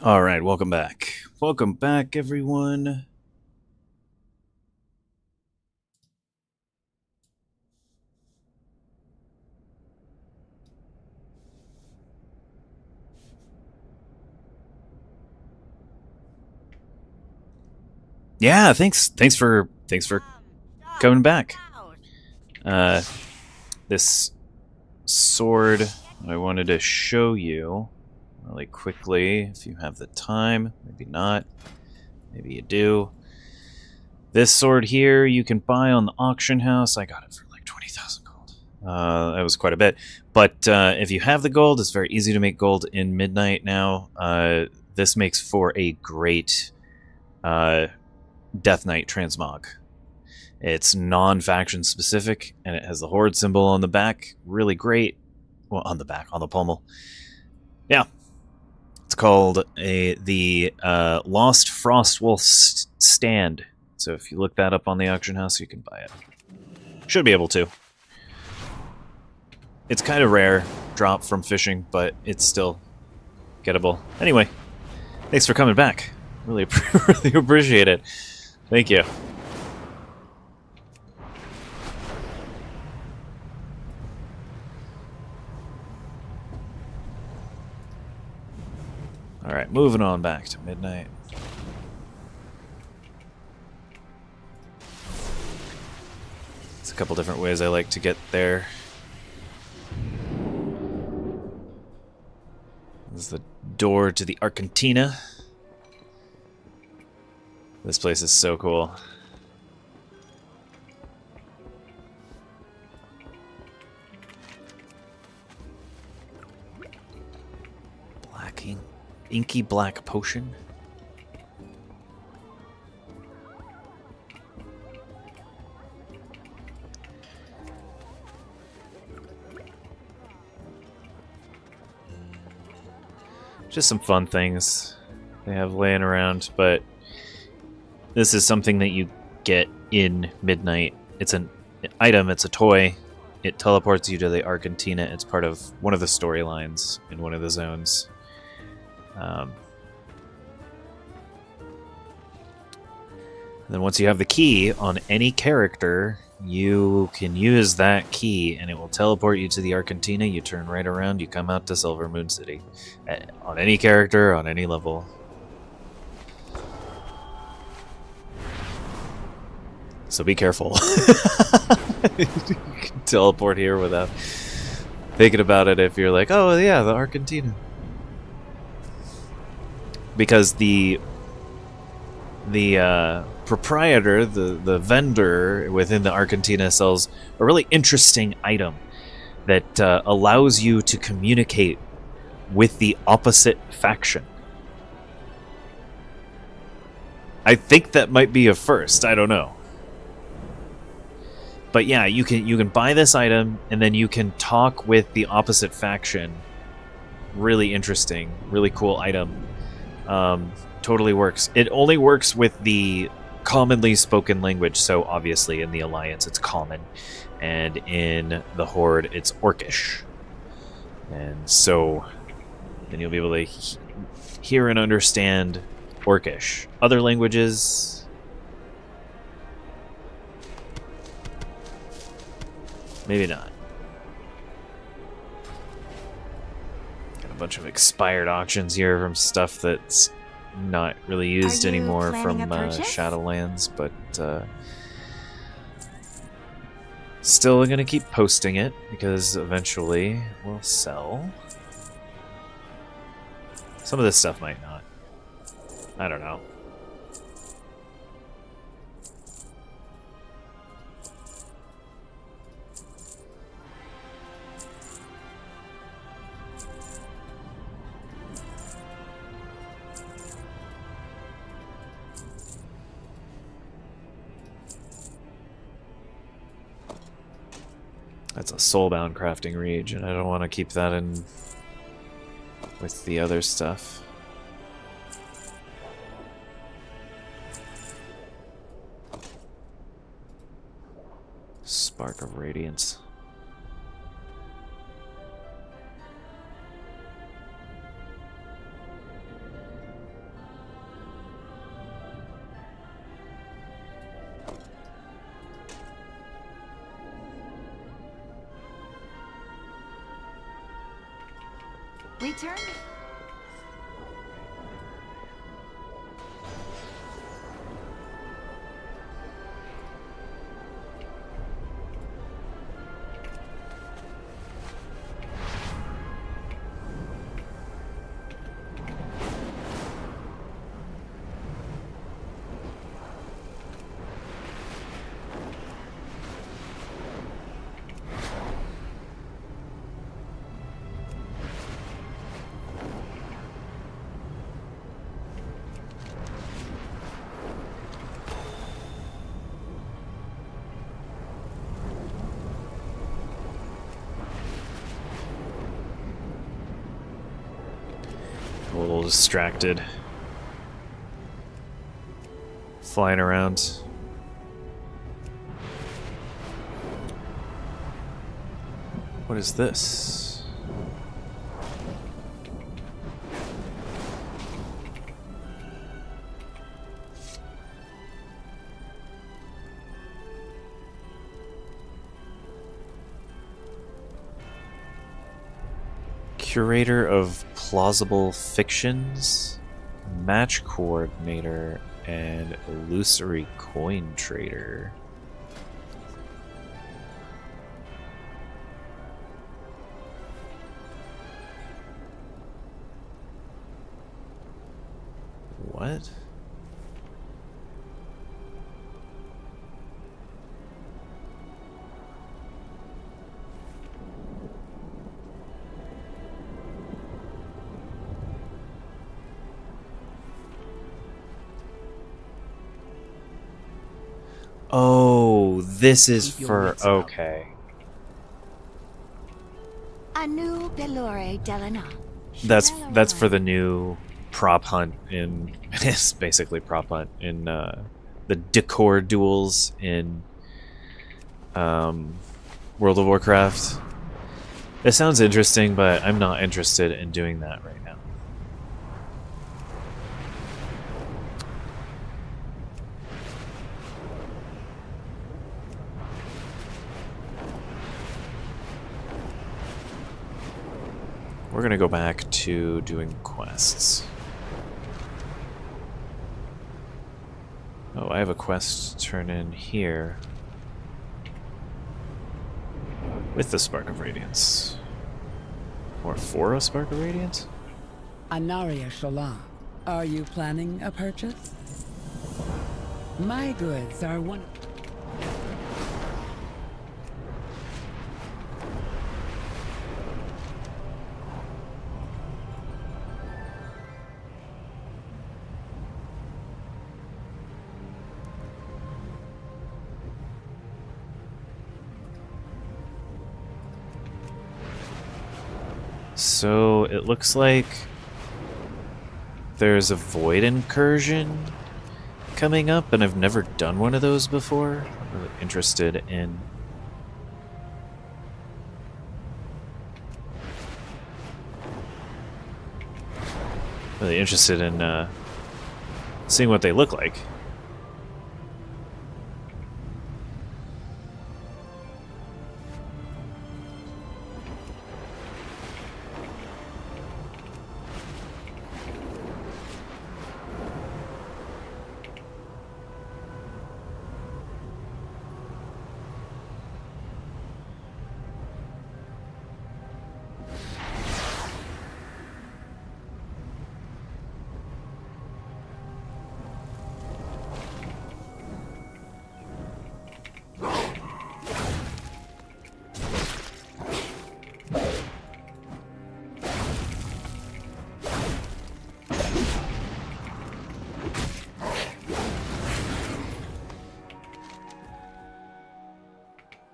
All right, welcome back. Welcome back, everyone. Yeah, thanks for coming back. Uh, this sword I wanted to show you really quickly, if you have the time. Maybe not. Maybe you do. This sword here you can buy on the auction house. I got it for like 20,000 gold. That was quite a bit. But if you have the gold, it's very easy to make gold in Midnight now. This makes for a great Death Knight transmog. It's non-faction specific, and it has the Horde symbol on the back. Really great. Well, on the back, on the pommel. Yeah. It's called the Lost Frostwolf Stand. So if you look that up on the auction house, you can buy it. Should be able to. It's kind of rare, drop from fishing, but it's still gettable. Anyway, thanks for coming back. Really, really appreciate it. Thank you. Alright, moving on back to Midnight. There's a couple different ways I like to get there. This is the door to the Argentina. This place is so cool. Black ink. Inky black potion. Just some fun things they have laying around, but this is something that you get in Midnight. It's an item, it's a toy. It teleports you to the Argentina. It's part of one of the storylines in one of the zones. And then once you have the key on any character, you can use that key and it will teleport you to the Argentina. You turn right around, you come out to Silver Moon City. On any character, on any level. So be careful. You can teleport here without thinking about it if you're like, oh yeah, the Argentina. Because the proprietor, the vendor within the Argentina sells a really interesting item that allows you to communicate with the opposite faction. I think that might be a first. I don't know. But yeah, you can buy this item and then you can talk with the opposite faction. Really interesting, really cool item. Totally works. It only works with the commonly spoken language, so obviously in the Alliance it's common, and in the Horde it's Orcish. And so then you'll be able to hear and understand Orcish. Other languages, maybe not. Got a bunch of expired auctions here from stuff that's not really used anymore from Shadowlands, but still gonna keep posting it because eventually we'll sell. Some of this stuff might not. I don't know. That's a soulbound crafting region. I don't want to keep that in with the other stuff. Spark of Radiance. Return. A little distracted. Flying around. What is this? Curator of plausible fictions, match coordinator, and illusory coin trader. What? Oh, this is for okay. Anu Belore Delana. That's for the new prop hunt in it's basically prop hunt in the decor duels in World of Warcraft. It sounds interesting, but I'm not interested in doing that right now. We're gonna go back to doing quests. Oh, I have a quest to turn in here with the Spark of Radiance. Or for a Spark of Radiance? Anaria Shala, are you planning a purchase? My goods are one. So it looks like there's a void incursion coming up, and I've never done one of those before. I'm really interested in seeing what they look like.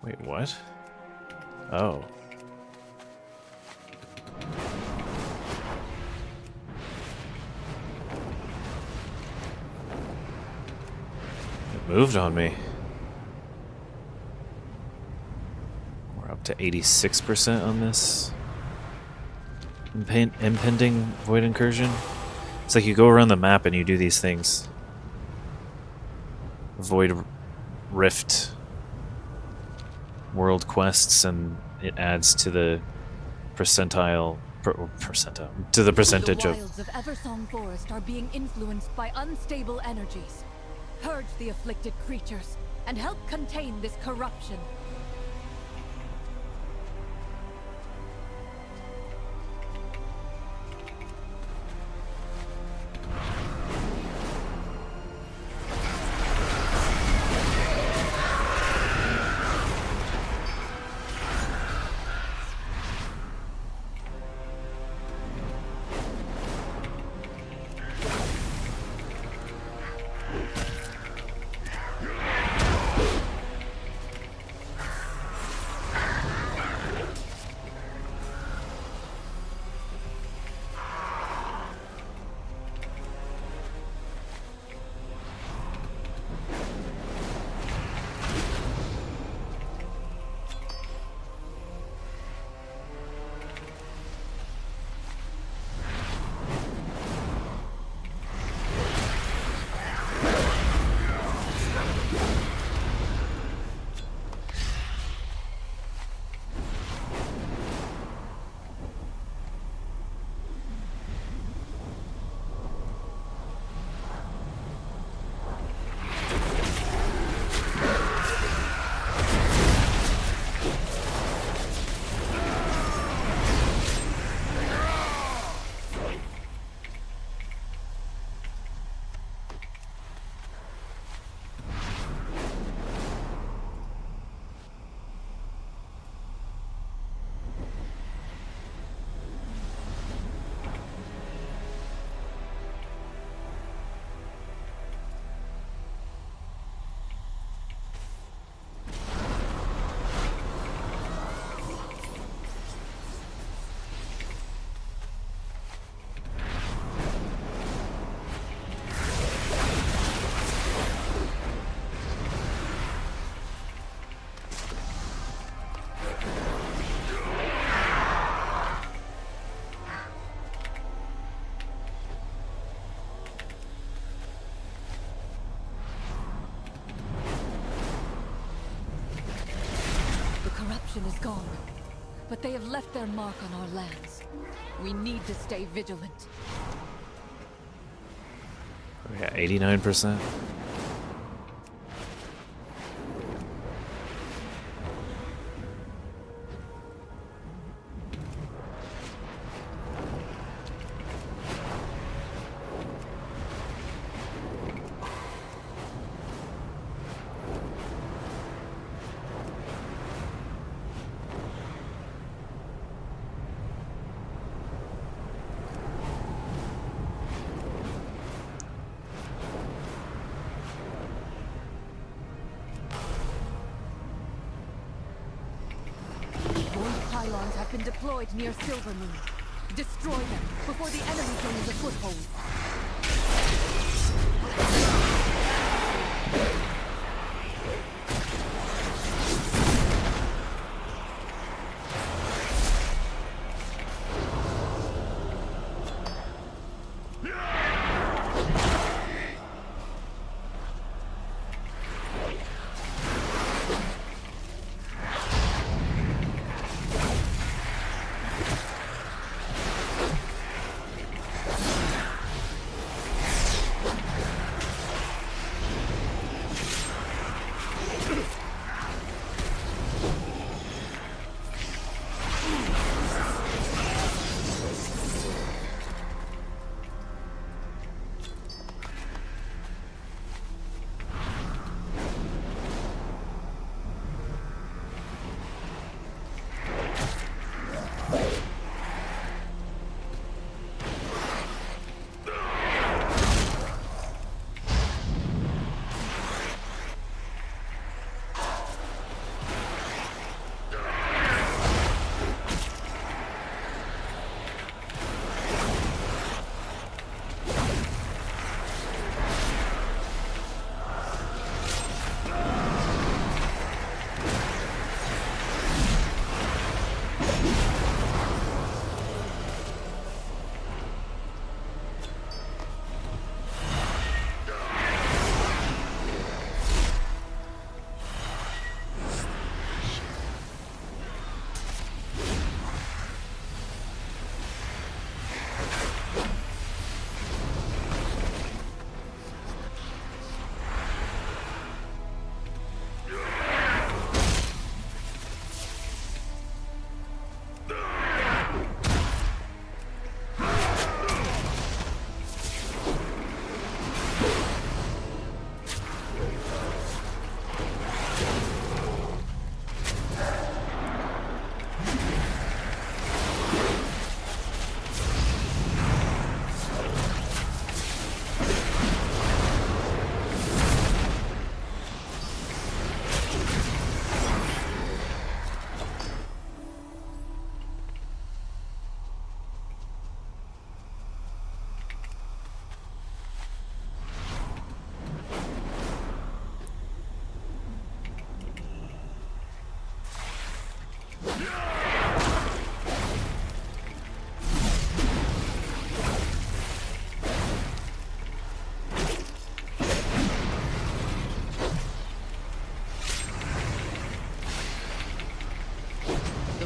Wait, what? Oh. It moved on me. We're up to 86% on this impending void incursion. It's like you go around the map and you do these things. Void rift world quests, and it adds to the percentile percentile to the percentage The of. wilds of Eversong Forest are being influenced by unstable energies. Purge the afflicted creatures and help contain this corruption. Is gone, but they have left their mark on our lands. We need to stay vigilant. Yeah, 89%. Pylons have been deployed near Silvermoon. Destroy them before the enemy gains a foothold.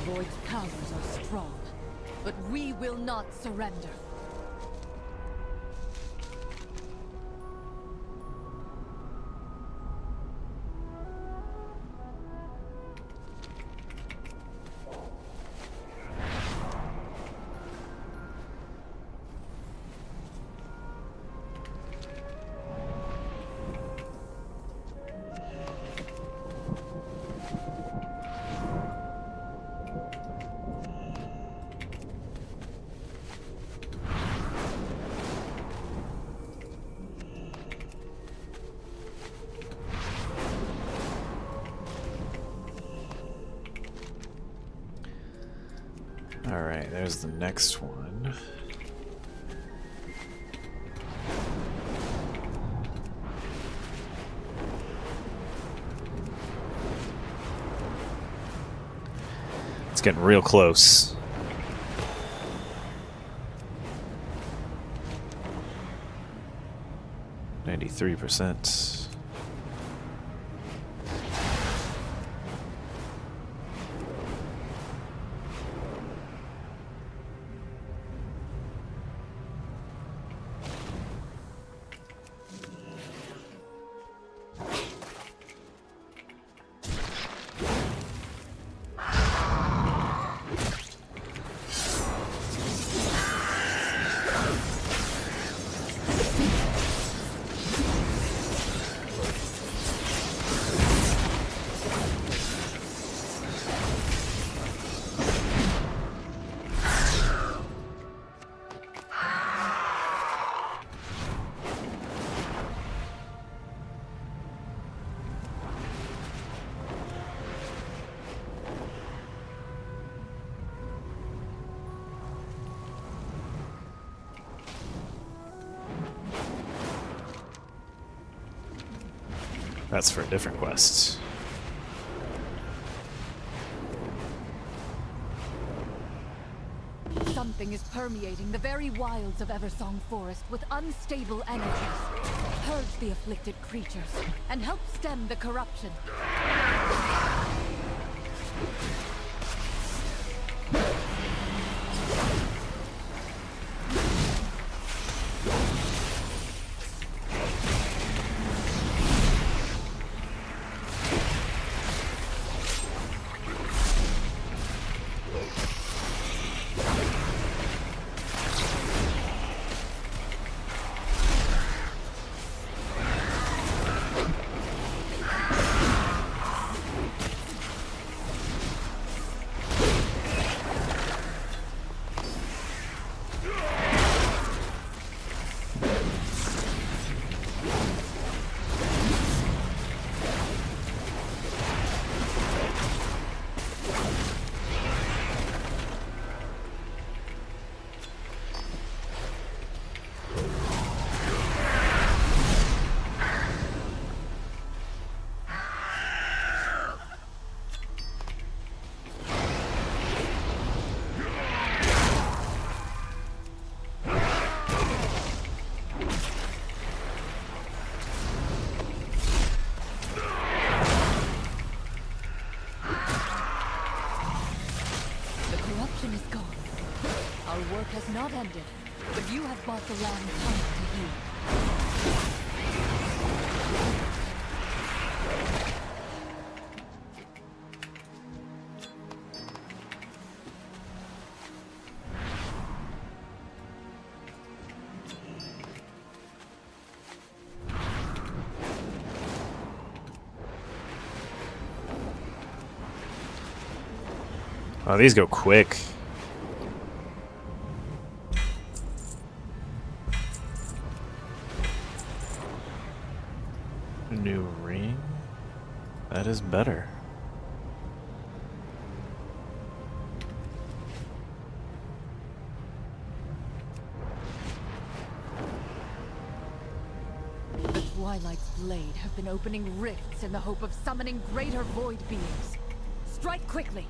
Void's powers are strong, but we will not surrender. Alright, there's the next one. It's getting real close. %. That's for a different quest. Something is permeating the very wilds of Eversong Forest with unstable energies. Purge the afflicted creatures and help stem the corruption. Our work has not ended, but you have brought the land time to heal. Oh, these go quick. New ring? That is better. The Twilight's blade have been opening rifts in the hope of summoning greater void beings. Strike quickly!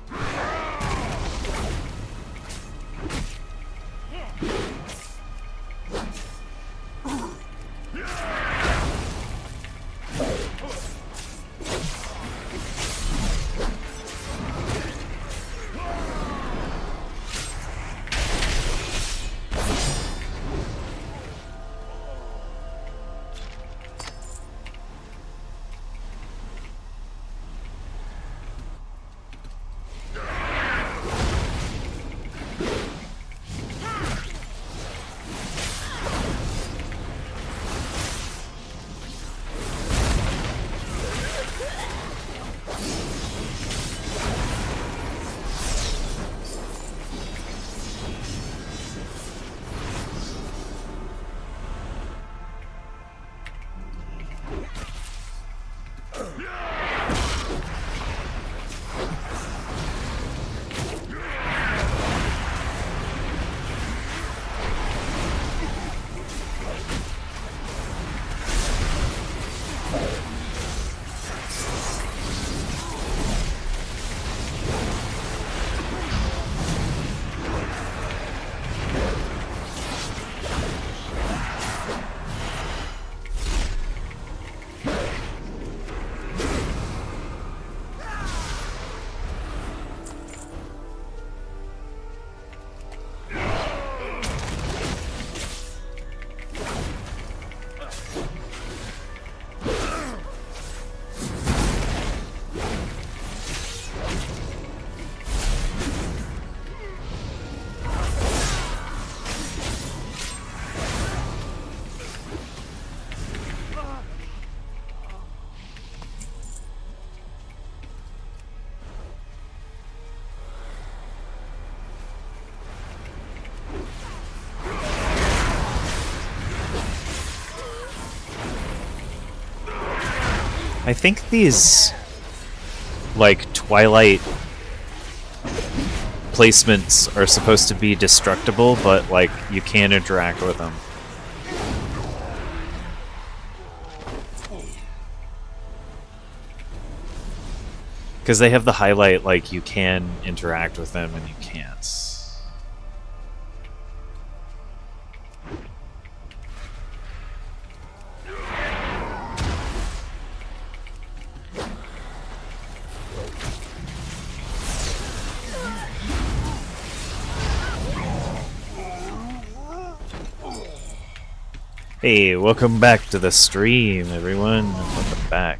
I think these, like, Twilight placements are supposed to be destructible, but, like, you can interact with them. Because they have the highlight, like, you can interact with them and you can't. Hey, welcome back to the stream, everyone. Welcome back.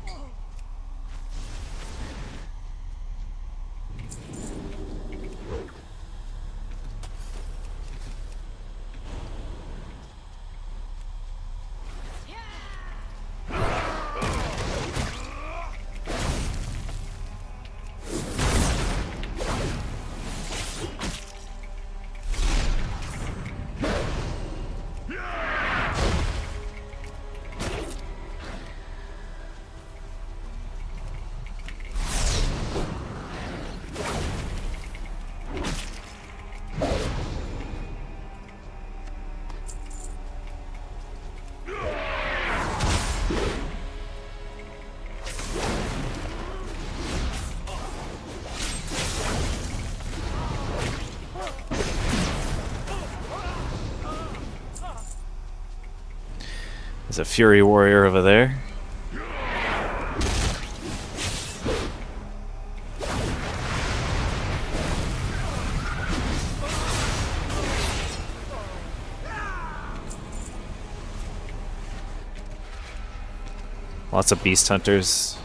There's a Fury Warrior over there. Lots of beast hunters.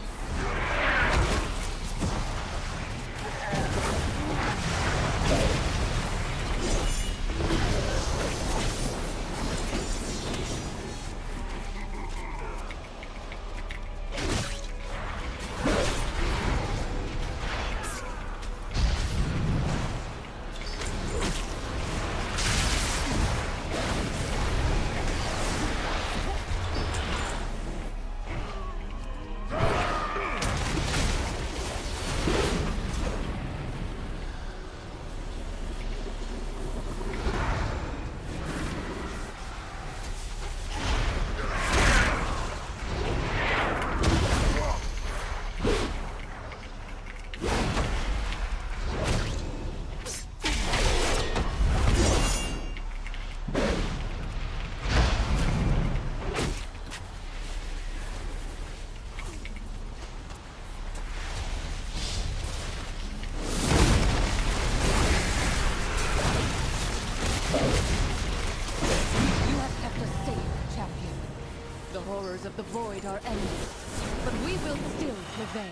The void are endless, but we will still prevail.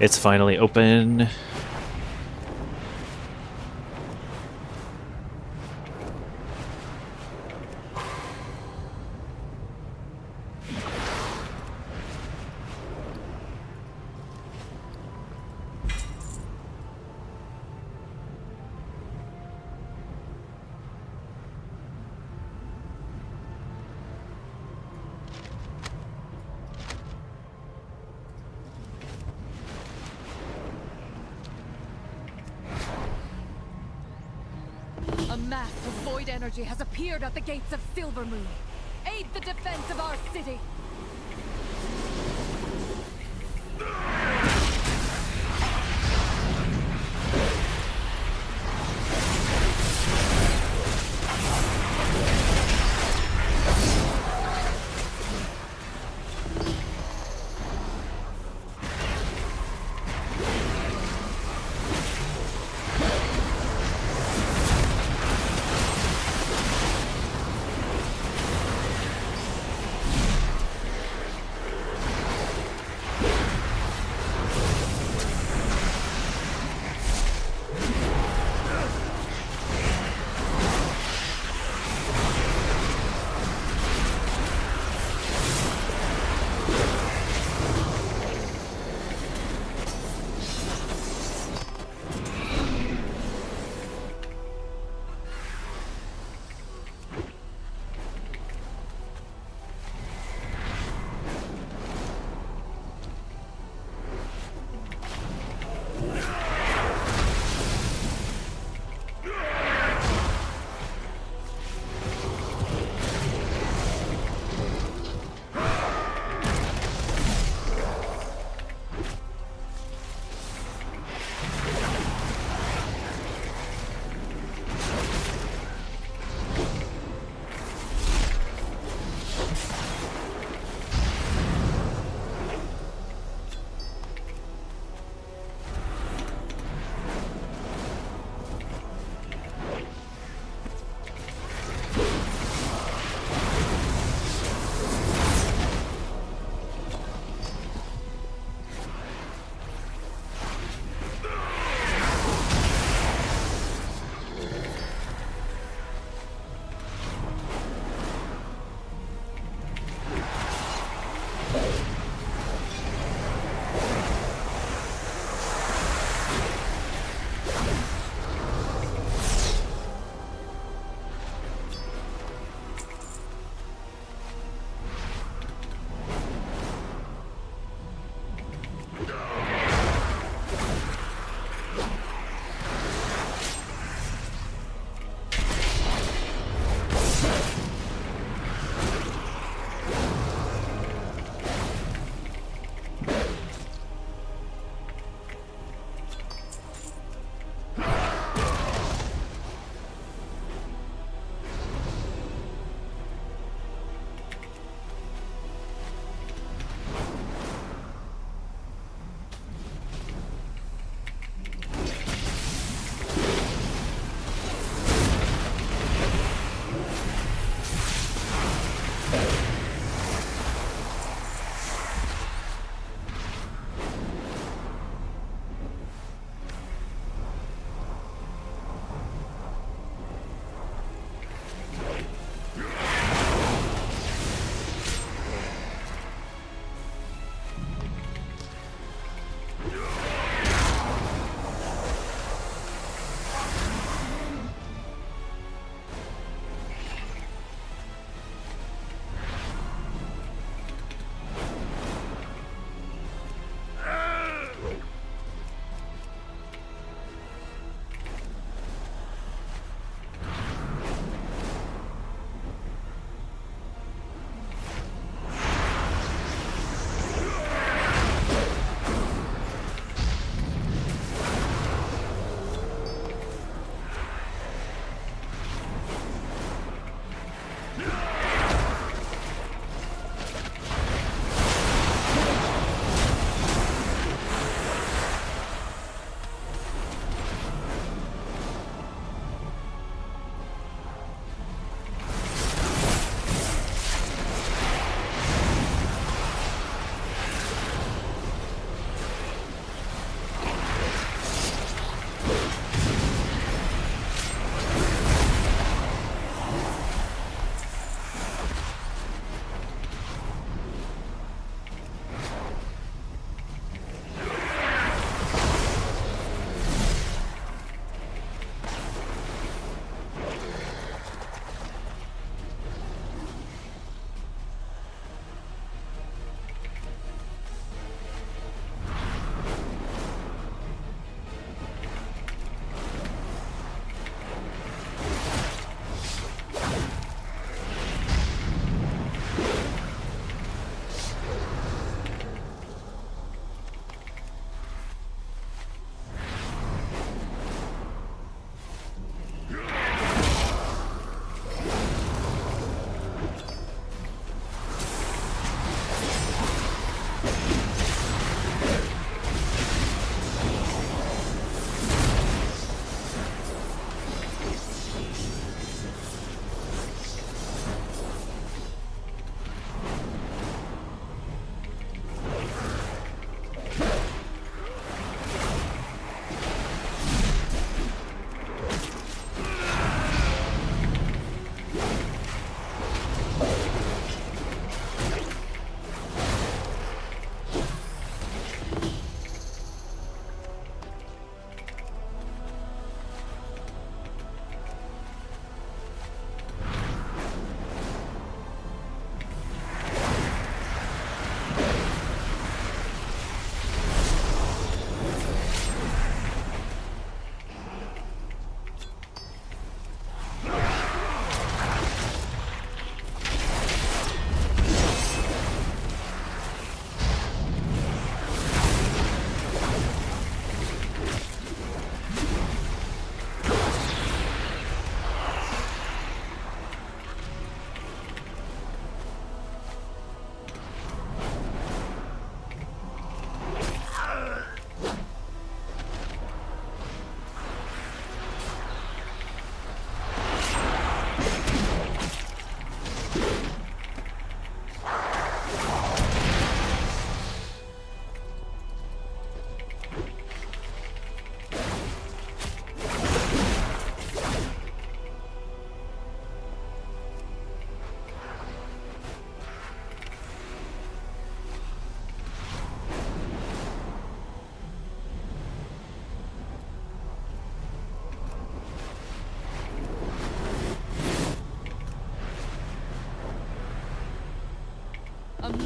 It's finally open. A mass of void energy has appeared at the gates of Silvermoon. Aid the defense of our city.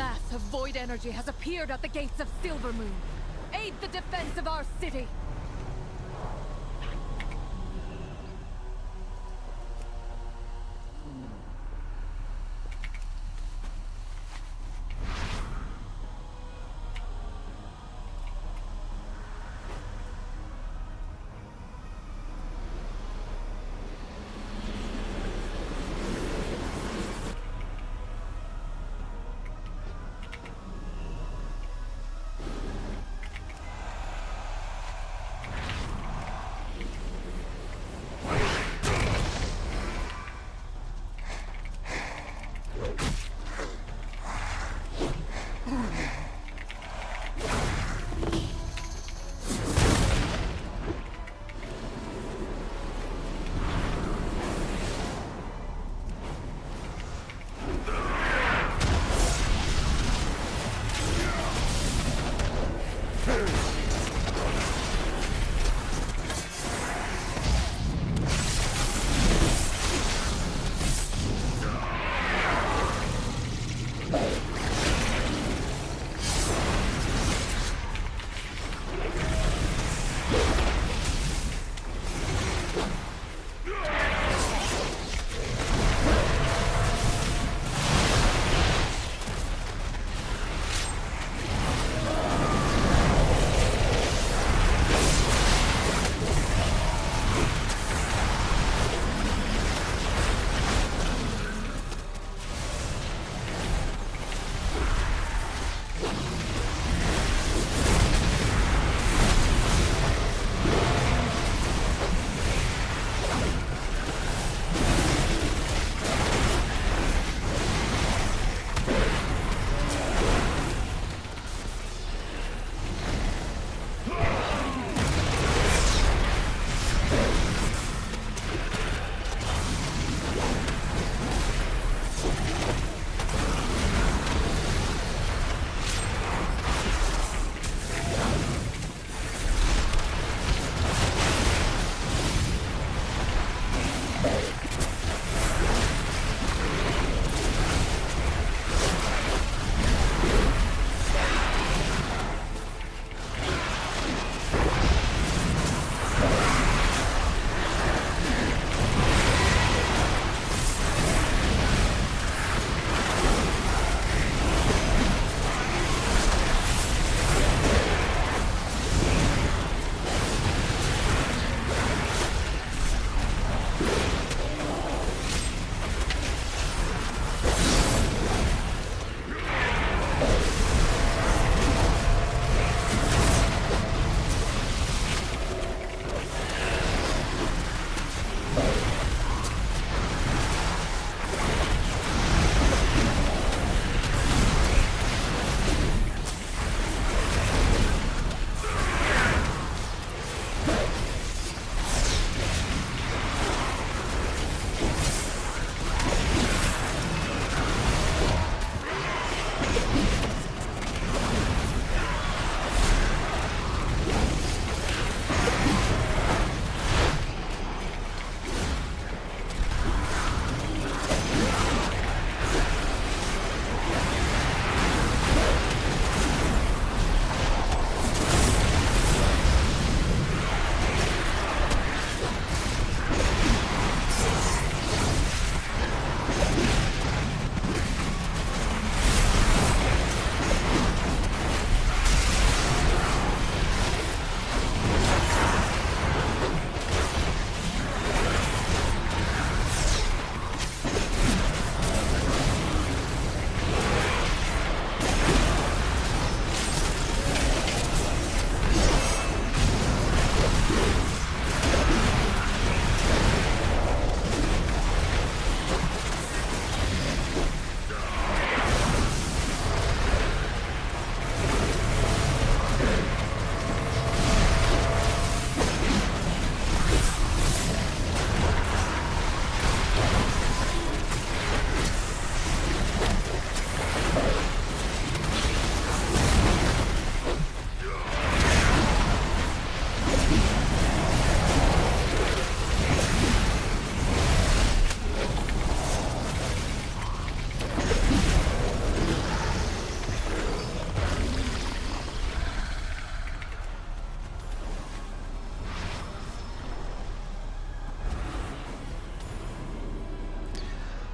mass of void energy has appeared at the gates of Silvermoon. Aid the defense of our city!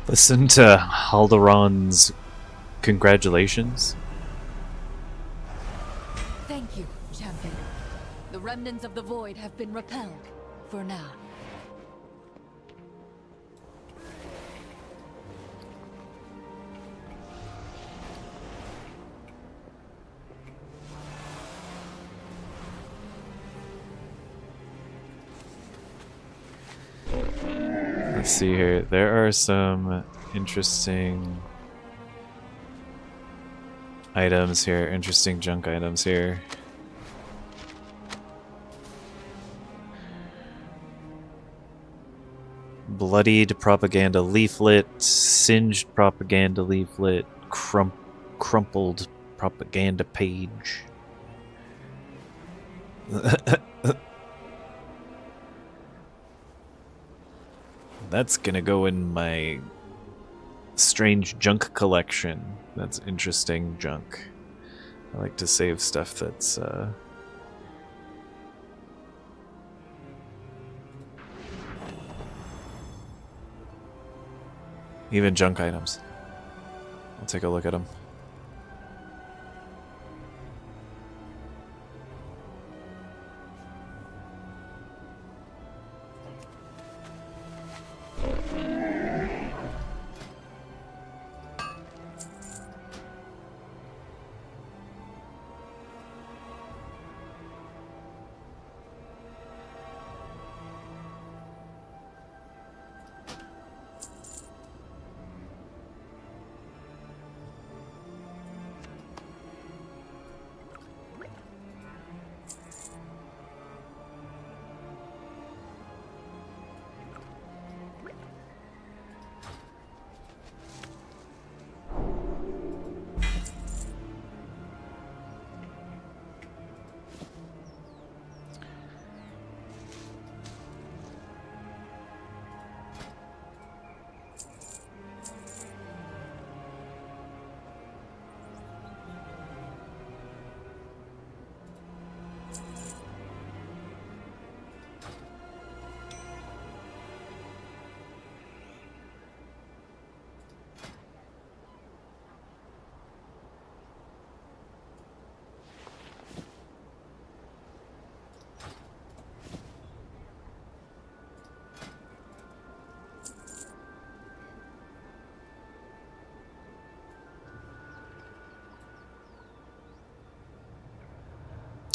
Listen to Haldoran's congratulations. Thank you, champion. The remnants of the void have been repelled, for now. Let's see here. There are some interesting items here. Interesting junk items here. Bloodied propaganda leaflet, singed propaganda leaflet, crumpled propaganda page. That's gonna go in my strange junk collection. That's interesting junk. I like to save stuff that's even junk items. I'll take a look at them.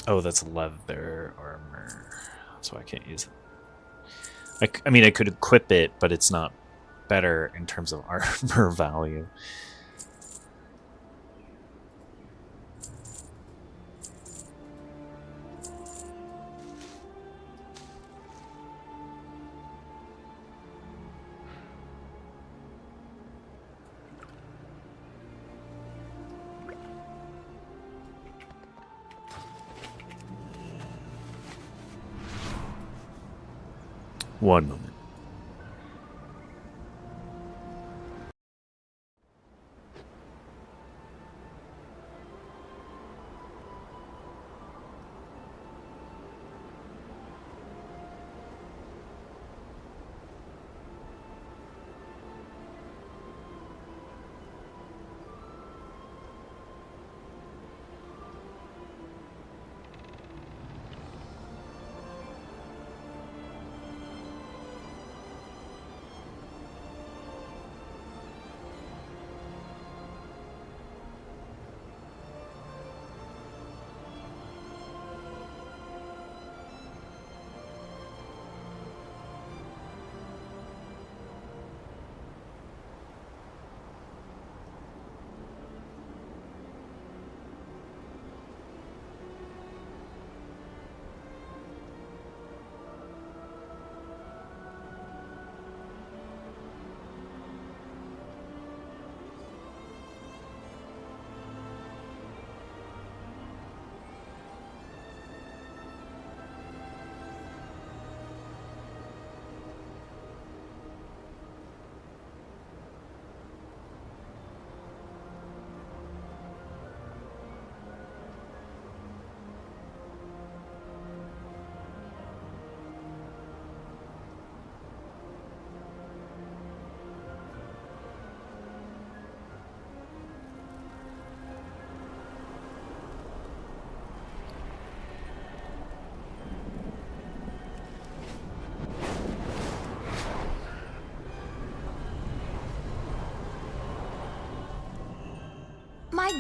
Oh, that's leather armor. So I can't use it. I mean, I could equip it, but it's not better in terms of armor value. One moment.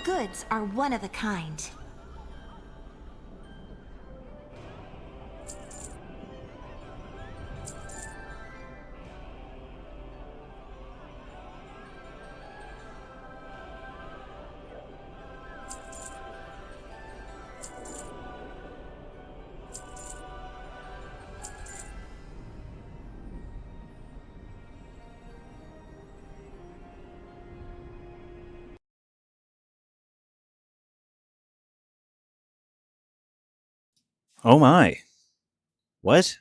goods are one of a kind. Oh my. What?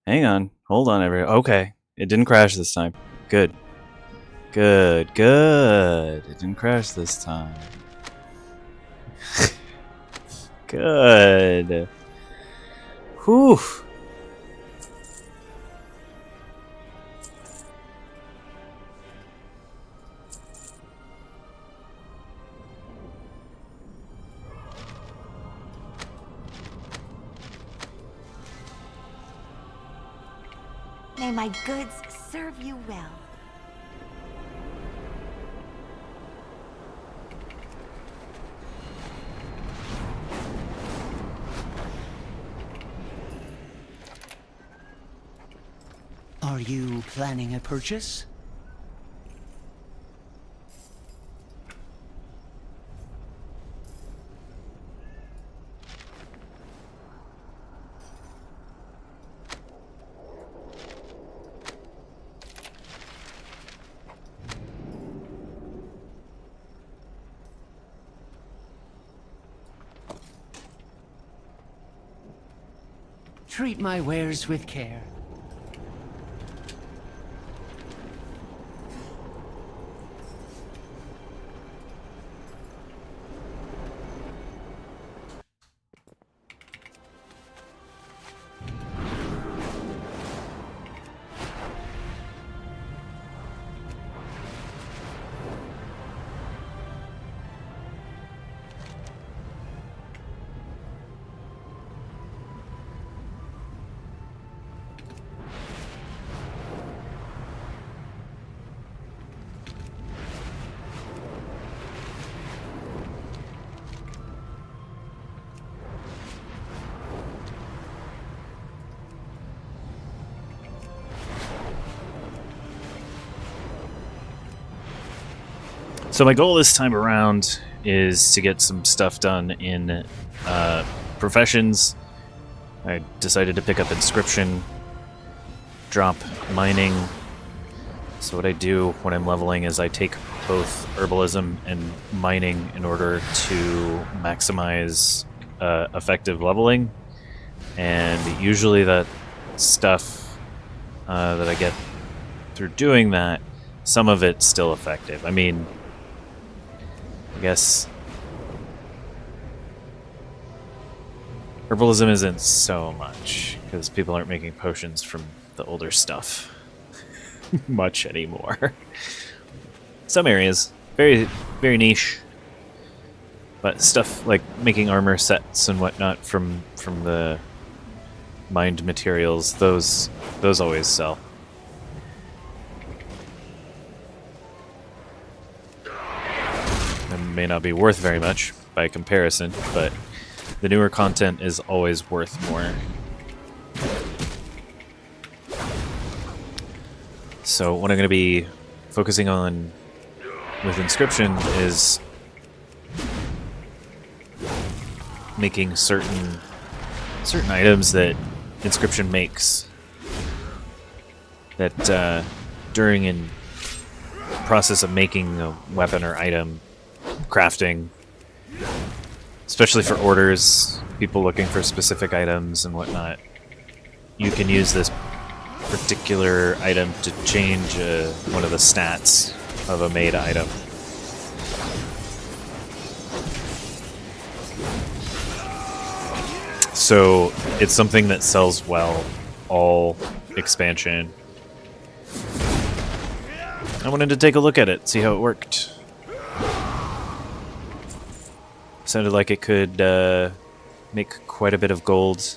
Hang on. Hold on, Okay. It didn't crash this time. Good. Good. Good. It didn't crash this time. Good. Whew. May my goods serve you well. Are you planning a purchase? Treat my wares with care. So my goal this time around is to get some stuff done in professions. I decided to pick up inscription, drop mining. So what I do when I'm leveling is I take both herbalism and mining in order to maximize effective leveling. And usually that stuff that I get through doing that, some of it's still effective. I mean, I guess herbalism isn't so much, because people aren't making potions from the older stuff much anymore. Some areas, very, very niche, but stuff like making armor sets and whatnot from the mined materials, those always sell. May not be worth very much by comparison, but the newer content is always worth more. So what I'm going to be focusing on with inscription is making certain items that inscription makes, that during a process of making a weapon or item, crafting, especially for orders, people looking for specific items and whatnot, you can use this particular item to change one of the stats of a made item. So it's something that sells well all expansion. I wanted to take a look at it, see how it worked. Sounded like it could make quite a bit of gold.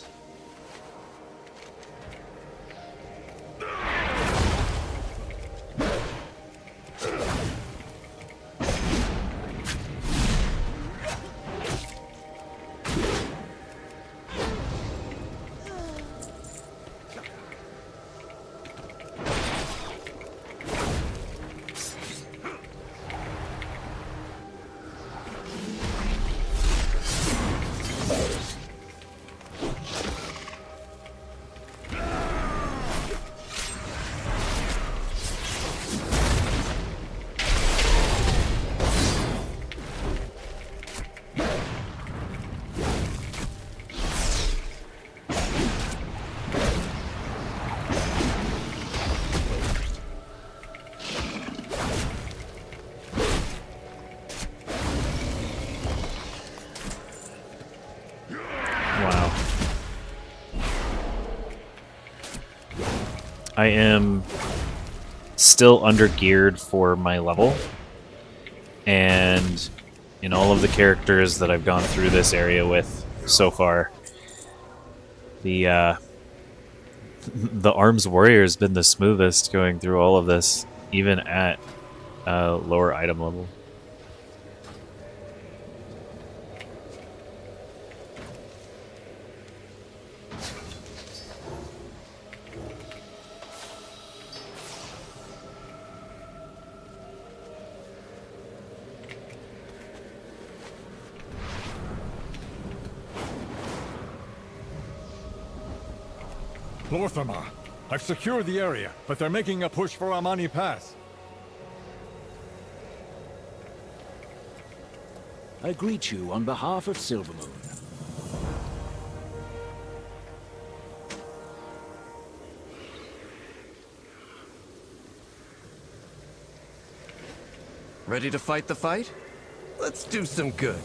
I am still under geared for my level, and in all of the characters that I've gone through this area with so far, the Arms Warrior has been the smoothest going through all of this, even at lower item level. Lorthamar, I've secured the area, but they're making a push for Amani Pass. I greet you on behalf of Silvermoon. Ready to fight the fight? Let's do some good.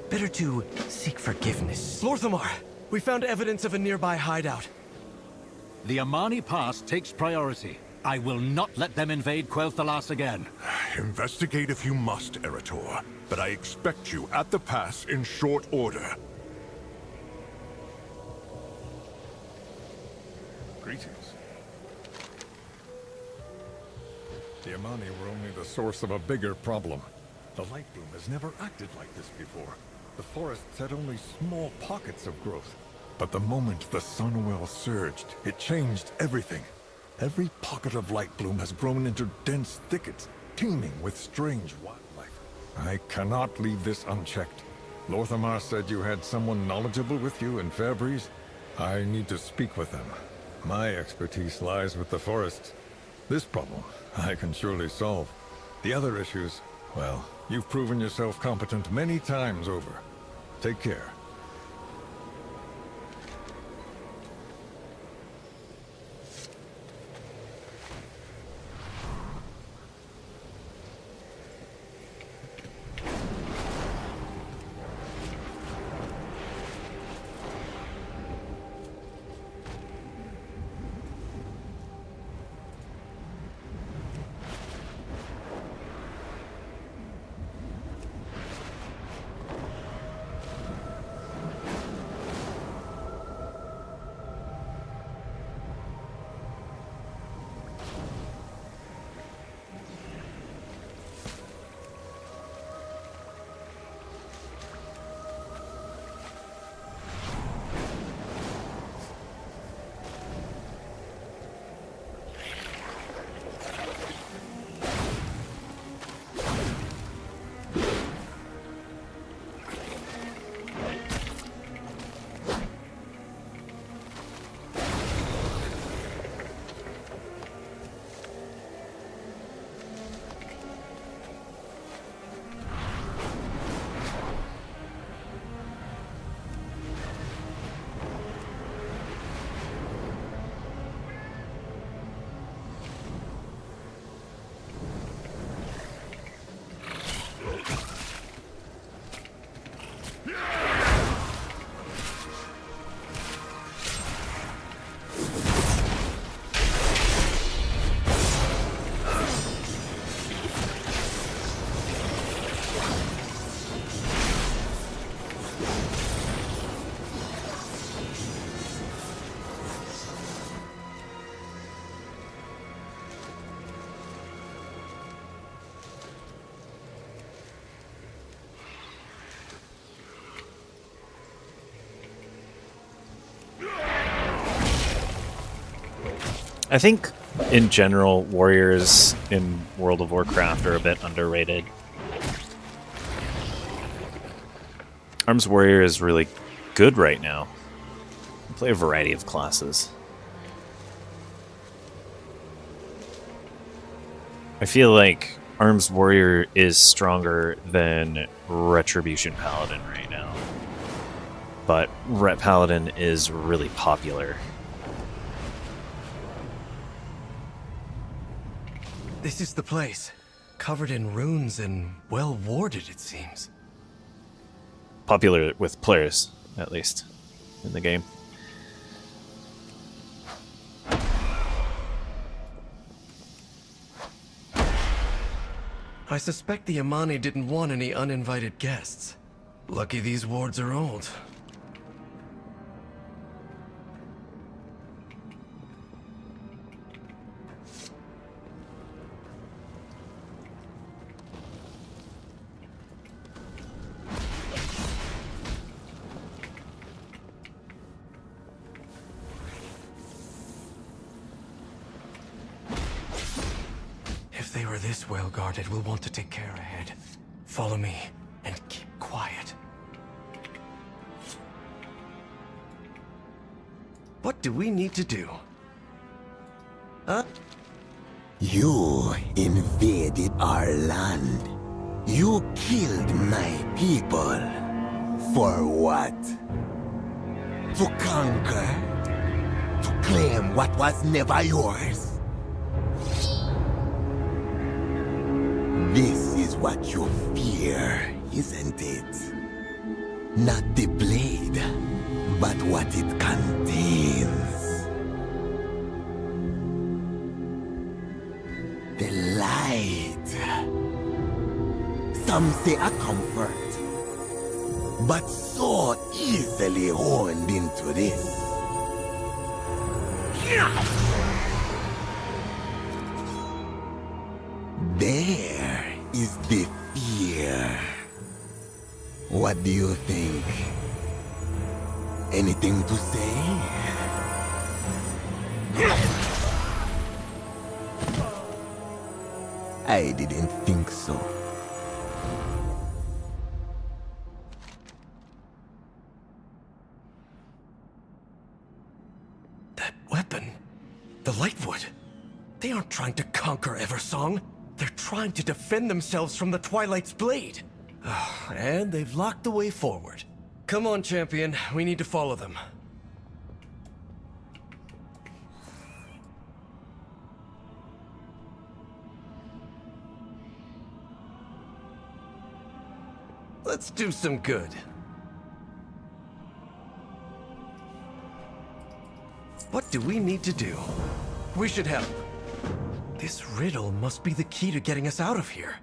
Better to seek forgiveness. Lorthamar, we found evidence of a nearby hideout. The Amani Pass takes priority. I will not let them invade Quel'Thalas again. Investigate if you must, Erator, but I expect you at the pass in short order. Greetings. The Amani were only the source of a bigger problem. The light bloom has never acted like this before. The forests had only small pockets of growth. But the moment the Sunwell surged, it changed everything. Every pocket of light bloom has grown into dense thickets, teeming with strange wildlife. I cannot leave this unchecked. Lorthamar said you had someone knowledgeable with you in Fairbreeze. I need to speak with them. My expertise lies with the forests. This problem, I can surely solve. The other issues, well, you've proven yourself competent many times over. Take care. I think, in general, warriors in World of Warcraft are a bit underrated. Arms Warrior is really good right now. You play a variety of classes. I feel like Arms Warrior is stronger than Retribution Paladin right now. But Ret Paladin is really popular. This is the place. Covered in runes and well warded, it seems. Popular with players, at least, in the game. I suspect the Amani didn't want any uninvited guests. Lucky these wards are old. If they were this well guarded, we'll want to take care ahead. Follow me and keep quiet. What do we need to do? You invaded our land. You killed my people. For what? To conquer? To claim what was never yours? This is what you fear, isn't it? Not the blade, but what it contains. The light. Some say a comfort, but so easily honed into this. There is the fear. What do you think? Anything to say? I didn't think so. That weapon. The Lightwood. They aren't trying to conquer Eversong. They're trying to defend themselves from the Twilight's blade. And they've locked the way forward. Come on, champion. We need to follow them. Let's do some good. What do we need to do? We should help. This riddle must be the key to getting us out of here.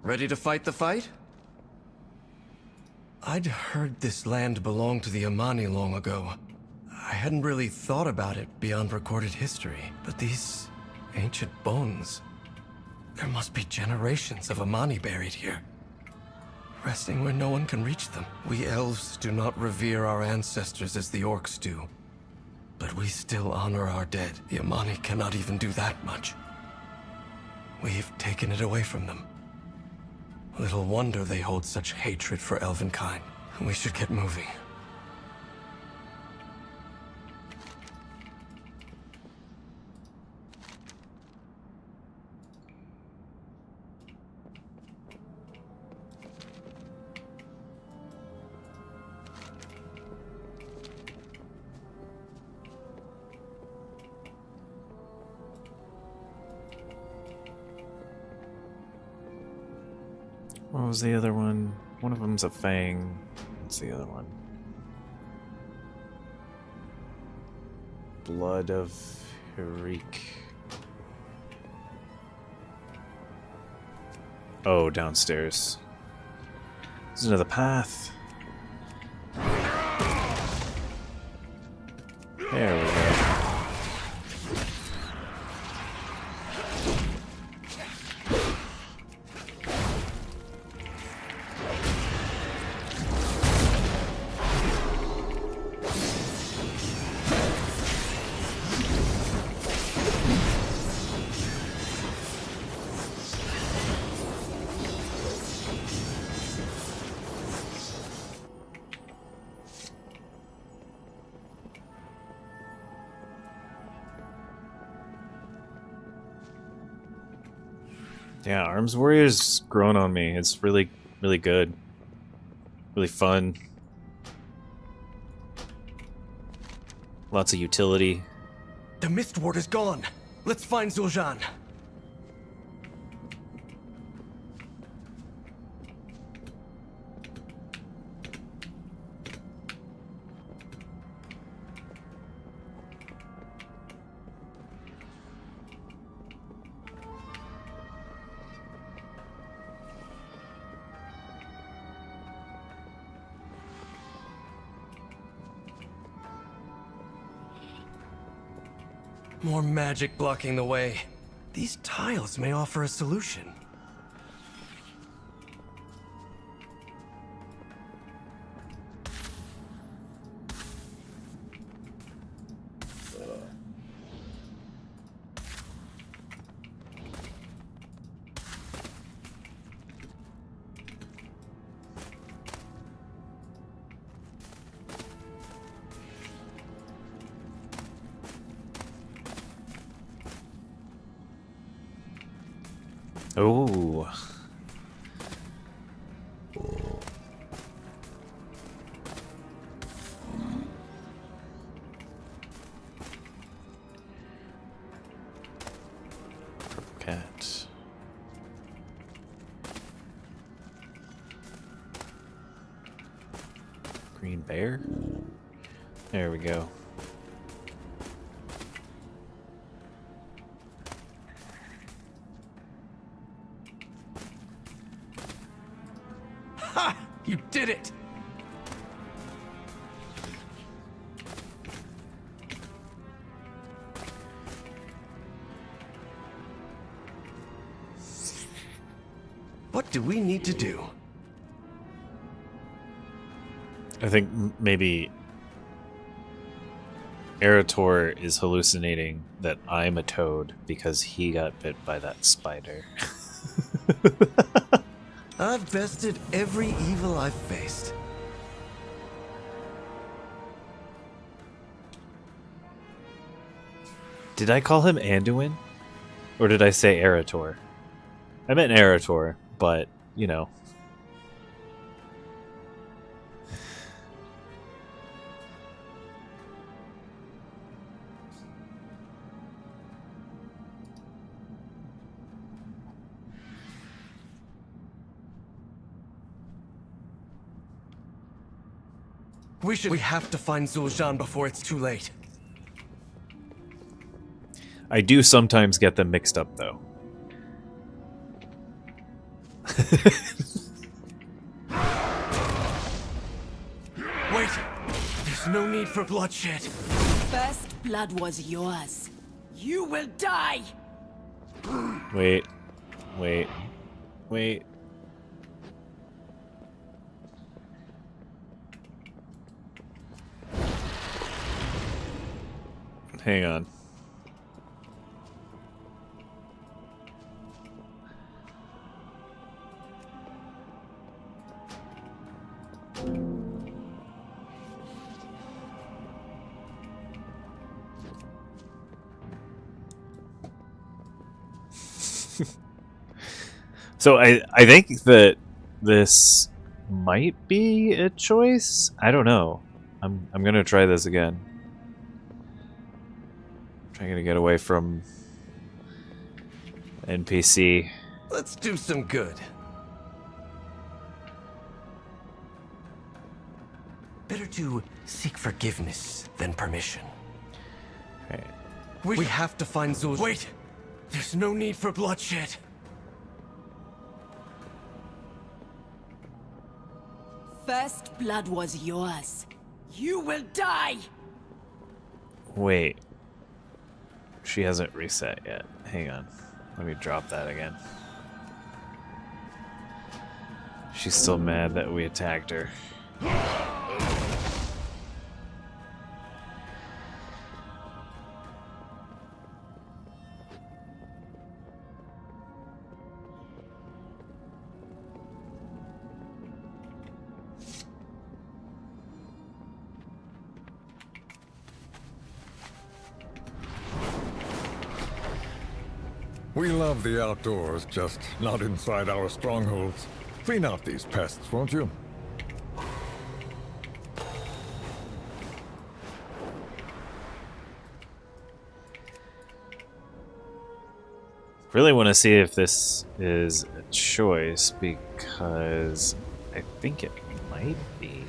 Ready to fight the fight? I'd heard this land belonged to the Amani long ago. I hadn't really thought about it beyond recorded history, but these ancient bones... There must be generations of Amani buried here, resting where no one can reach them. We elves do not revere our ancestors as the orcs do, but we still honor our dead. The Amani cannot even do that much. We've taken it away from them. Little wonder they hold such hatred for elvenkind. We should get moving. What was the other one? One of them's a fang. What's the other one? Blood of Herik. Oh, downstairs. There's another path. There we go. Yeah, Arms Warrior's grown on me. It's really, really good. Really fun. Lots of utility. The Mist Ward is gone. Let's find Zul'Jan. More magic blocking the way. These tiles may offer a solution. Oh. Purple cat. Green bear? There we go. Ha! You did it! What do we need to do? I think maybe Erator is hallucinating that I'm a toad because he got bit by that spider. I've bested every evil I've faced. Did I call him Anduin? Or did I say Erator? I meant Erator, but, you know. We have to find Zul'Jan before it's too late. I do sometimes get them mixed up, though. Wait! There's no need for bloodshed. First blood was yours. You will die! Wait. Wait. Wait. Hang on. So I think that this might be a choice. I don't know. I'm gonna try this again. Trying to get away from NPC. Let's do some good. Better to seek forgiveness than permission. Alright. We have to find Zul. Wait! There's no need for bloodshed. First blood was yours. You will die! Wait. She hasn't reset yet. Hang on. Let me drop that again. She's still mad that we attacked her. We love the outdoors, just not inside our strongholds. Clean out these pests, won't you? Really want to see if this is a choice because I think it might be.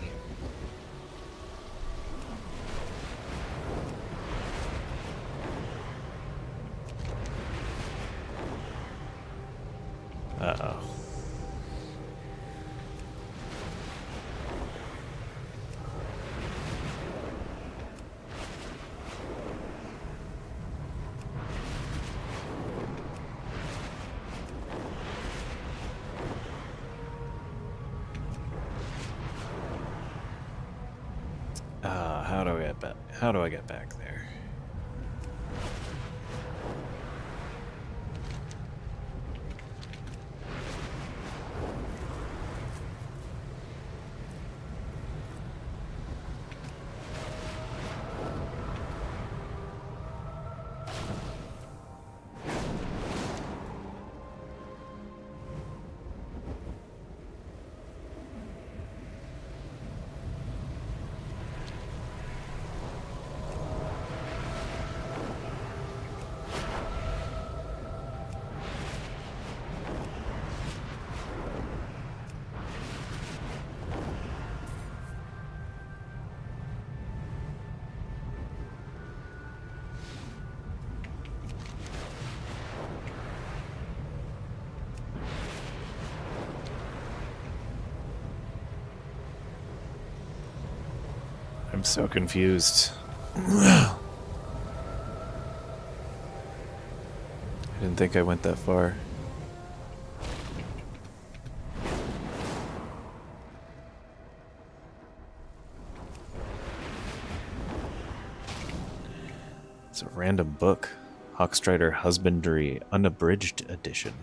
Uh-oh. How do I get back there? I'm so confused. I didn't think I went that far. It's a random book. Hawkstrider Husbandry, Unabridged Edition.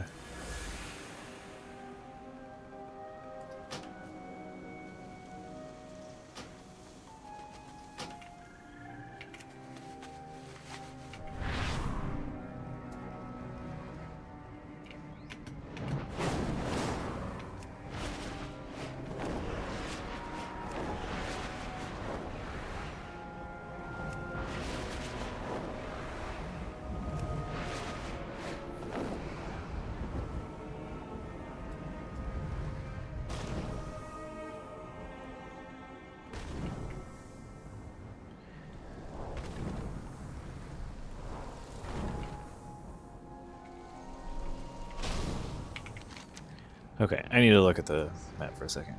Okay, I need to look at the map for a second.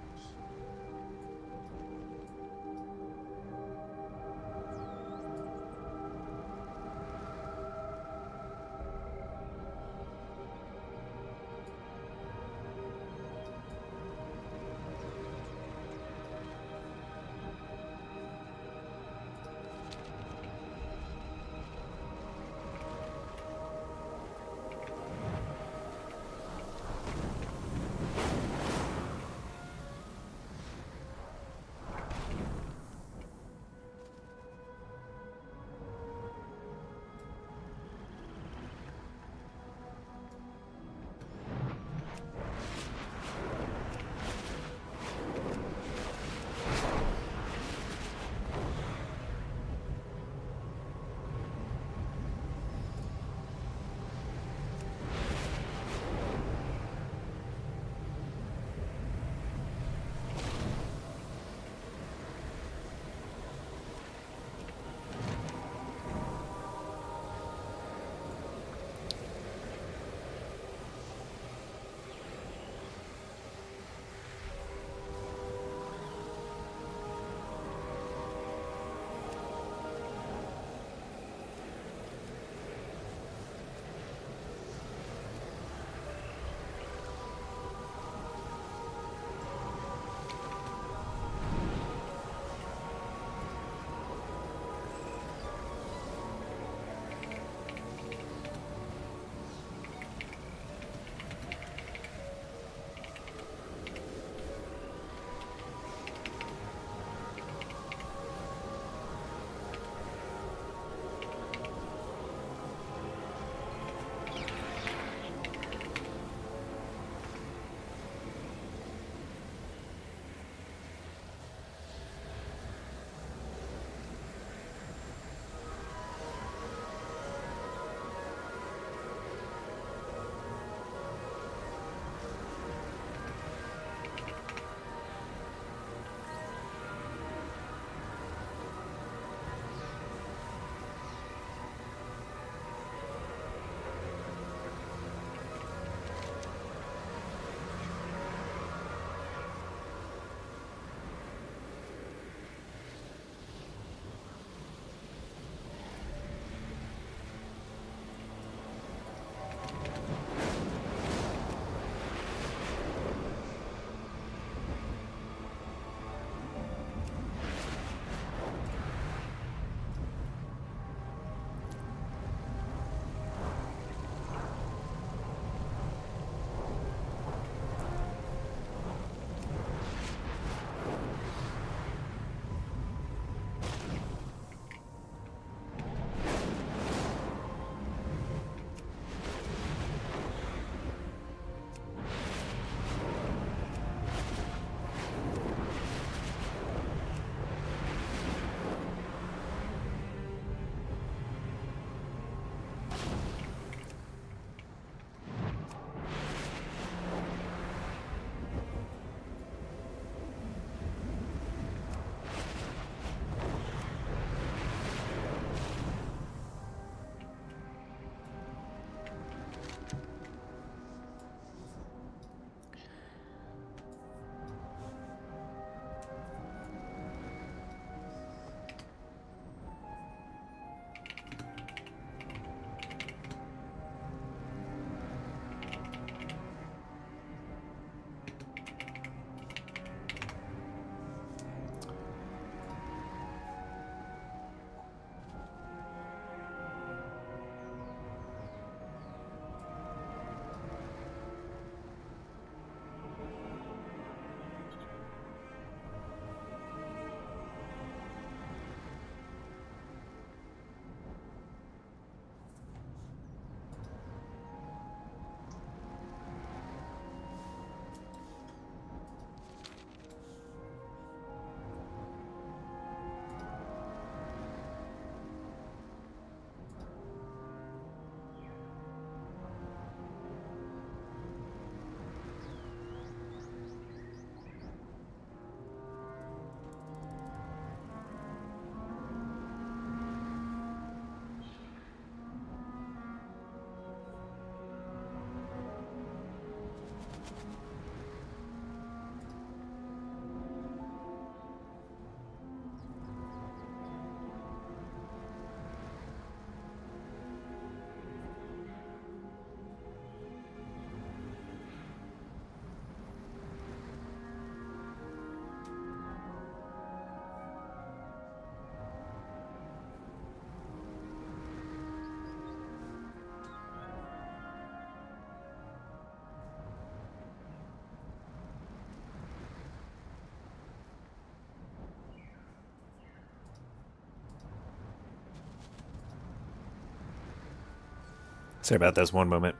Sorry about this. One moment.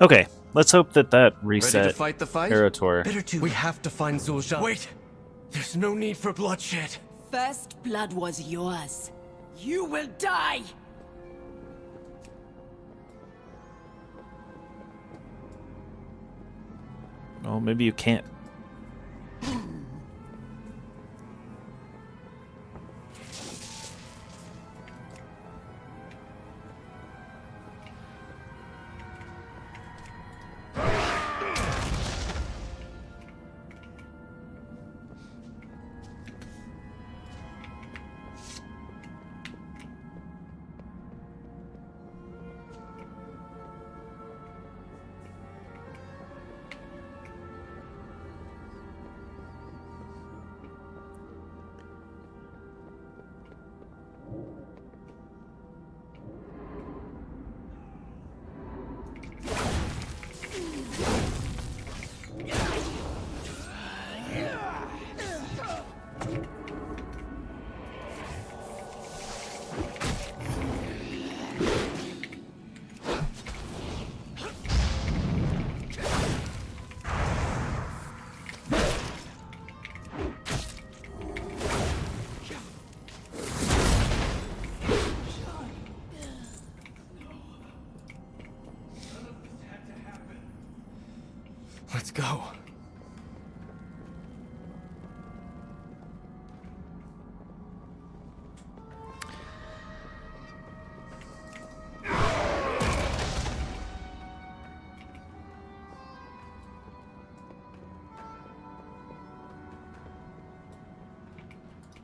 Okay, let's hope that Ready to reset fight the fight? Parator. Better to... We have to find Zul'Jin. Wait! There's no need for bloodshed. First blood was yours. You will die! Well, maybe you can't. Let's go.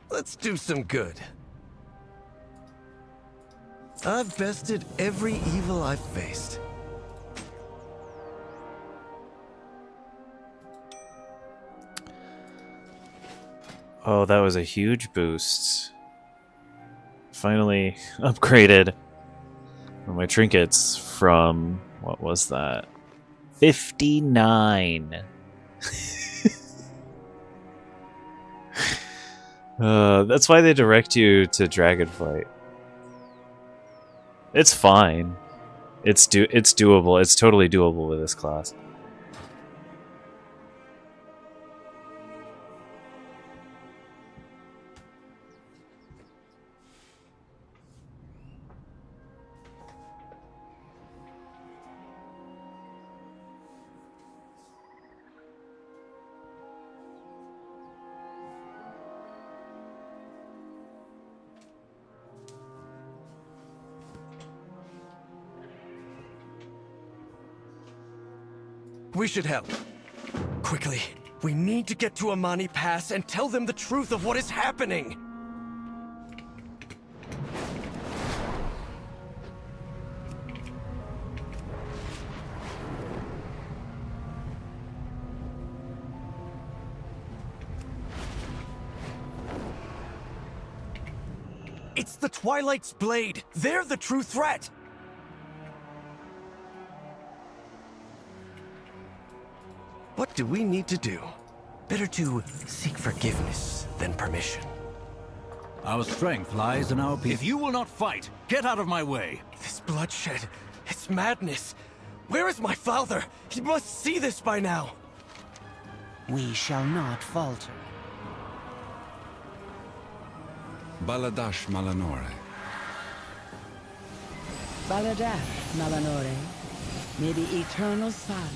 Let's do some good. I've bested every evil I've faced. Oh, that was a huge boost. Finally upgraded my trinkets from, what was that? 59. That's why they direct you to Dragonflight. It's fine. It's doable. It's totally doable with this class. We should help. Quickly. We need to get to Amani Pass and tell them the truth of what is happening. It's the Twilight's Blade. They're the true threat. What do we need to do? Better to seek forgiveness than permission. Our strength lies in our people. If you will not fight, get out of my way. This bloodshed, it's madness. Where is my father? He must see this by now. We shall not falter. Baladash Malanore. Baladash, Malanore. May the eternal sun.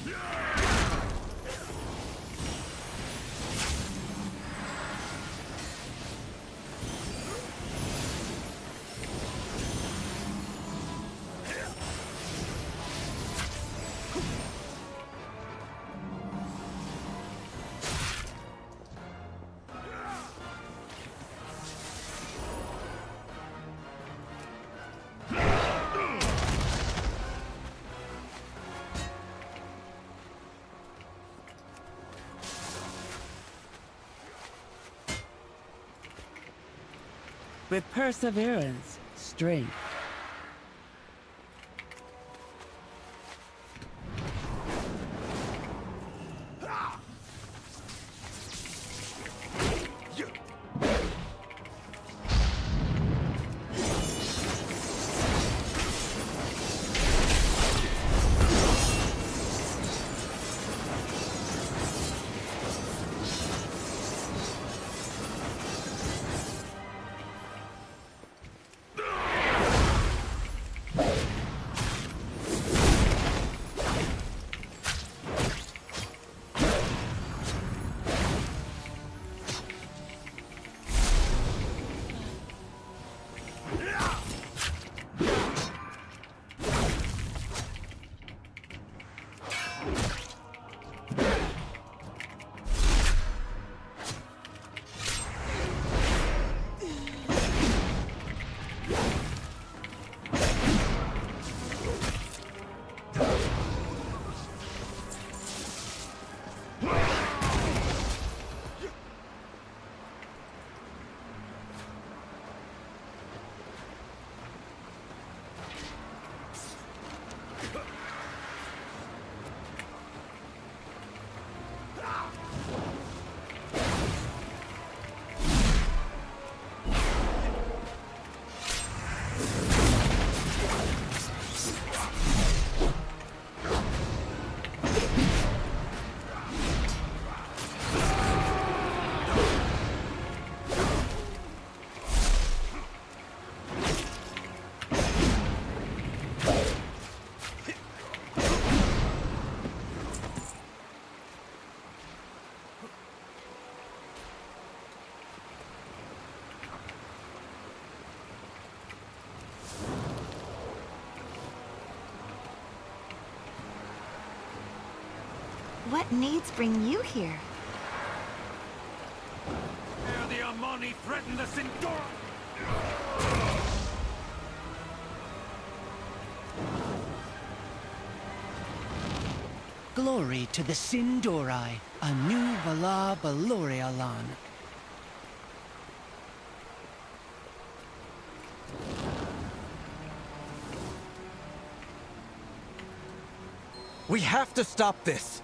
With perseverance, strength. What needs bring you here? The Amani threaten the Sindora! Glory to the Sindori, a new Vala Balorialan. We have to stop this!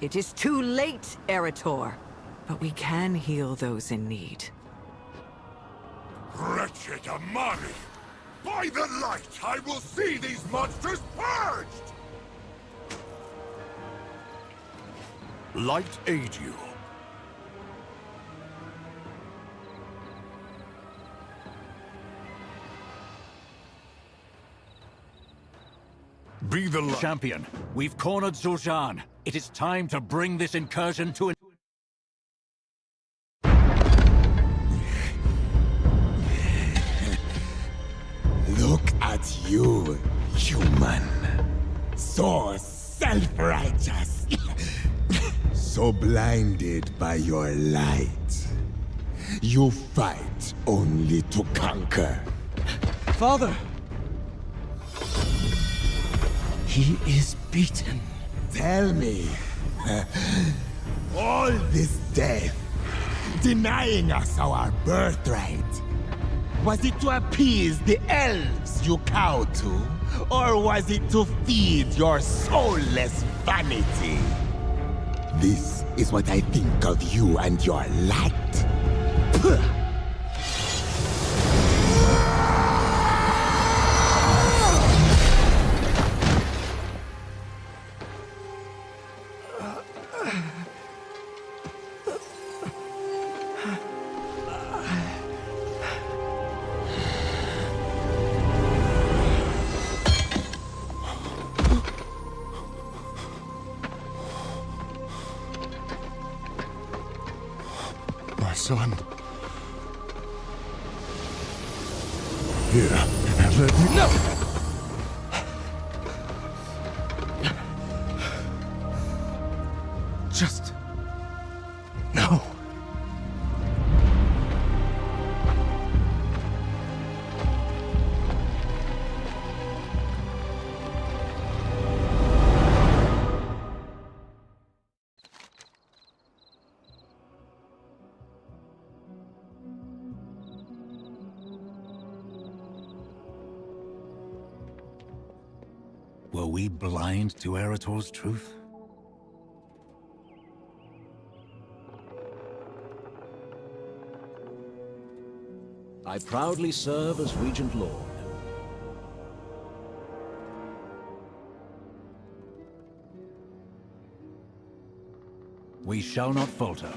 It is too late, Erator. But we can heal those in need. Wretched Amani! By the light, I will see these monsters purged! Light aid you. Be the light. Champion, we've cornered Zul'Jan. It is time to bring this incursion to an... Look at you, human. So self-righteous. So blinded by your light. You fight only to conquer. Father! He is beaten. Tell me, all this death, denying us our birthright, was it to appease the elves you cow to? Or was it to feed your soulless vanity? This is what I think of you and your light. My son. Here, let me... No! Just... no. Were we blind to Erator's truth? I proudly serve as Regent Lord. We shall not falter.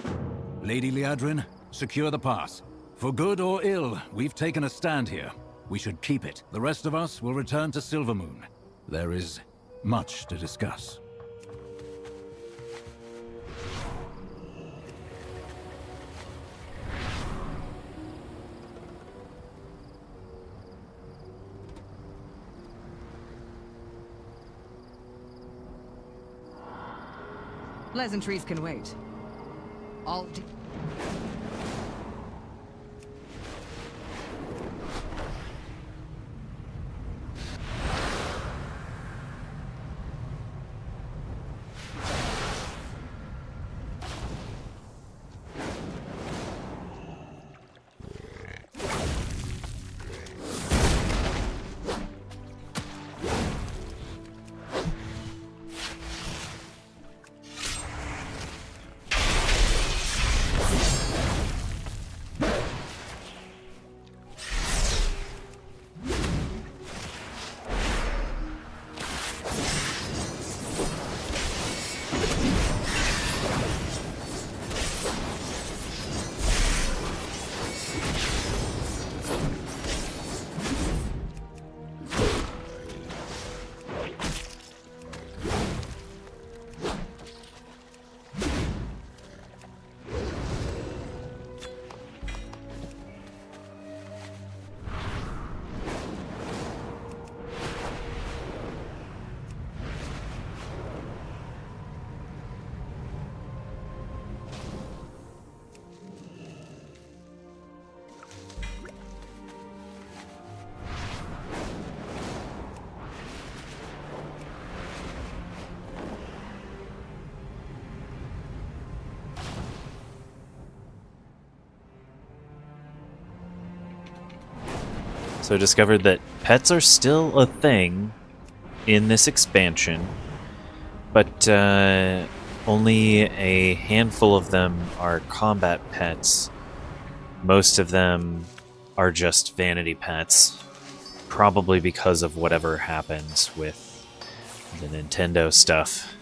Lady Liadrin, secure the pass. For good or ill, we've taken a stand here. We should keep it. The rest of us will return to Silvermoon. There is much to discuss. Pleasantries can wait. So I discovered that pets are still a thing in this expansion, but only a handful of them are combat pets. Most of them are just vanity pets, probably because of whatever happens with the Nintendo stuff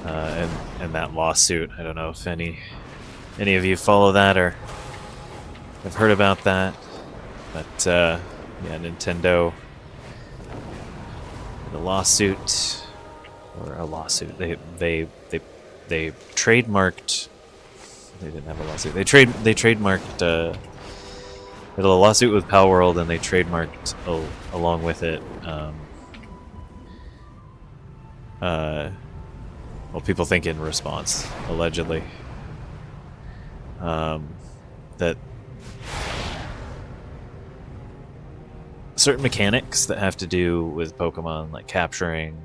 and that lawsuit. I don't know if any of you follow that or have heard about that, but yeah, Nintendo, the lawsuit, or a lawsuit. They trademarked. They didn't have a lawsuit. They trademarked. They had a lawsuit with Palworld, and they trademarked along with it. Well, people think in response, allegedly, that certain mechanics that have to do with Pokemon, like capturing,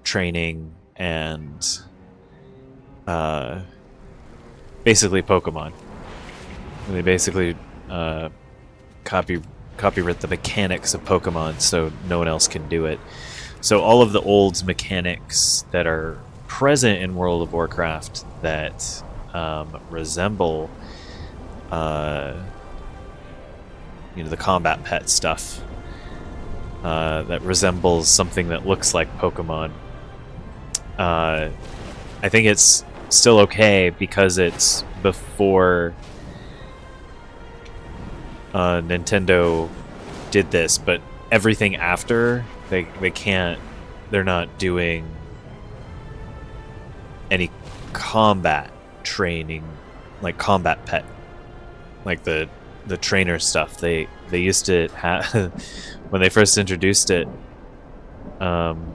training, and basically Pokemon. And they basically copyright the mechanics of Pokemon, so no one else can do it. So all of the old mechanics that are present in World of Warcraft that resemble, the combat pet stuff, that resembles something that looks like Pokemon. I think it's still okay because it's before Nintendo did this, but everything after, they can't. They're not doing any combat training, like combat pet, like the trainer stuff. They used to have when they first introduced it. On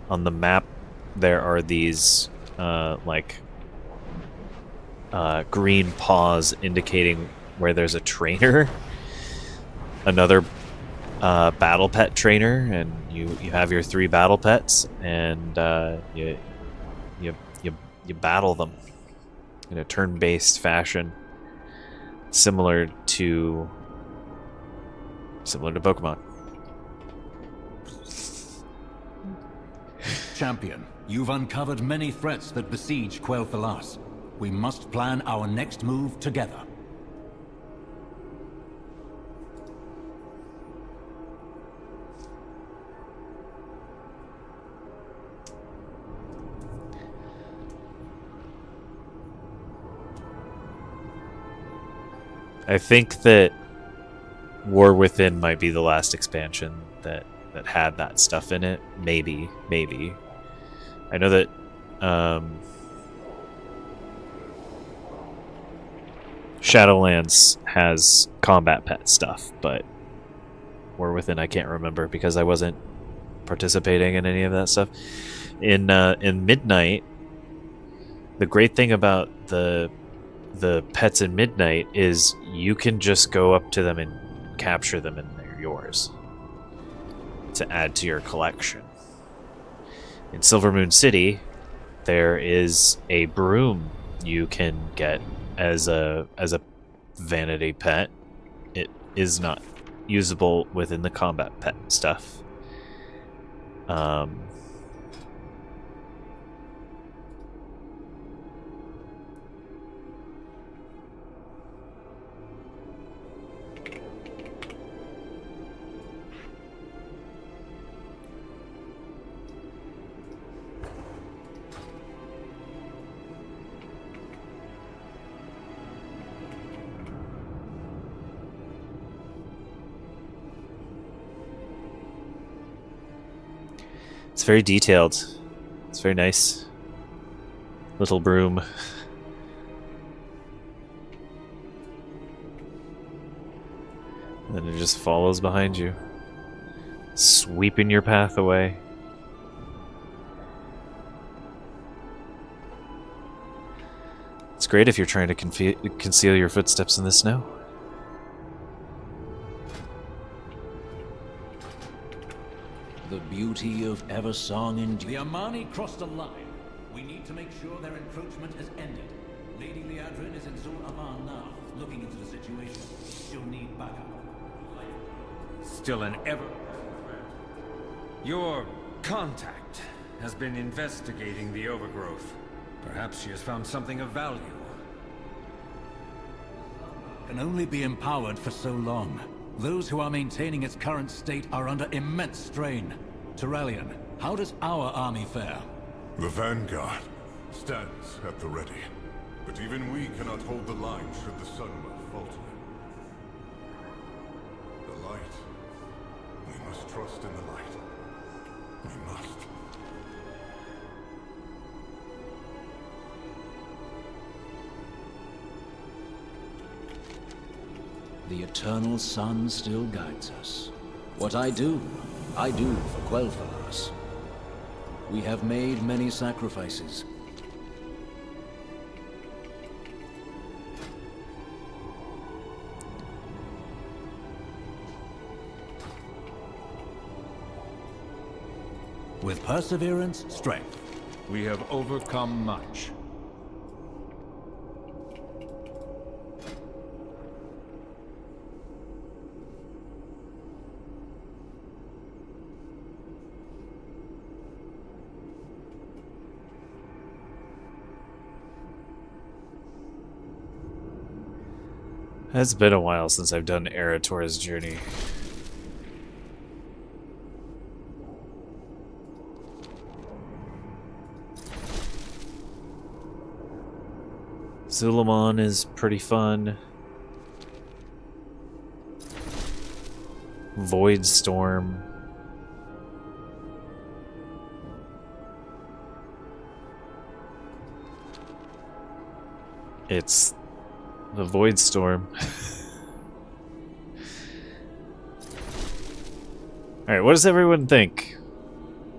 the map, there are these green paws indicating where there's a trainer, another battle pet trainer, and you have your 3 battle pets, and you battle them in a turn-based fashion, similar to Pokemon. Champion, you've uncovered many threats that besiege Quel'Thalas. We must plan our next move together. I think that War Within might be the last expansion that had that stuff in it. Maybe. I know that Shadowlands has combat pet stuff, but War Within I can't remember because I wasn't participating in any of that stuff. In Midnight, the great thing about the pets in Midnight is you can just go up to them and capture them, and they're yours to add to your collection. In Silvermoon City, there is a broom you can get as a vanity pet. It is not usable within the combat pet stuff. It's very detailed. It's very nice. Little broom. And then it just follows behind you, sweeping your path away. It's great if you're trying to conceal your footsteps in the snow. The beauty of Eversong and the Amani crossed a line. We need to make sure their encroachment has ended. Lady Liadrin is in Zul Aman now. looking into the situation. You'll need backup. Still an ever... Your contact has been investigating the overgrowth. Perhaps she has found something of value. Can only be empowered for so long. Those who are maintaining its current state are under immense strain. Turallion, how does our army fare? The vanguard stands at the ready. But even we cannot hold the line should the sun falter. The light. We must trust in the light. We must. The eternal sun still guides us. What I do for Quel'Thalas. We have made many sacrifices. With perseverance, strength. We have overcome much. It's been a while since I've done Erator's journey. Suleiman is pretty fun. Voidstorm. It's the Voidstorm. Alright, what does everyone think?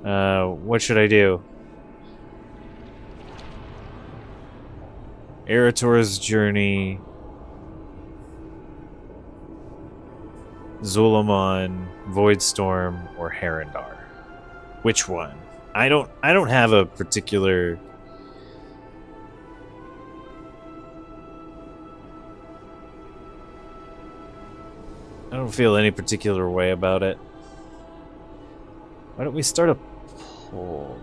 What should I do? Erator's journey, Suleiman, Voidstorm, or Harendar? Which one? I don't have a particular... I don't feel any particular way about it. Why don't we start a poll?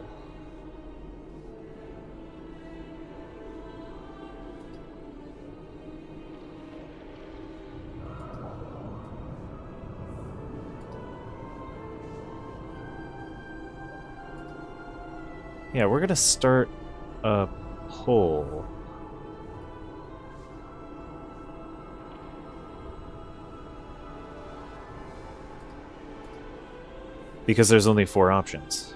Yeah, we're gonna start a poll. Because there's only 4 options.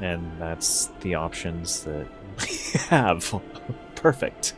And that's the options that we have. Perfect.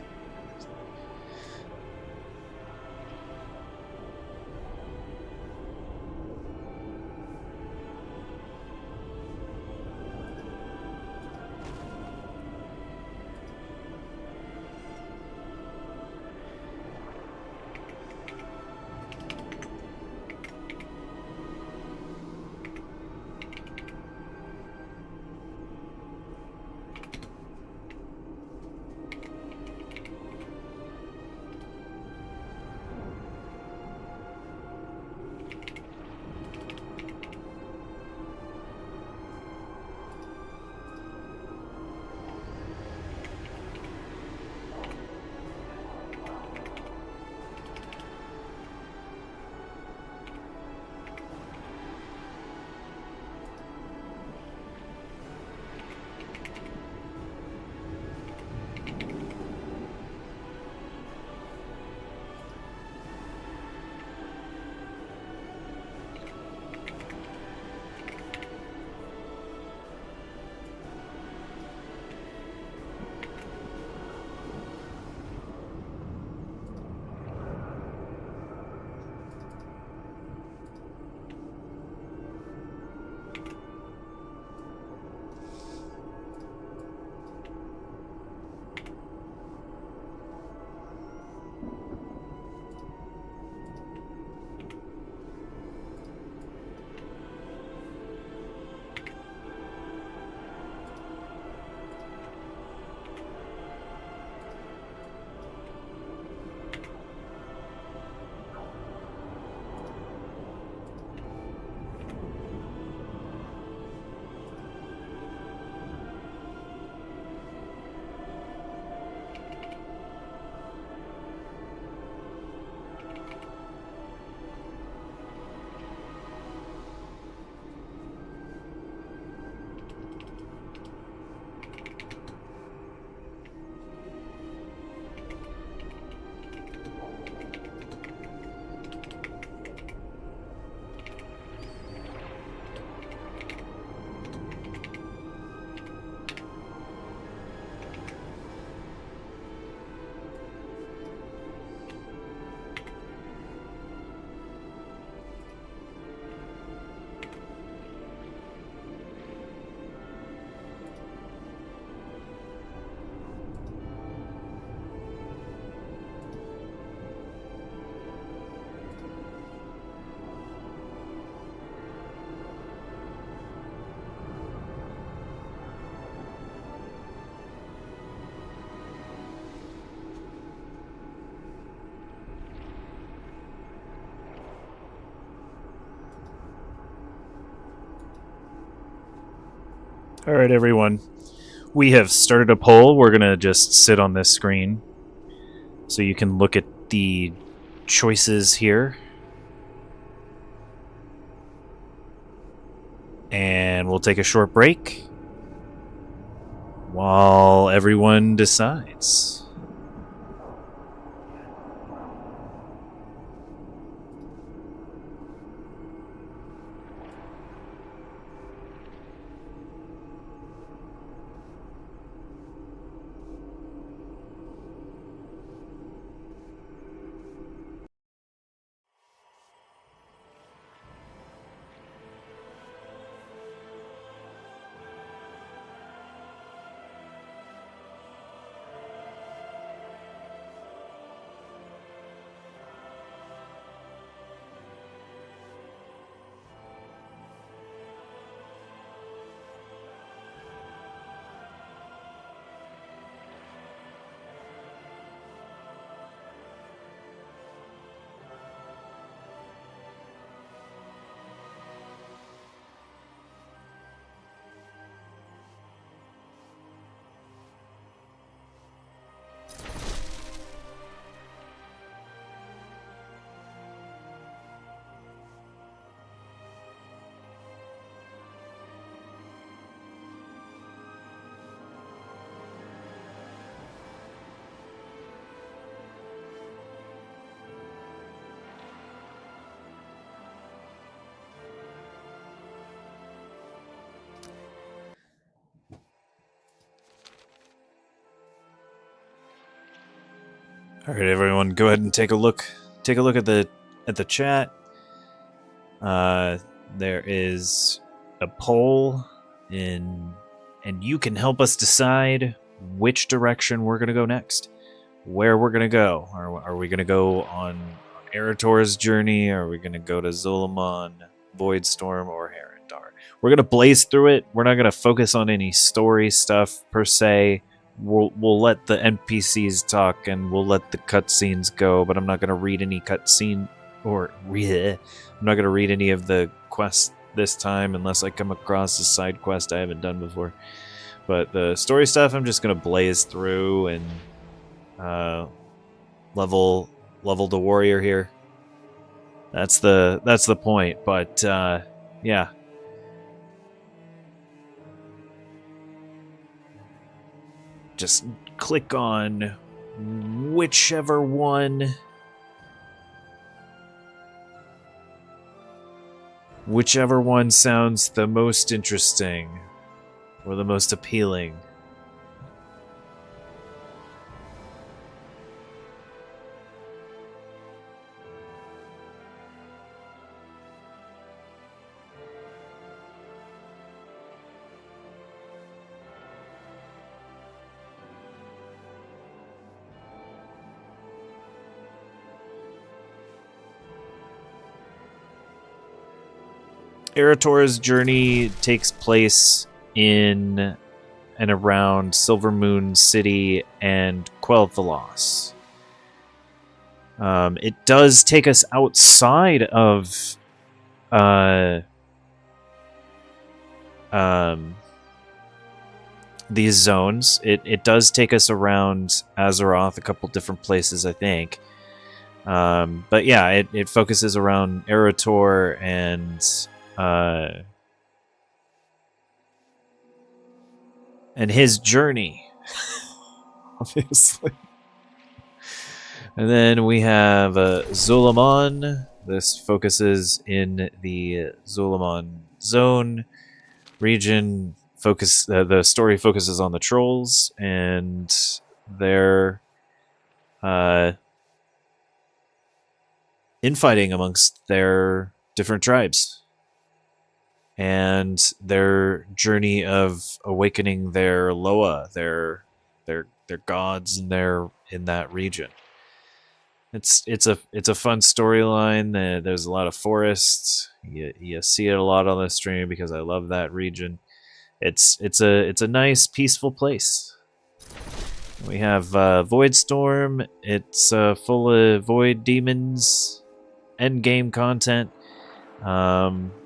All right, everyone. We have started a poll. We're going to just sit on this screen so you can look at the choices here. And we'll take a short break while everyone decides. All right, everyone, go ahead and take a look. Take a look at the chat. There is a poll, and you can help us decide which direction we're gonna go next. Where we're gonna go? Are we gonna go on Erator's journey? Are we gonna go to Zul'Aman, Voidstorm, or Harendar? We're gonna blaze through it. We're not gonna focus on any story stuff per se. We'll let the NPCs talk and we'll let the cutscenes go, but I'm not gonna read any cutscene I'm not gonna read any of the quests this time unless I come across a side quest I haven't done before. But the story stuff I'm just gonna blaze through and level the warrior here. That's the point. But yeah. Just click on whichever one sounds the most interesting or the most appealing. Erator's journey takes place in and around Silvermoon City and Quel'Thalas. It does take us outside of these zones. It does take us around Azeroth, a couple different places, I think. But yeah, it focuses around Erator and his journey, obviously. And then we have Zul'Aman. This focuses in the Zul'Aman zone region. The story focuses on the trolls and their infighting amongst their different tribes and their journey of awakening their Loa, their gods in that region. It's a fun storyline. There's a lot of forests. You see it a lot on the stream because I love that region. It's a nice peaceful place. We have Voidstorm. It's full of void demons, end game content.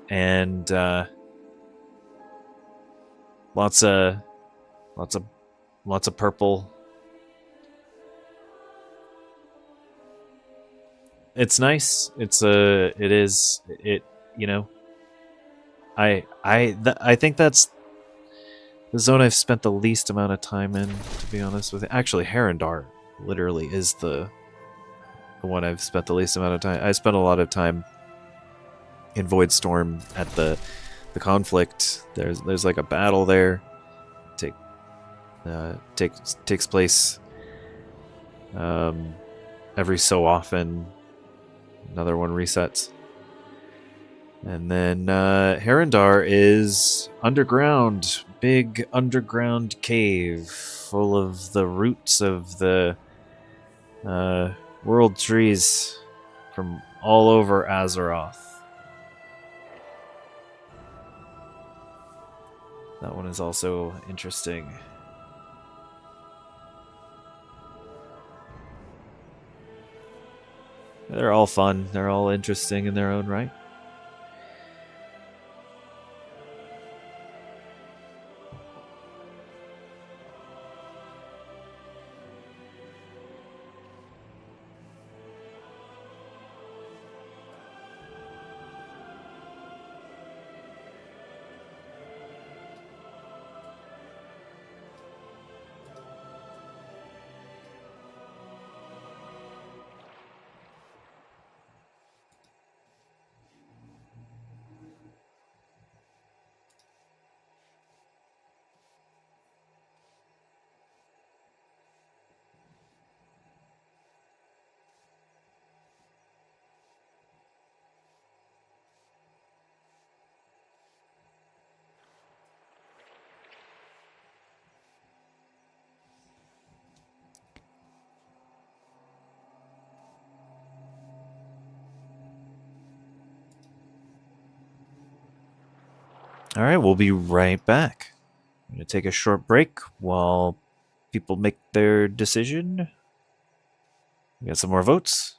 And Lots of, lots of, lots of purple. It's nice. You know. I think that's the zone I've spent the least amount of time in, to be honest with you. Actually, Harendar literally is the one I've spent the least amount of time. I spent a lot of time in Voidstorm at the conflict. There's like a battle there. Takes place every so often. Another one resets. And then Harendar is underground, big underground cave full of the roots of the world trees from all over Azeroth. That one is also interesting. They're all fun. They're all interesting in their own right. All right, we'll be right back. I'm going to take a short break while people make their decision. We got some more votes.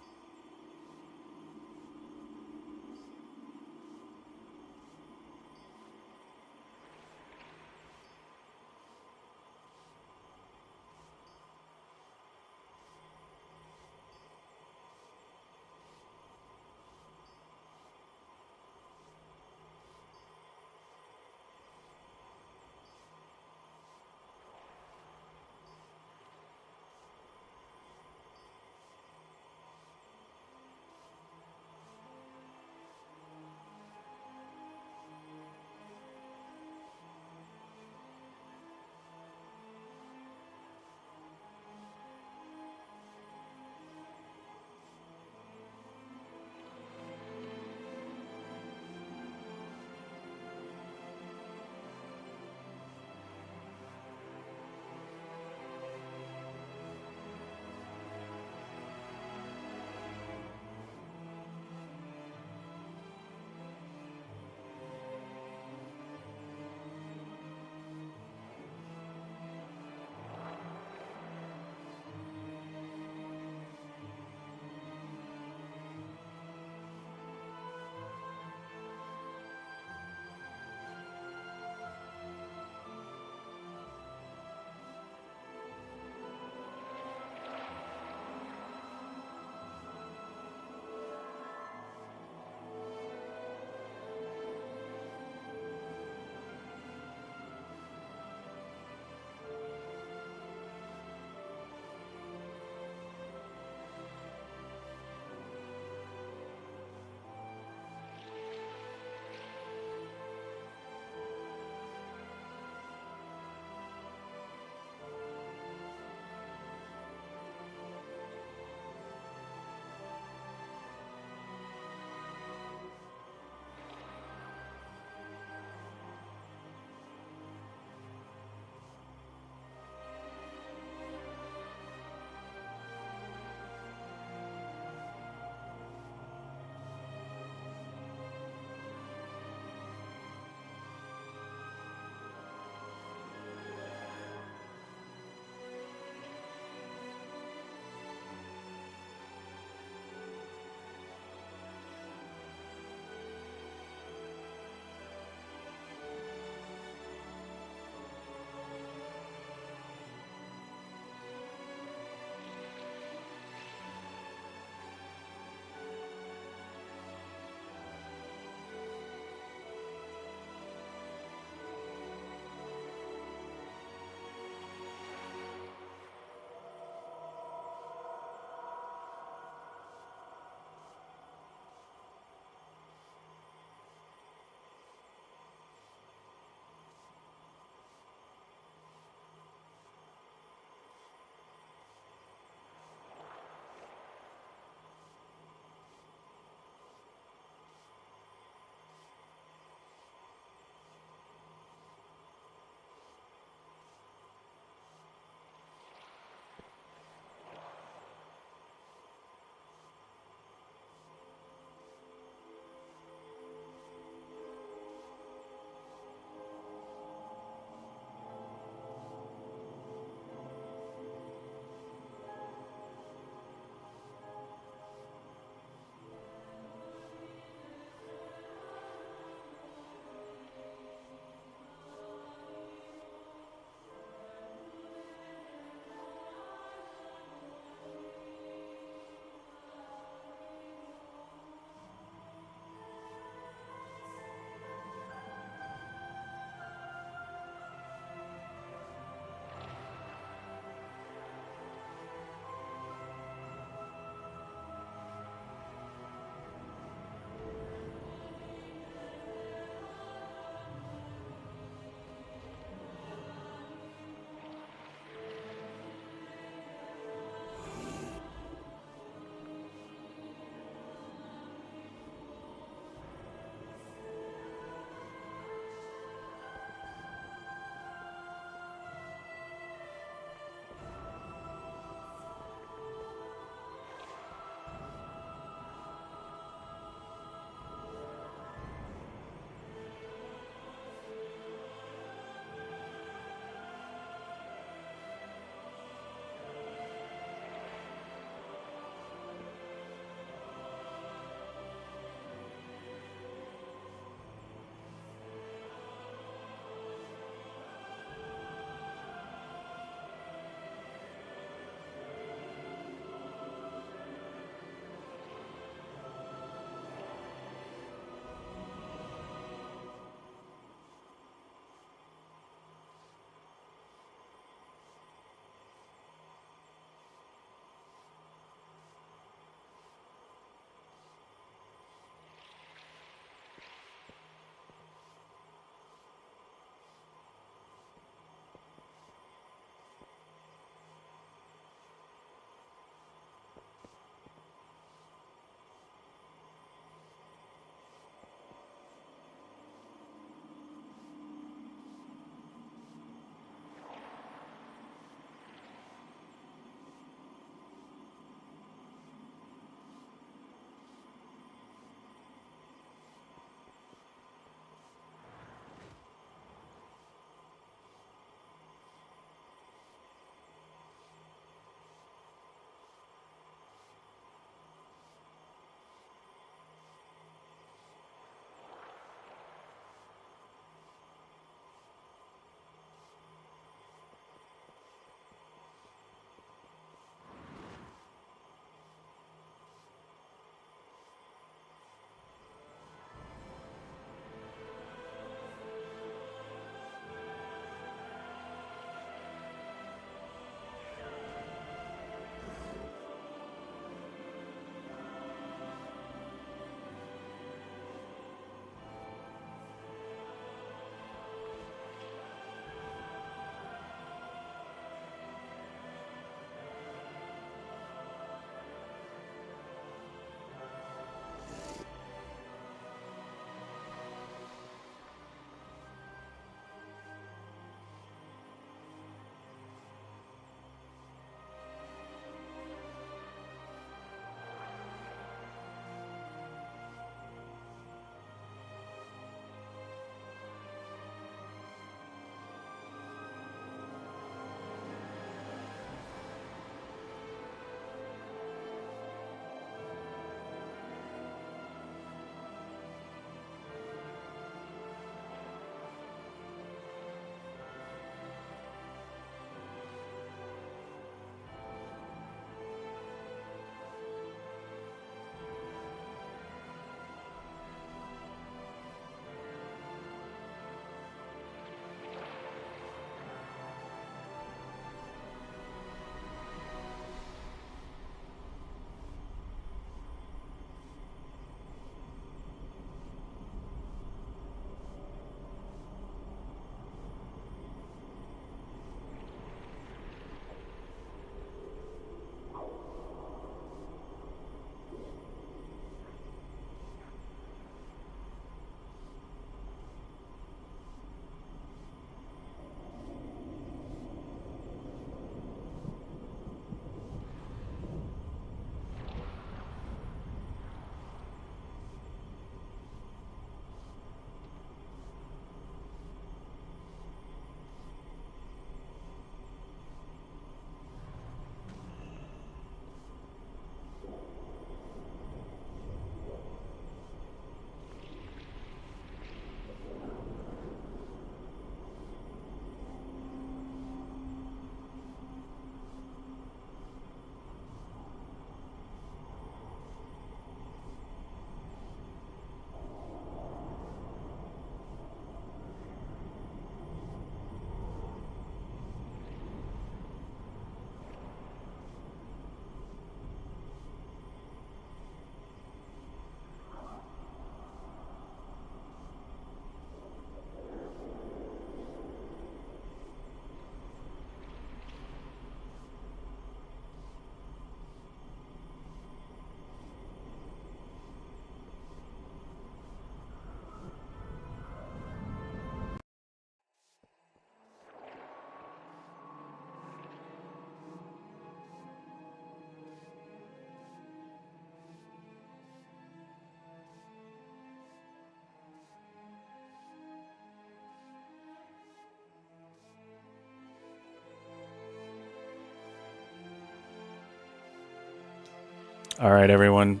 All right, everyone.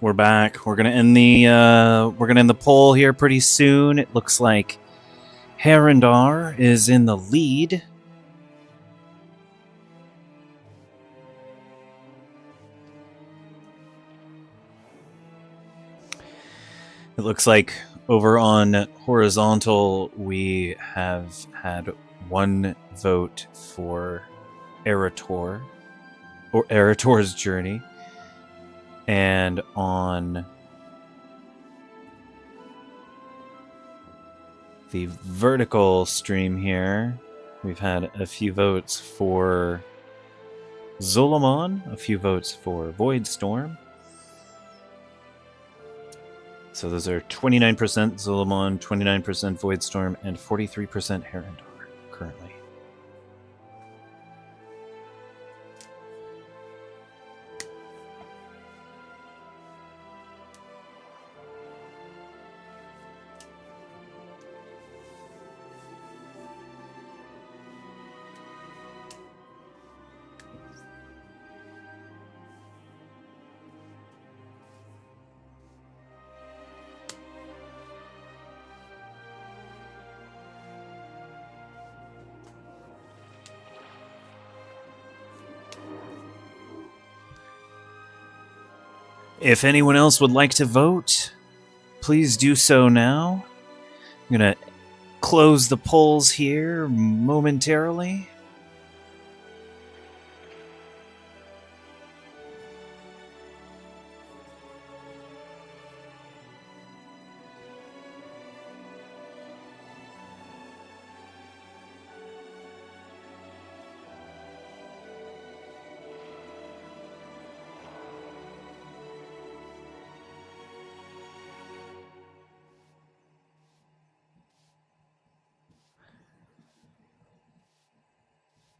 We're back. We're gonna end the poll here pretty soon. It looks like Harendar is in the lead. It looks like over on horizontal we have had one vote for Eretor, or Eretor's journey. And on the vertical stream here, we've had a few votes for Zul'Aman, a few votes for Voidstorm. So those are 29% Zul'Aman, 29% Voidstorm, and 43% Harendar currently. If anyone else would like to vote, please do so now. I'm going to close the polls here momentarily.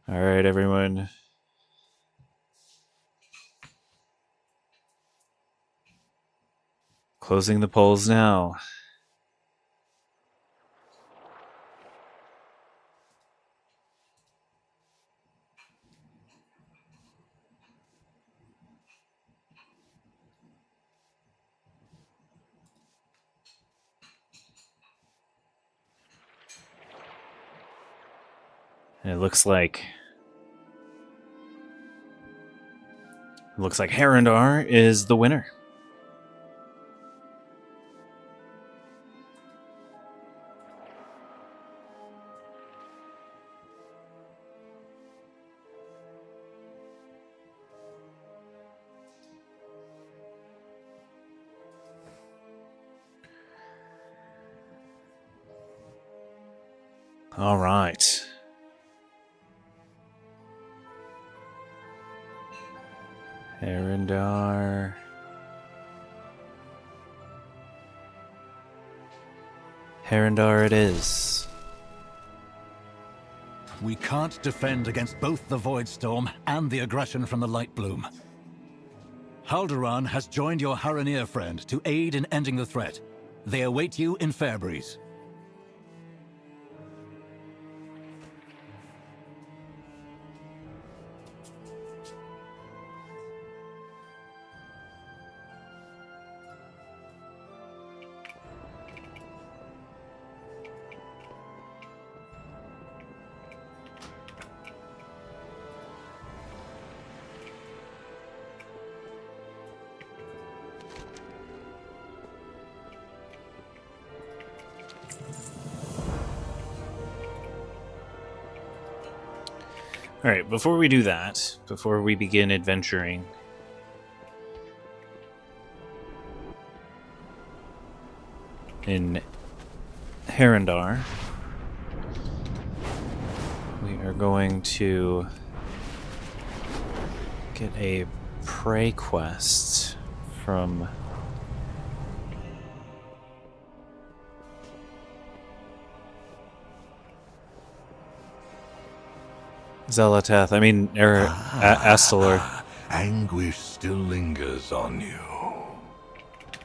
All right, everyone. Closing the polls now. And it looks like Harendar is the winner. All right. Harendar. Harendar it is. We can't defend against both the Voidstorm and the aggression from the Lightbloom. Haldoran has joined your Harenir friend to aid in ending the threat. They await you in Fairbreeze. All right, before we do that, before we begin adventuring, in Harendar, we are going to get a prey quest from Zelatath, I mean, Astalor. Anguish still lingers on you.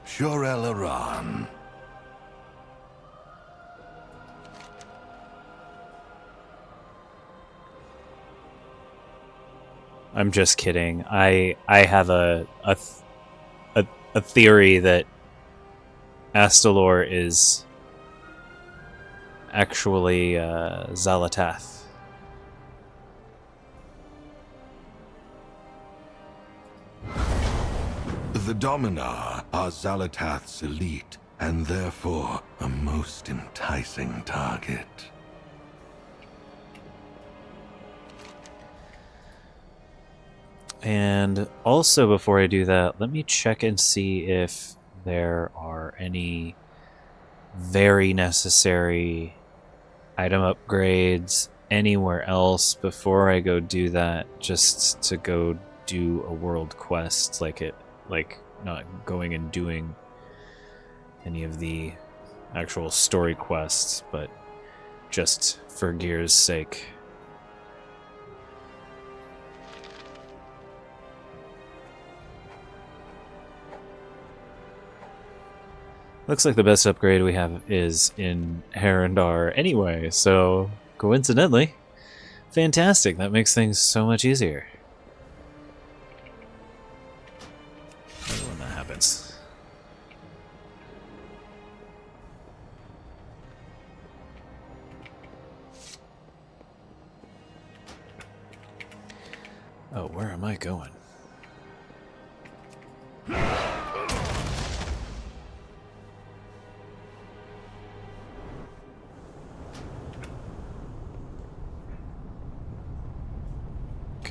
Shorel Aran. I'm just kidding. I have a theory that Astalor is actually Xalatath. The Dominar are Xalatath's elite, and therefore a most enticing target. And also, before I do that, let me check and see if there are any very necessary item upgrades anywhere else before I go do that, just to go do a world quest, like not going and doing any of the actual story quests, but just for gear's sake. Looks like the best upgrade we have is in Harendar anyway, so coincidentally, fantastic. That makes things so much easier. I love when that happens. Oh, where am I going?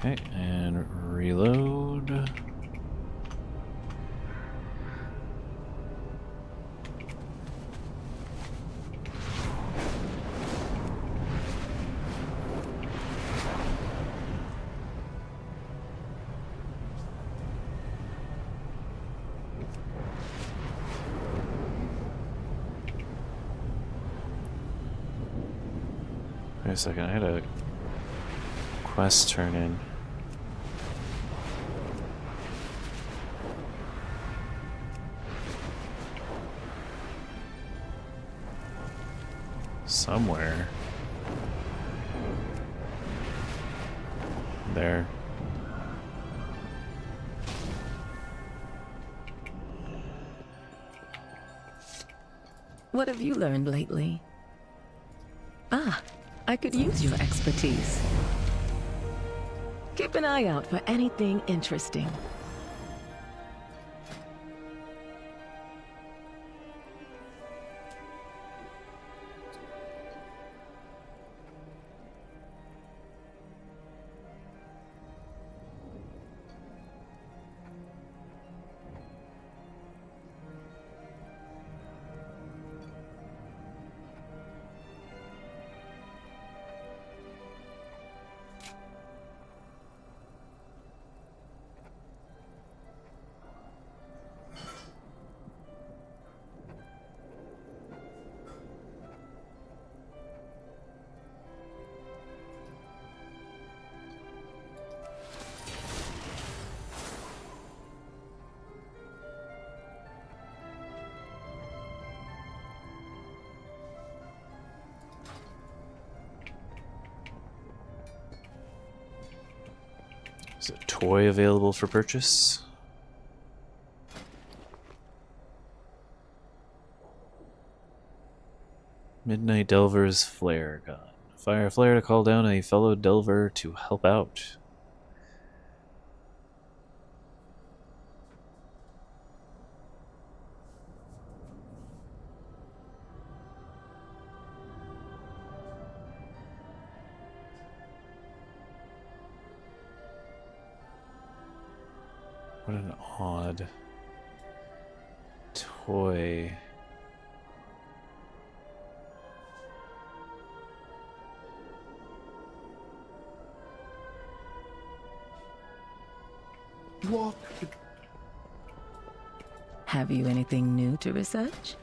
Okay, and reload. Wait a second, I had a quest turn in. Somewhere. There. What have you learned lately? Ah, I could use your expertise. Keep an eye out for anything interesting. Is a toy available for purchase? Midnight Delver's Flare Gun. Fire a flare to call down a fellow Delver to help out. What an odd toy. What? Have you anything new to research?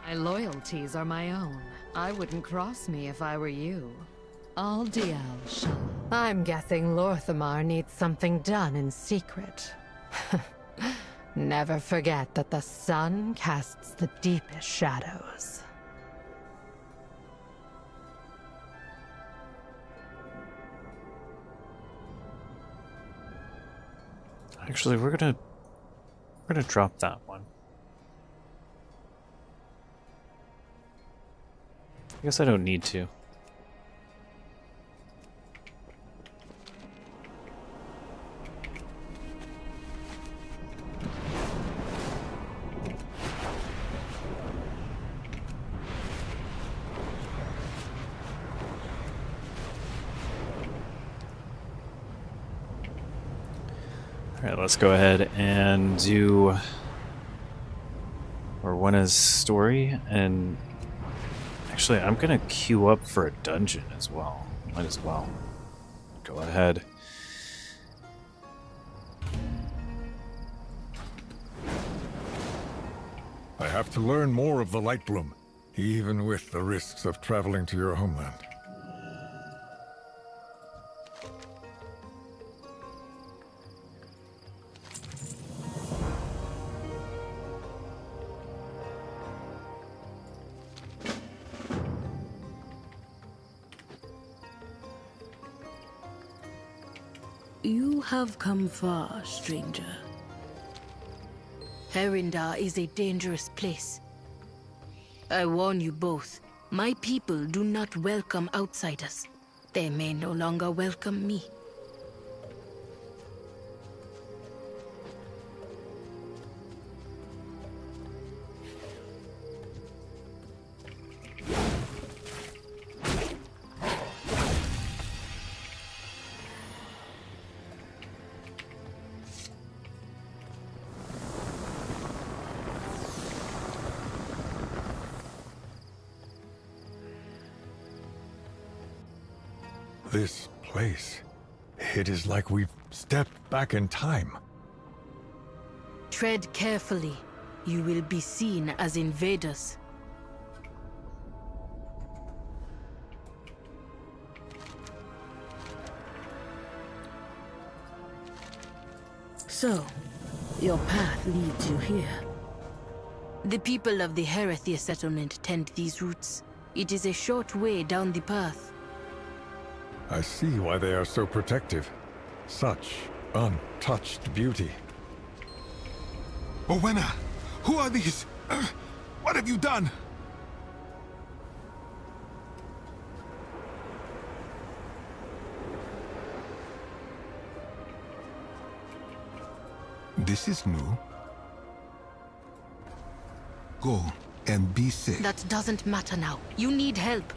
My loyalties are my own. I wouldn't cross me if I were you. Al Dial Shalom. I'm guessing Lorthamar needs something done in secret. Never forget that the sun casts the deepest shadows. Actually, we're gonna drop that one. I guess I don't need to. Alright, let's go ahead and do Orwena's story, and actually I'm gonna queue up for a dungeon as well. Might as well. Go ahead. I have to learn more of the Light Bloom, even with the risks of traveling to your homeland. You have come far, stranger. Harendar is a dangerous place. I warn you both, my people do not welcome outsiders. They may no longer welcome me. This place, it is like we've stepped back in time. Tread carefully. You will be seen as invaders. So, your path leads you here. The people of the Herethia settlement tend these routes. It is a short way down the path. I see why they are so protective. Such untouched beauty. Orwena, who are these? What have you done? This is new. Go and be safe. That doesn't matter now. You need help.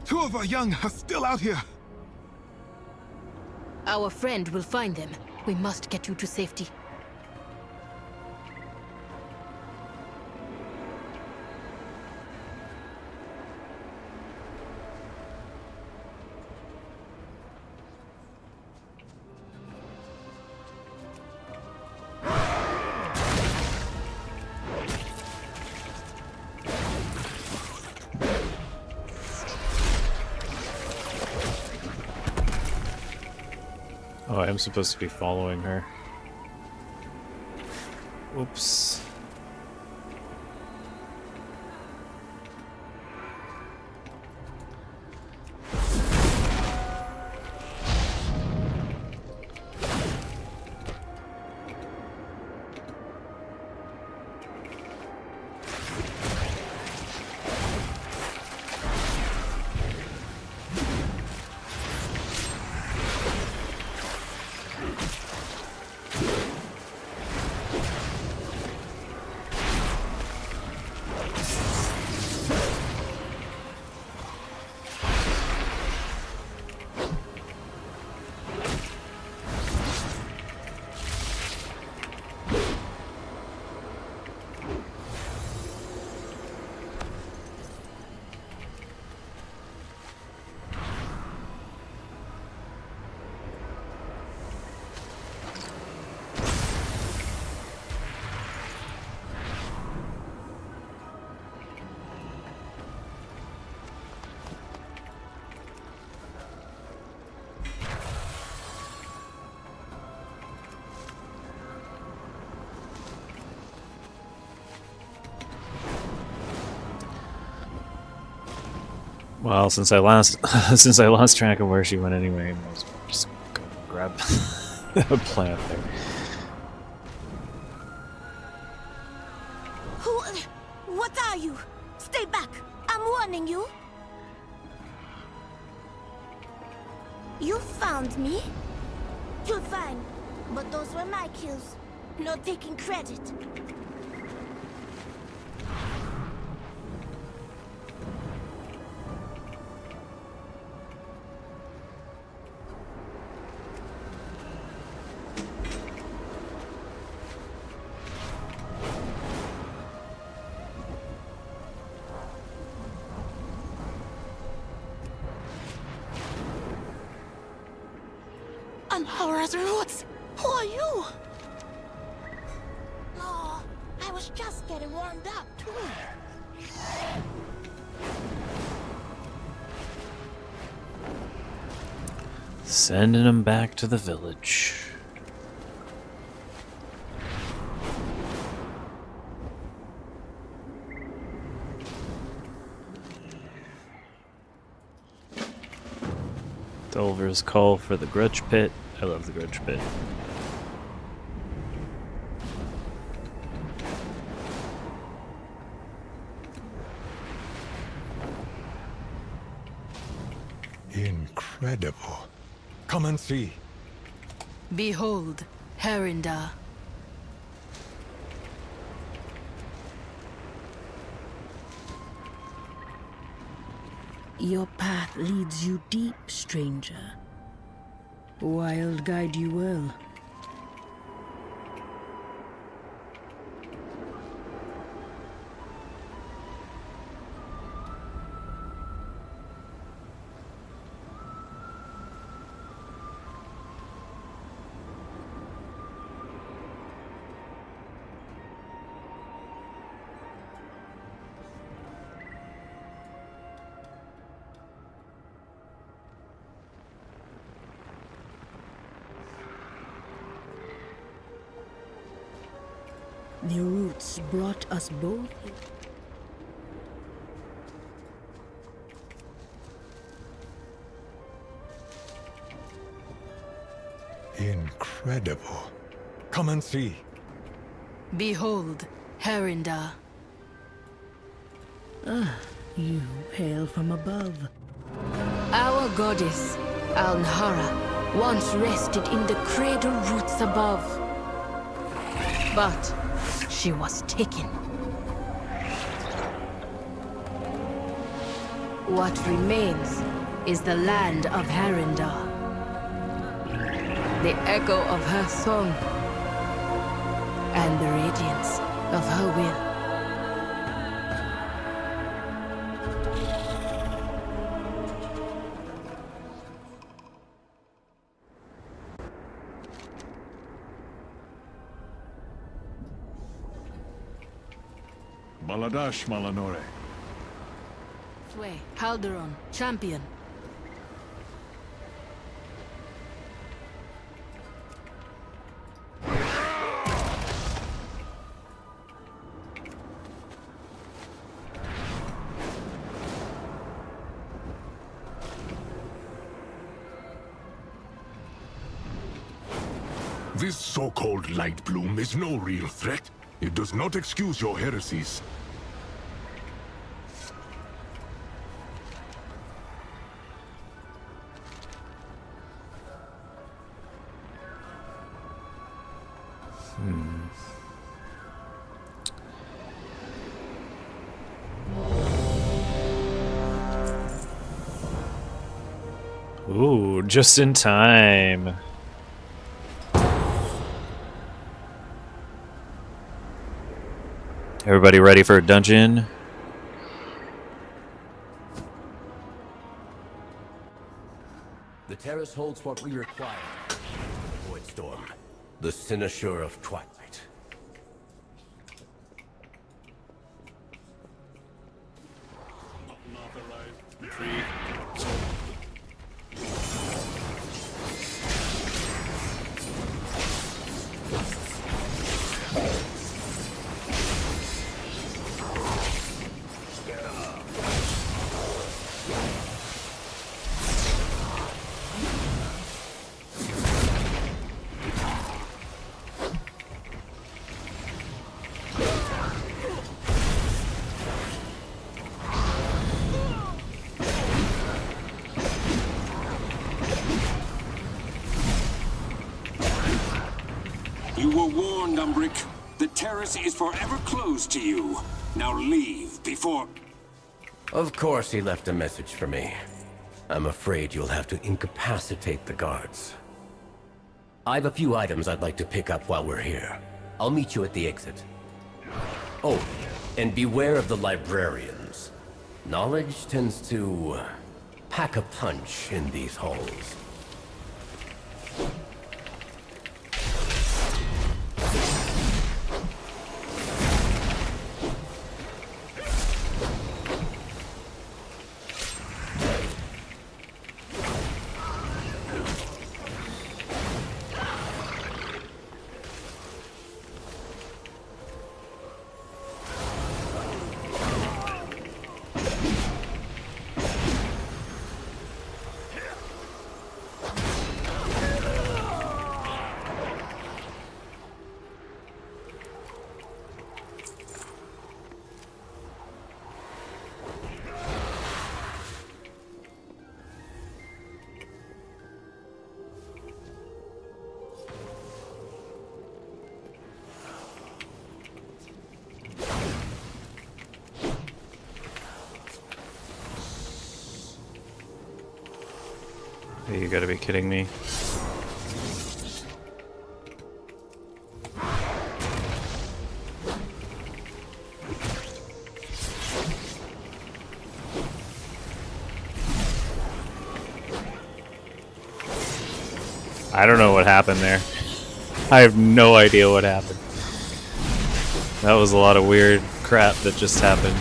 Two of our young are still out here. Our friend will find them. We must get you to safety. Oh, I'm supposed to be following her. Oops. Well, since I lost since I lost track of where she went anyway, I was just go grab a plant there. What are you? Stay back! I'm warning you! You found me? You're fine, but those were my kills. No taking credit. Unhora's roots! Who are you? Oh, I was just getting warmed up, too. Sending him back to the village. Delver's call for the Grudge Pit. I love the Grudge Pit. Incredible. Come and see. Behold, Harendar. Your path leads you deep, stranger. Wild guide you well. The roots brought us both here. Incredible. Come and see. Behold, Harendar. Ah, you hail from above. Our goddess, Alnhara, once rested in the cradle roots above. But she was taken. What remains is the land of Harendar. The echo of her song and the radiance of her will. Baladash Malanore. Sway, Halderon, champion. This so-called light bloom is no real threat. It does not excuse your heresies. Ooh, just in time. Everybody ready for a dungeon? The terrace holds what we require. Void Storm, the cynosure of Twilight. You were warned, Umbric. The terrace is forever closed to you. Now leave before... Of course he left a message for me. I'm afraid you'll have to incapacitate the guards. I have a few items I'd like to pick up while we're here. I'll meet you at the exit. Oh, and beware of the librarians. Knowledge tends to pack a punch in these halls. You gotta be kidding me. I don't know what happened there. I have no idea what happened. That was a lot of weird crap that just happened.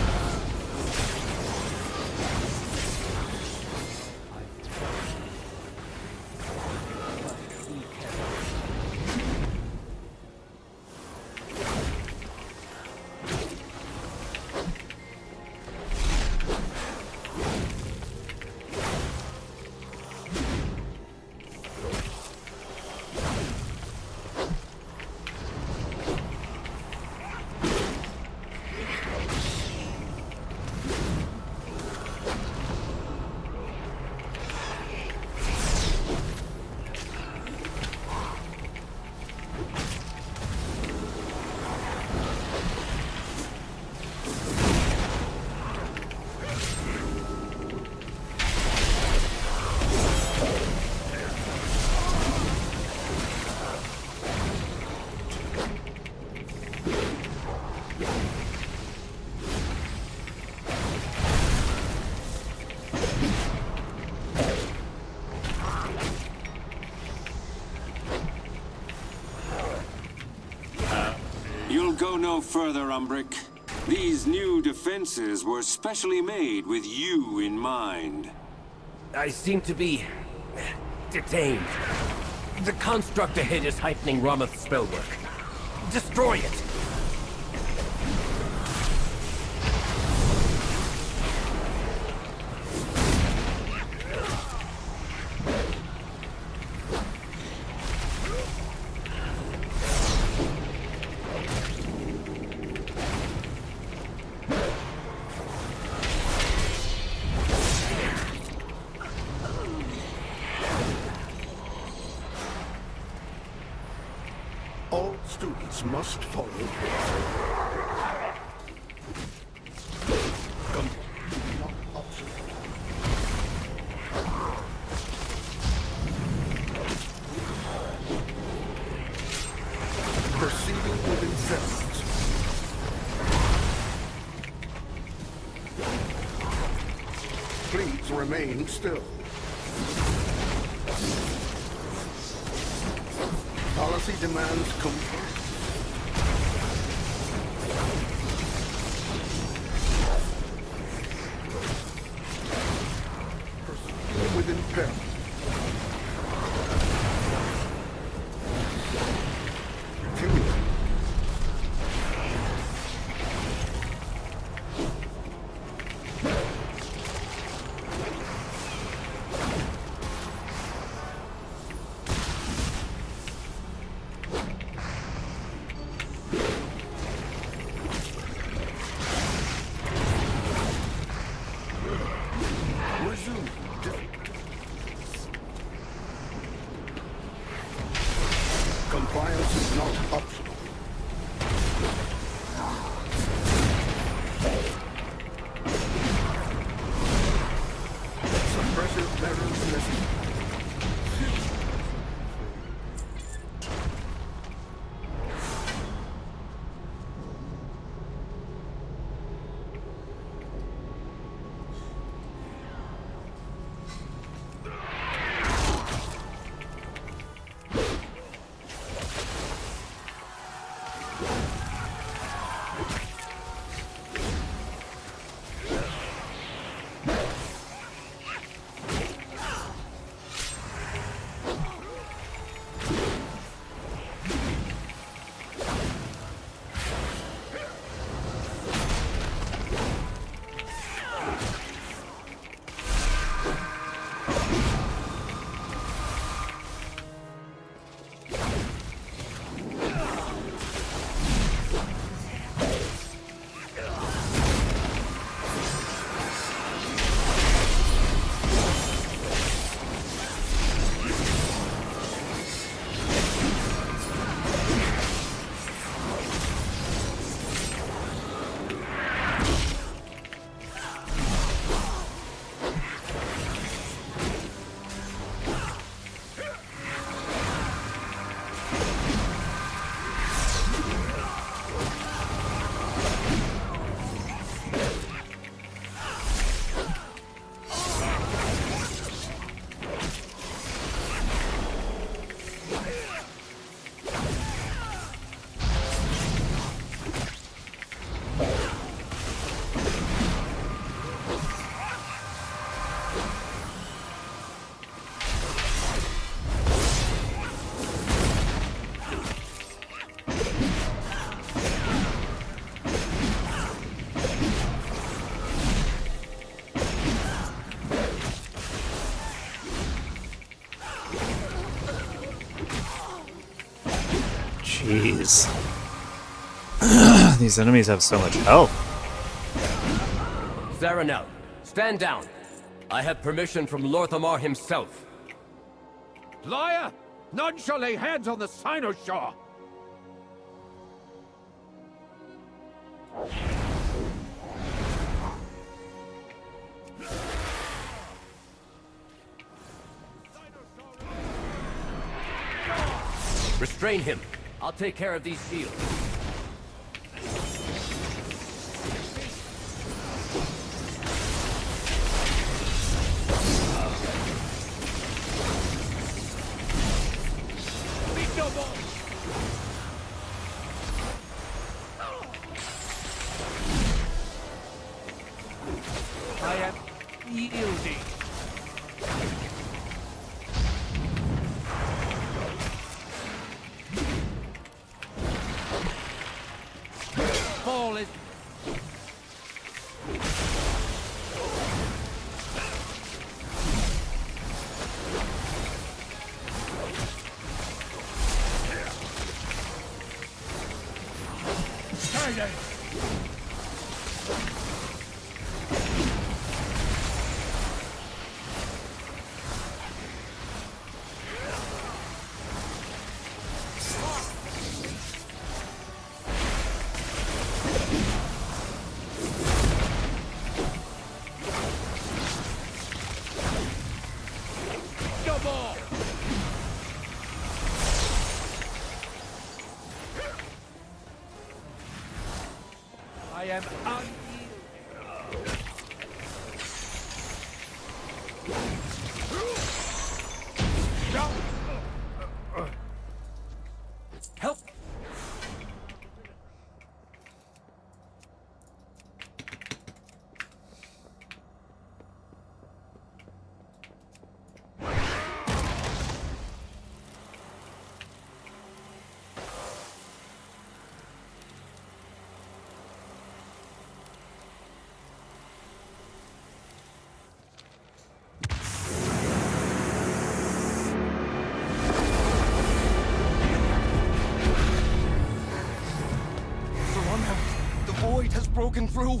You'll go no further, Umbric. These new defenses were specially made with you in mind. I seem to be... detained. The construct ahead is heightening Ramath's spellwork. Destroy it! All students must follow proceeding with incest. Please remain still. Policy demands compliance. Proceed with impairment. Jeez. These enemies have so much health. Zaranel, stand down. I have permission from Lorthamar himself. Liar! None shall lay hands on the Sinoshaw! Restrain him. I'll take care of these shields. I am yielding. Fall is... Jedi! I am Help! The void has broken through.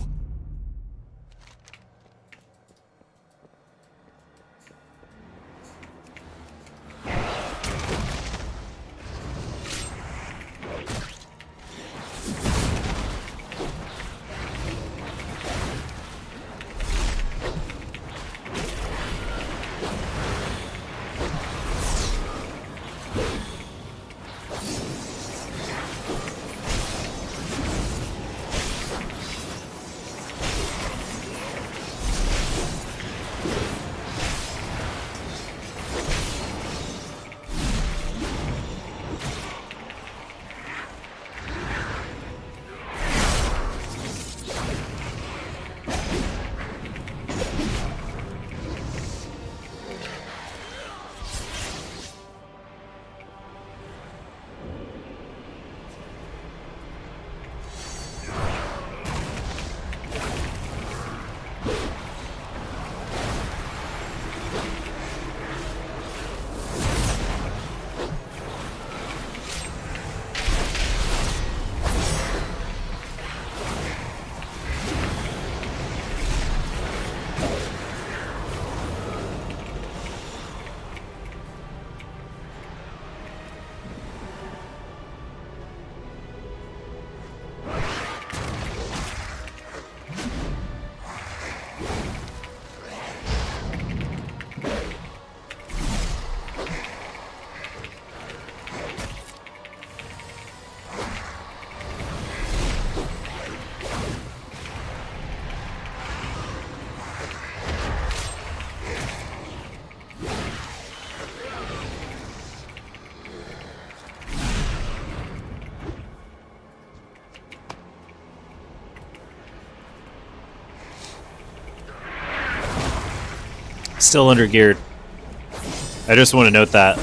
Still undergeared. I just want to note that.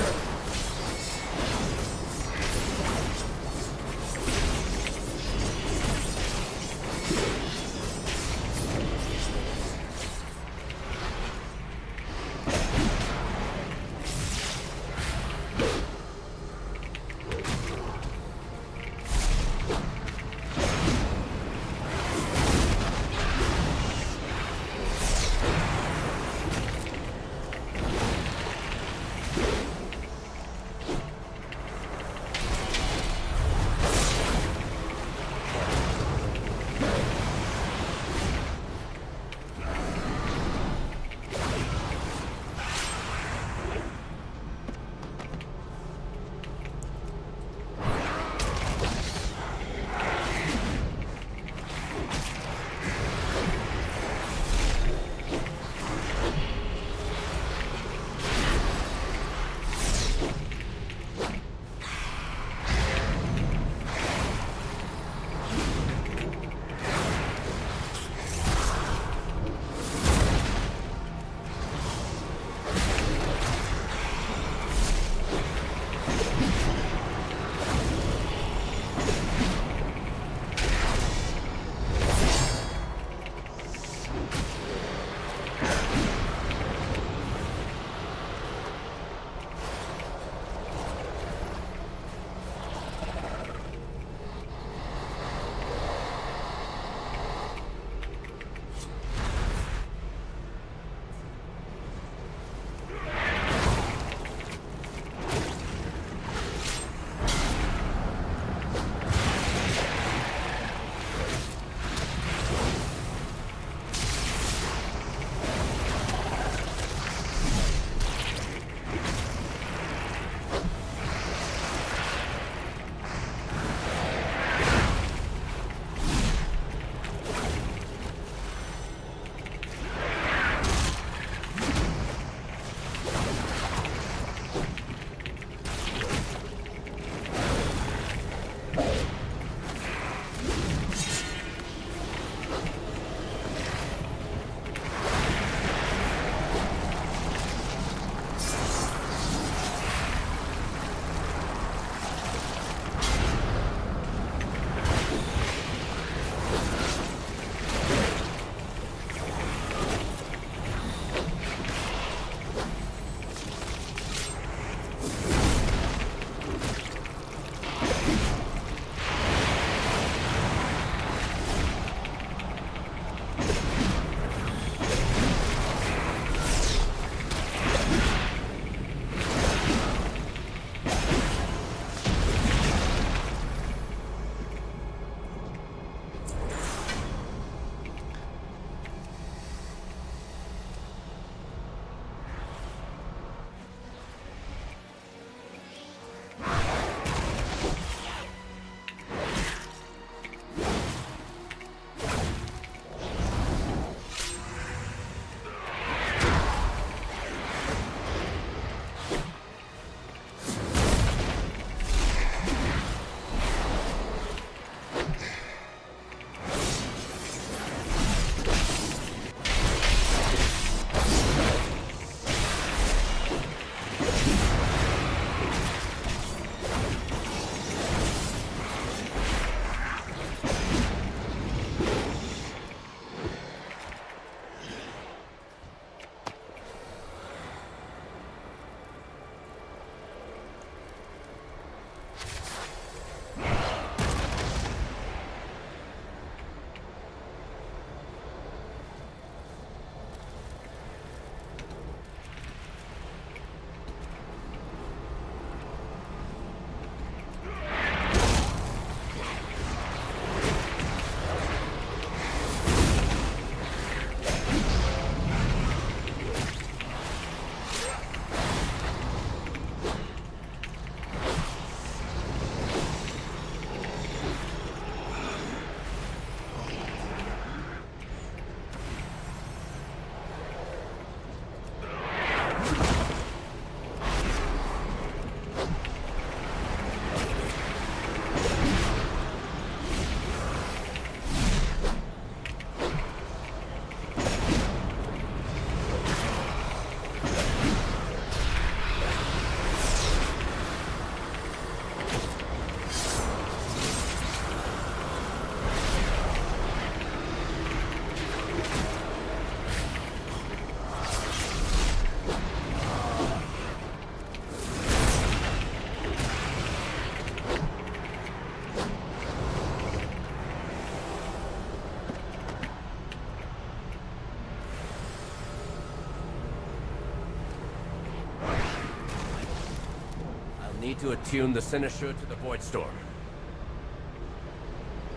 Need to attune the Cynosure to the Void Storm.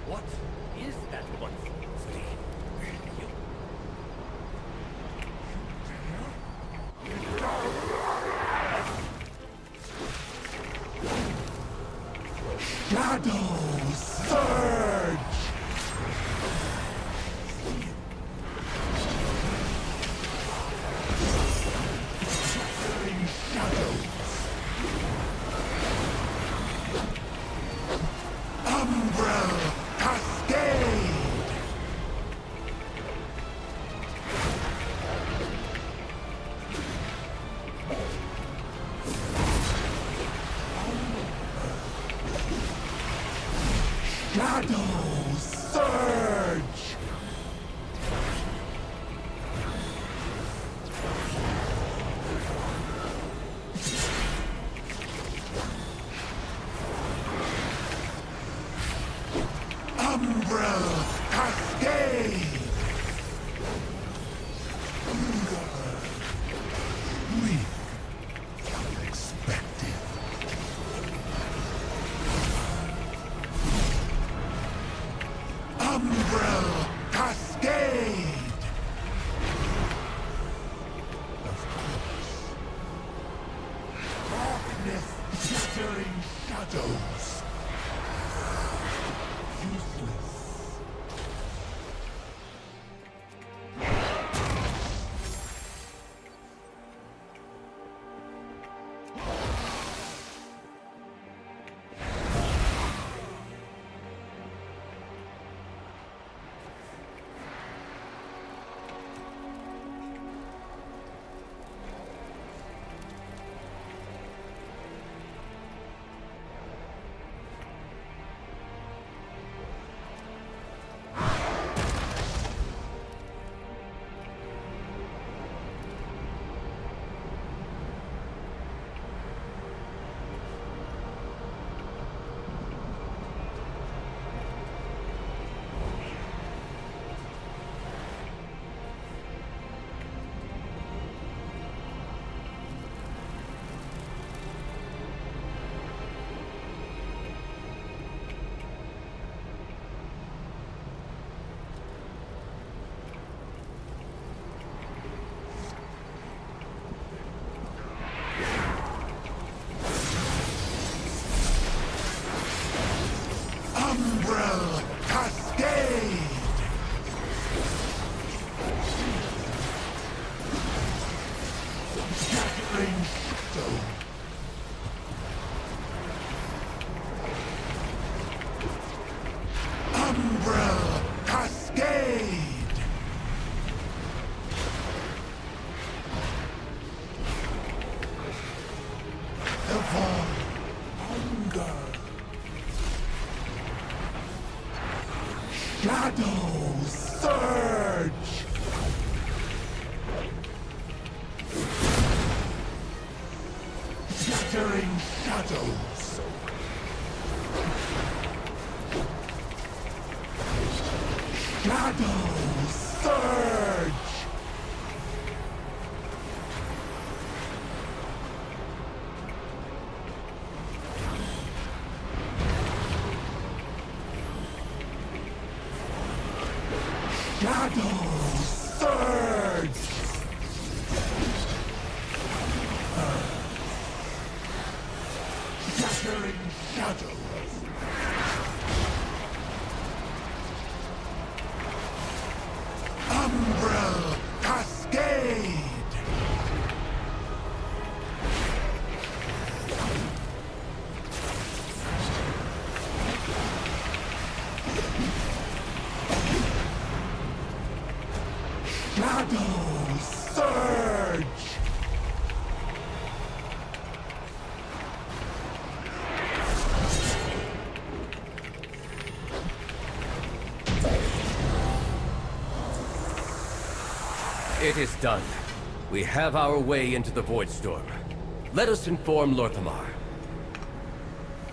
What is that wonderful thing? Shadow Surge! Shadows! Umbrella Cascade! Shadow Surge! Umbrella Cascade! Weak. Unexpected. Umbrella Cascade! Of course. Darkness shattering shadows. Useless. Umbrella Cascade! Scattering shadow. Umbrella Cascade! The void. Hunger. Shadow Surge! Shattering shadows! Shadow Surge! Shadow Surge! Shattering shadows! Umbrella Cascade! Shadow Surge! It is done. We have our way into the Void Storm. Let us inform Lorthamar.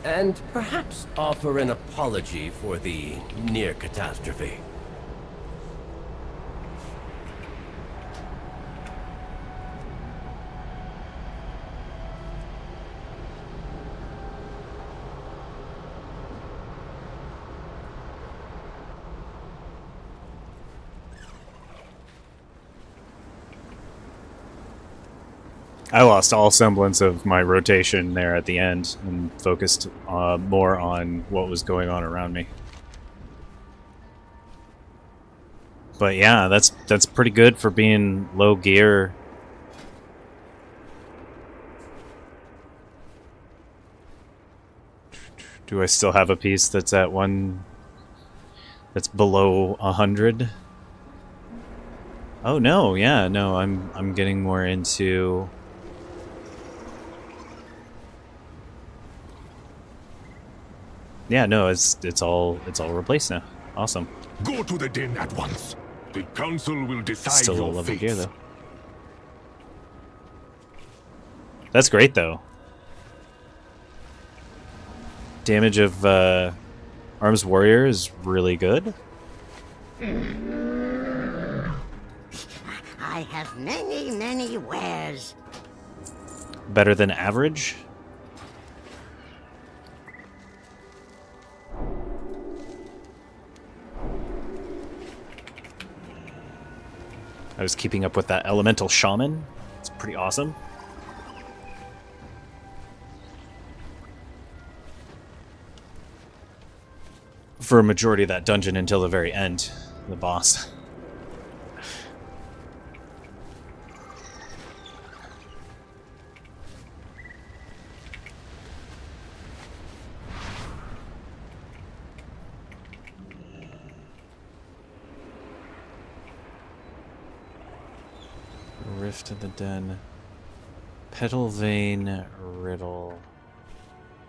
And perhaps offer an apology for the near catastrophe. I lost all semblance of my rotation there at the end and focused more on what was going on around me. But yeah, that's pretty good for being low gear. Do I still have a piece that's at that's below 100? Oh no, yeah, no, I'm getting more into yeah, no, it's all replaced now. Awesome. Go to the den at once. The council will decide Still low your level fate. gear though. That's great though. Damage of Arms Warrior is really good. I have many wares. Better than average. I was keeping up with that elemental shaman. It's pretty awesome. For a majority of that dungeon until the very end, the boss. Rift of the Den. Petal Vein Riddle.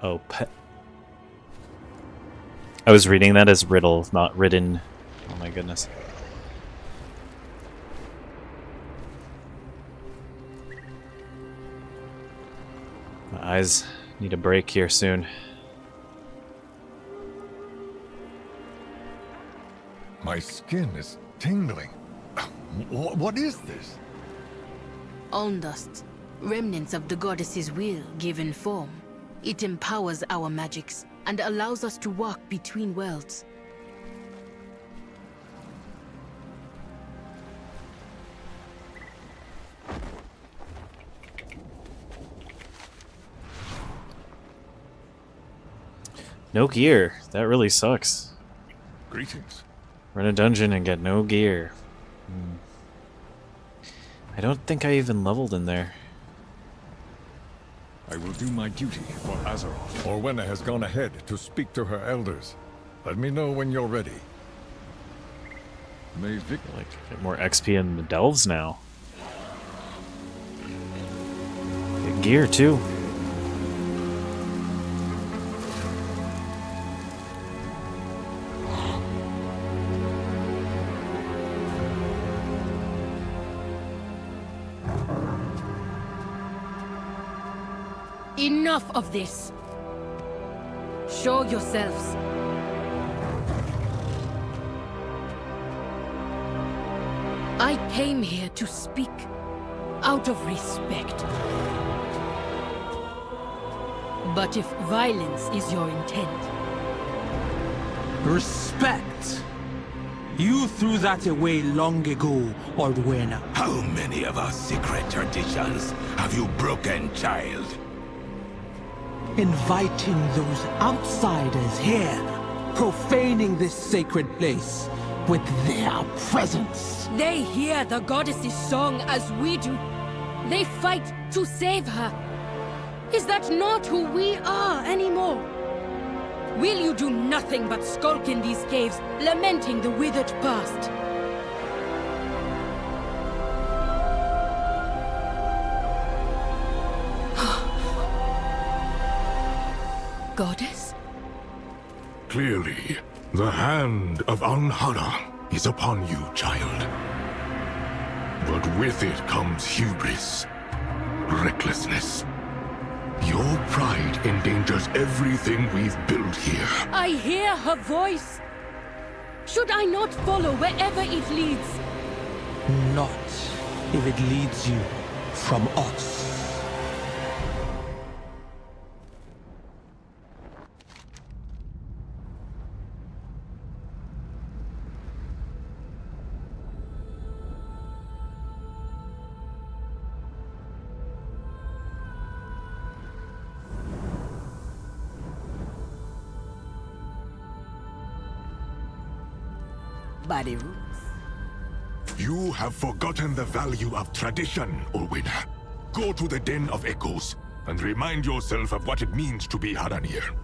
Oh, I was reading that as riddle, not ridden. Oh my goodness. My eyes need a break here soon. My skin is tingling. What is this? Alm dust. Remnants of the goddess's will given form. It empowers our magics and allows us to walk between worlds. No gear. That really sucks. Greetings. Run a dungeon and get no gear. I don't think I even leveled in there. I will do my duty for Azeroth. Orwenna has gone ahead to speak to her elders. Let me know when you're ready. May Vic Get more XP in the delves now. Get gear too. Enough of this! Show yourselves. I came here to speak out of respect. But if violence is your intent... Respect? You threw that away long ago, Orwenna. How many of our secret traditions have you broken, child? Inviting those outsiders here, profaning this sacred place with their presence. They hear the goddess's song as we do. They fight to save her. Is that not who we are anymore? Will you do nothing but skulk in these caves, lamenting the withered past? Goddess? Clearly, the hand of Anhara is upon you, child. But with it comes hubris, recklessness. Your pride endangers everything we've built here. I hear her voice. Should I not follow wherever it leads? Not if it leads you from us. by the rules. You have forgotten the value of tradition, Ulwina. Go to the Den of Echoes and remind yourself of what it means to be Harendar.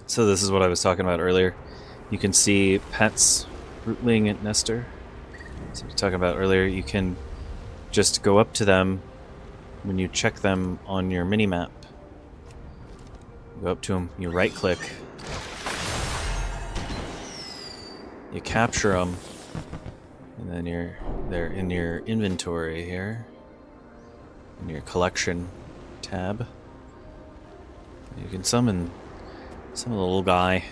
So this is what I was talking about earlier. You can see pets, rootling and nester. So I was talking about earlier, you can just go up to them when you check them on your mini-map. Go up to them, you right-click, you capture them, and then they're in your inventory here, in your collection tab. You can summon the little guy.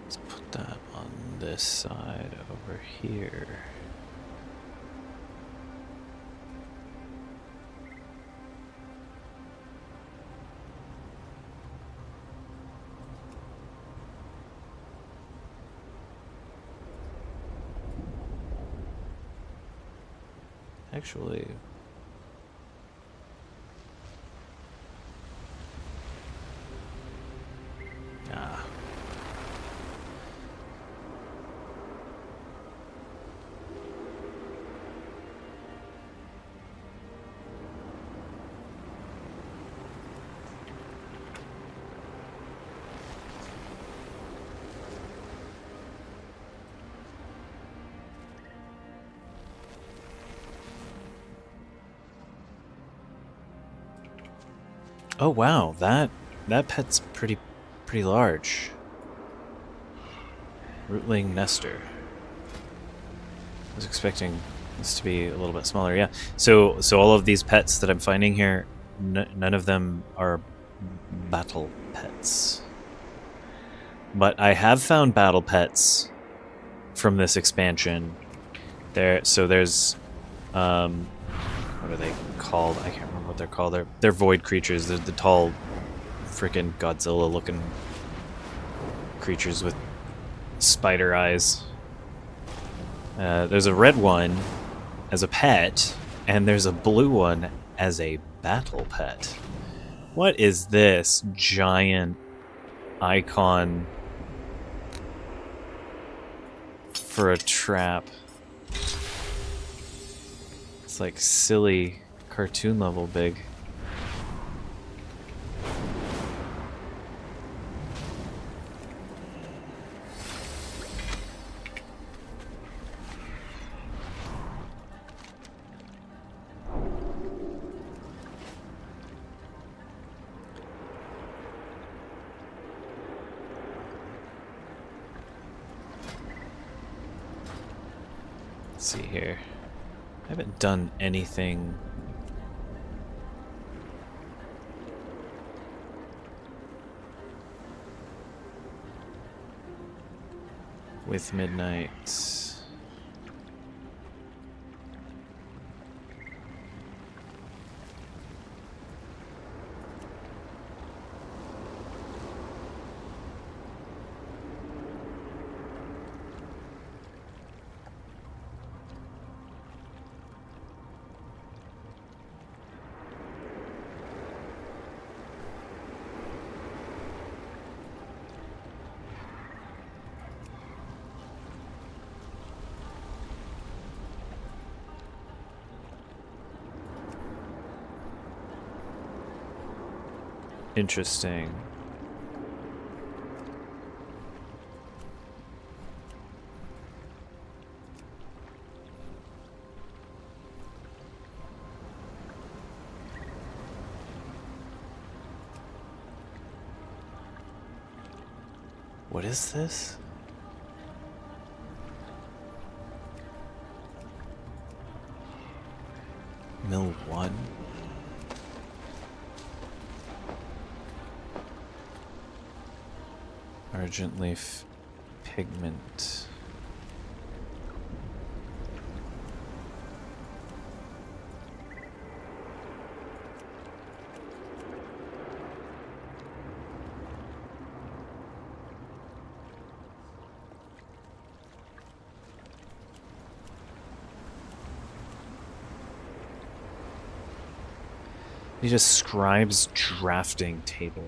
Let's put that on this side over here. Actually, oh wow, that pet's pretty large. Rootling nester. I was expecting this to be a little bit smaller. Yeah. So all of these pets that I'm finding here, none of them are battle pets. But I have found battle pets from this expansion. There's what are they called? I can't remember what they're called. They're void creatures. They're the tall, freaking Godzilla-looking creatures with spider eyes. There's a red one as a pet, and there's a blue one as a battle pet. What is this giant icon for a trap? It's like silly cartoon level big. Let's see here. I haven't done anything with Midnight. Interesting. What is this? Mill 1? Argent leaf pigment. He just scribes drafting table.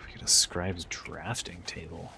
We get a scribes drafting table.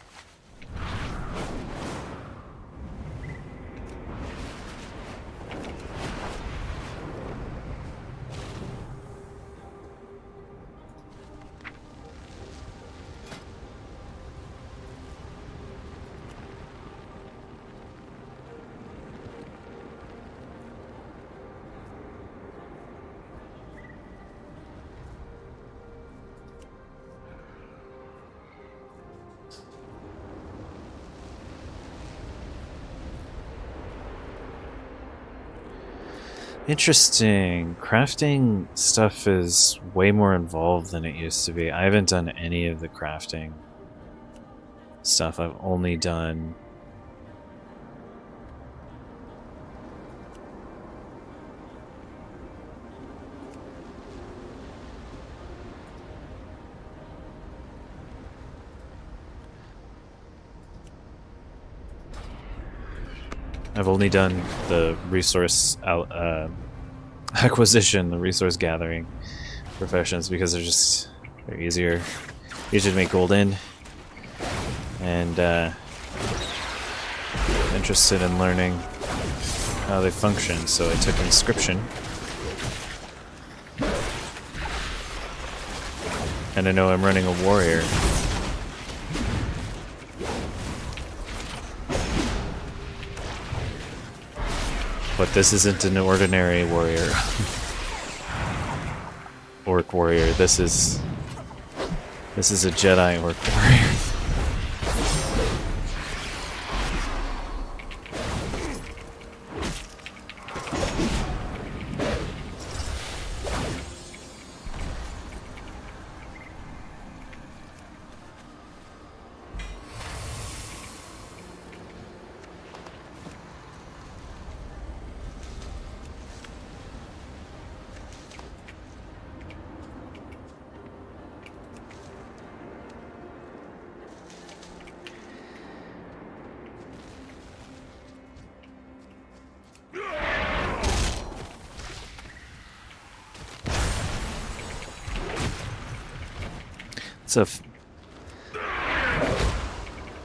Interesting. Crafting stuff is way more involved than it used to be. I haven't done any of the crafting stuff. I've only done... I've only done the resource acquisition, the resource gathering professions because they're easier to make gold in, and interested in learning how they function. So I took inscription, and I know I'm running a warrior. But this isn't an ordinary warrior. Orc warrior. This is a Jedi orc warrior.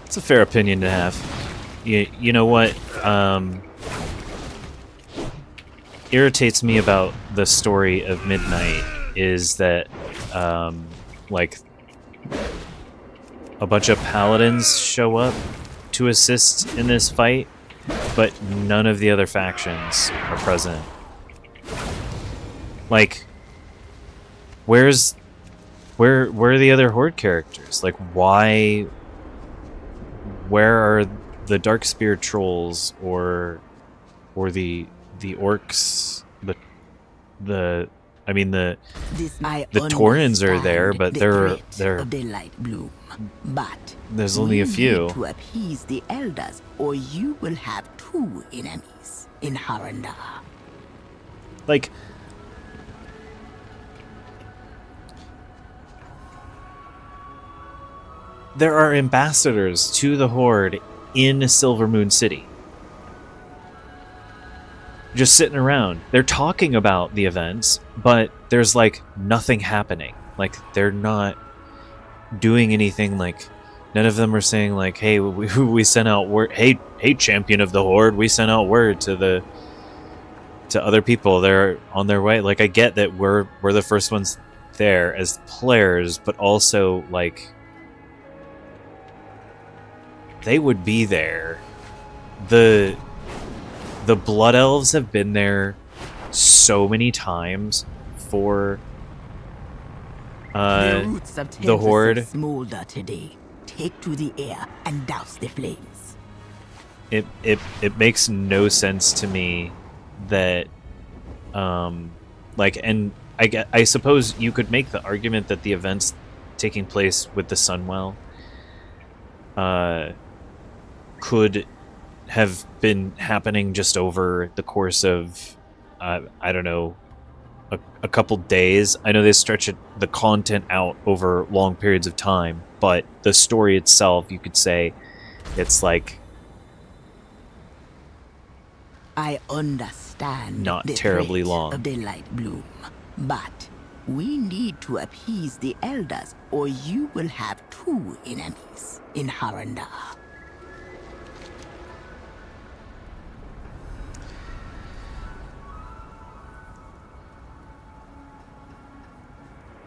It's a fair opinion to have. You know what irritates me about the story of Midnight is that like a bunch of paladins show up to assist in this fight, but none of the other factions are present. Like, where are the other Horde characters? Like, why? Where are the Darkspear trolls or the orcs? The Taurens are there, but they're the light bloom. But there's only a few. to appease the elders, or you will have two enemies in Harendar. Like, there are ambassadors to the Horde in Silvermoon City. Just sitting around. They're talking about the events, but there's like nothing happening. Like, they're not doing anything. Like, none of them are saying like, hey, we sent out word, hey champion of the Horde, we sent out word to other people. They're on their way. Like, I get that we're the first ones there as players, but also like they would be there. The Blood Elves have been there so many times for roots of the Horde. smolder today. Take to the air and douse the flames. It makes no sense to me that, like, and I suppose you could make the argument that the events taking place with the Sunwell could have been happening just over the course of, I don't know, a couple days. I know they stretch the content out over long periods of time, but the story itself, you could say, it's like I understand not the terribly threat long. of the light bloom, but we need to appease the elders, or you will have two enemies in Harendar.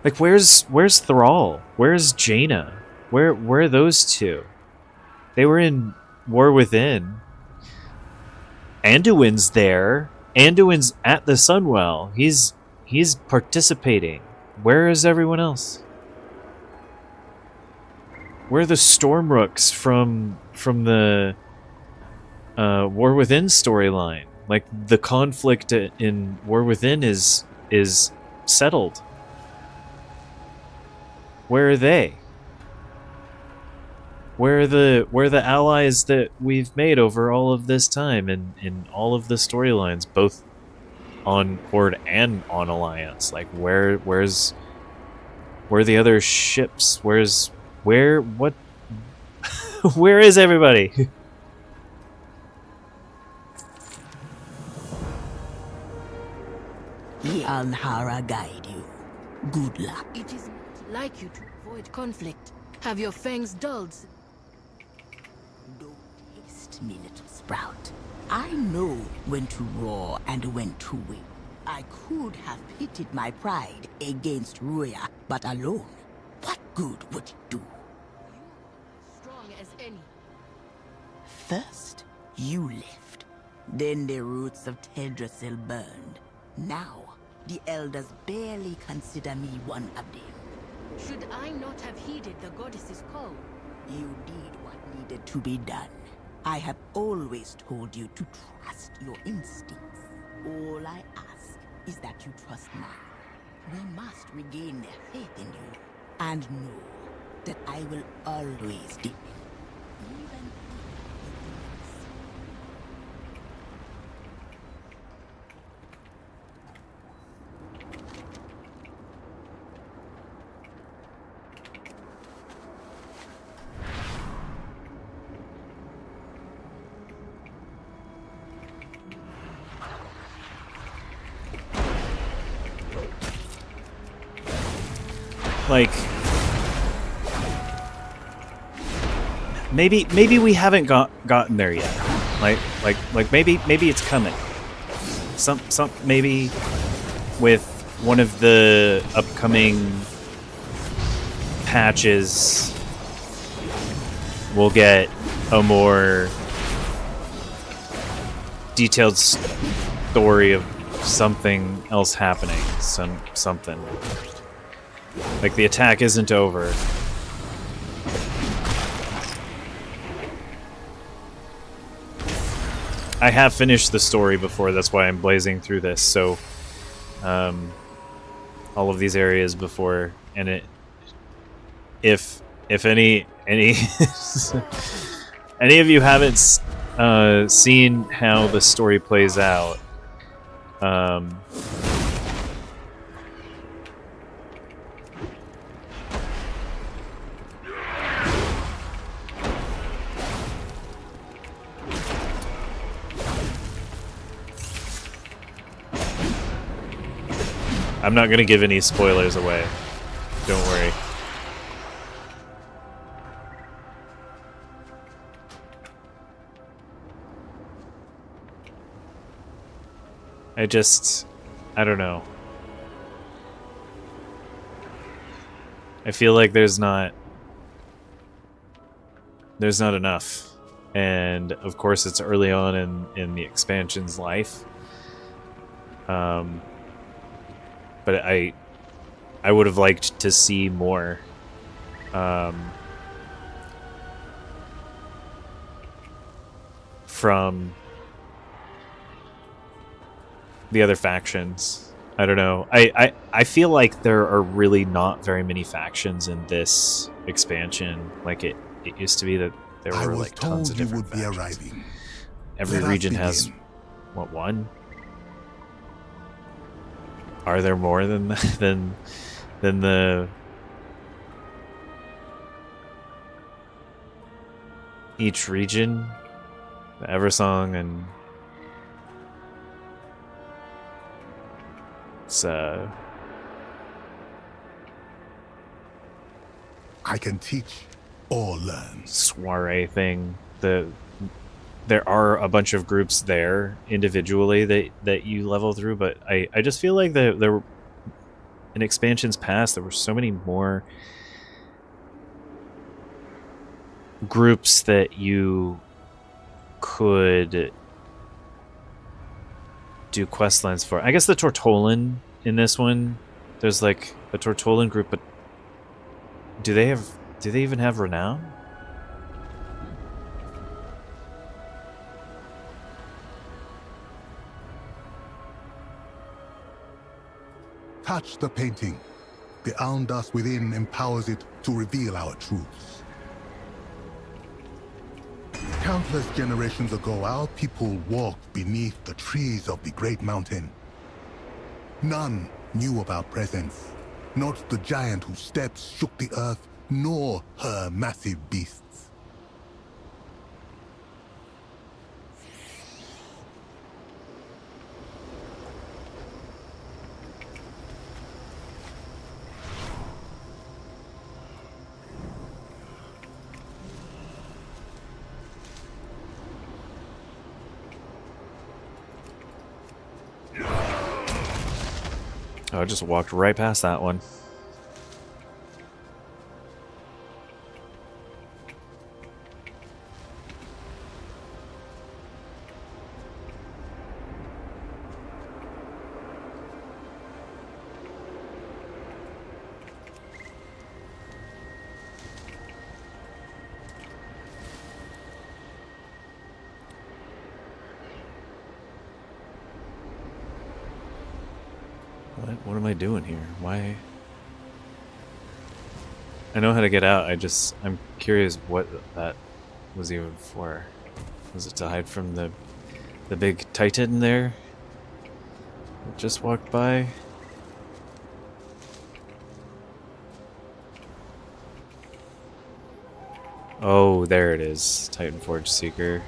Like, where's Thrall? Where's Jaina? Where are those two? They were in War Within. Anduin's there. Anduin's at the Sunwell. He's participating. Where is everyone else? Where are the Stormrooks from the War Within storyline? Like, the conflict in War Within is settled. Where are they? Where are the allies that we've made over all of this time in all of the storylines, both on Horde and on Alliance? Like, where are the other ships? Where is everybody? The Alhara guide you. Good luck. It is not like you to avoid conflict. Have your fangs dulled? Don't taste me, little sprout. I know when to roar and when to win. I could have pitted my pride against Ruya, but alone, what good would it do? Strong as any. First, you left. Then the roots of Teldrassil burned. Now, the elders barely consider me one of them. Should I not have heeded the goddess's call? You did what needed to be done. I have always told you to trust your instincts. All I ask is that you trust mine. We must regain their faith in you. And know that I will always defend you. Even Like, maybe we haven't gotten there yet. Like maybe it's coming. Some maybe with one of the upcoming patches, we'll get a more detailed story of something else happening. Something. Like, the attack isn't over. I have finished the story before, that's why I'm blazing through this, so all of these areas before, and if any any of you haven't seen how the story plays out, I'm not going to give any spoilers away. Don't worry. I don't know. I feel like there's not enough. And of course it's early on in the expansion's life. But I would have liked to see more. From the other factions. I don't know. I feel like there are really not very many factions in this expansion. Like it used to be that there were like tons of different factions. Every region has what, one? Are there more than the each region? The Eversong and it's I can teach or learn. Soiree thing. There are a bunch of groups there individually that you level through, but I just feel like there were, in expansions past, there were so many more groups that you could do quest lines for. I guess the Tortolan in this one, there's like a Tortolan group, but do they even have renown? Touch the painting. The Aun dust within empowers it to reveal our truths. Countless generations ago, our people walked beneath the trees of the Great Mountain. None knew of our presence. Not the giant whose steps shook the earth, nor her massive beasts. Oh, I just walked right past that one. What am I doing here? Why? I know how to get out. I'm curious what that was even for. Was it to hide from the big Titan there? That just walked by. Oh, there it is. Titan Forge Seeker.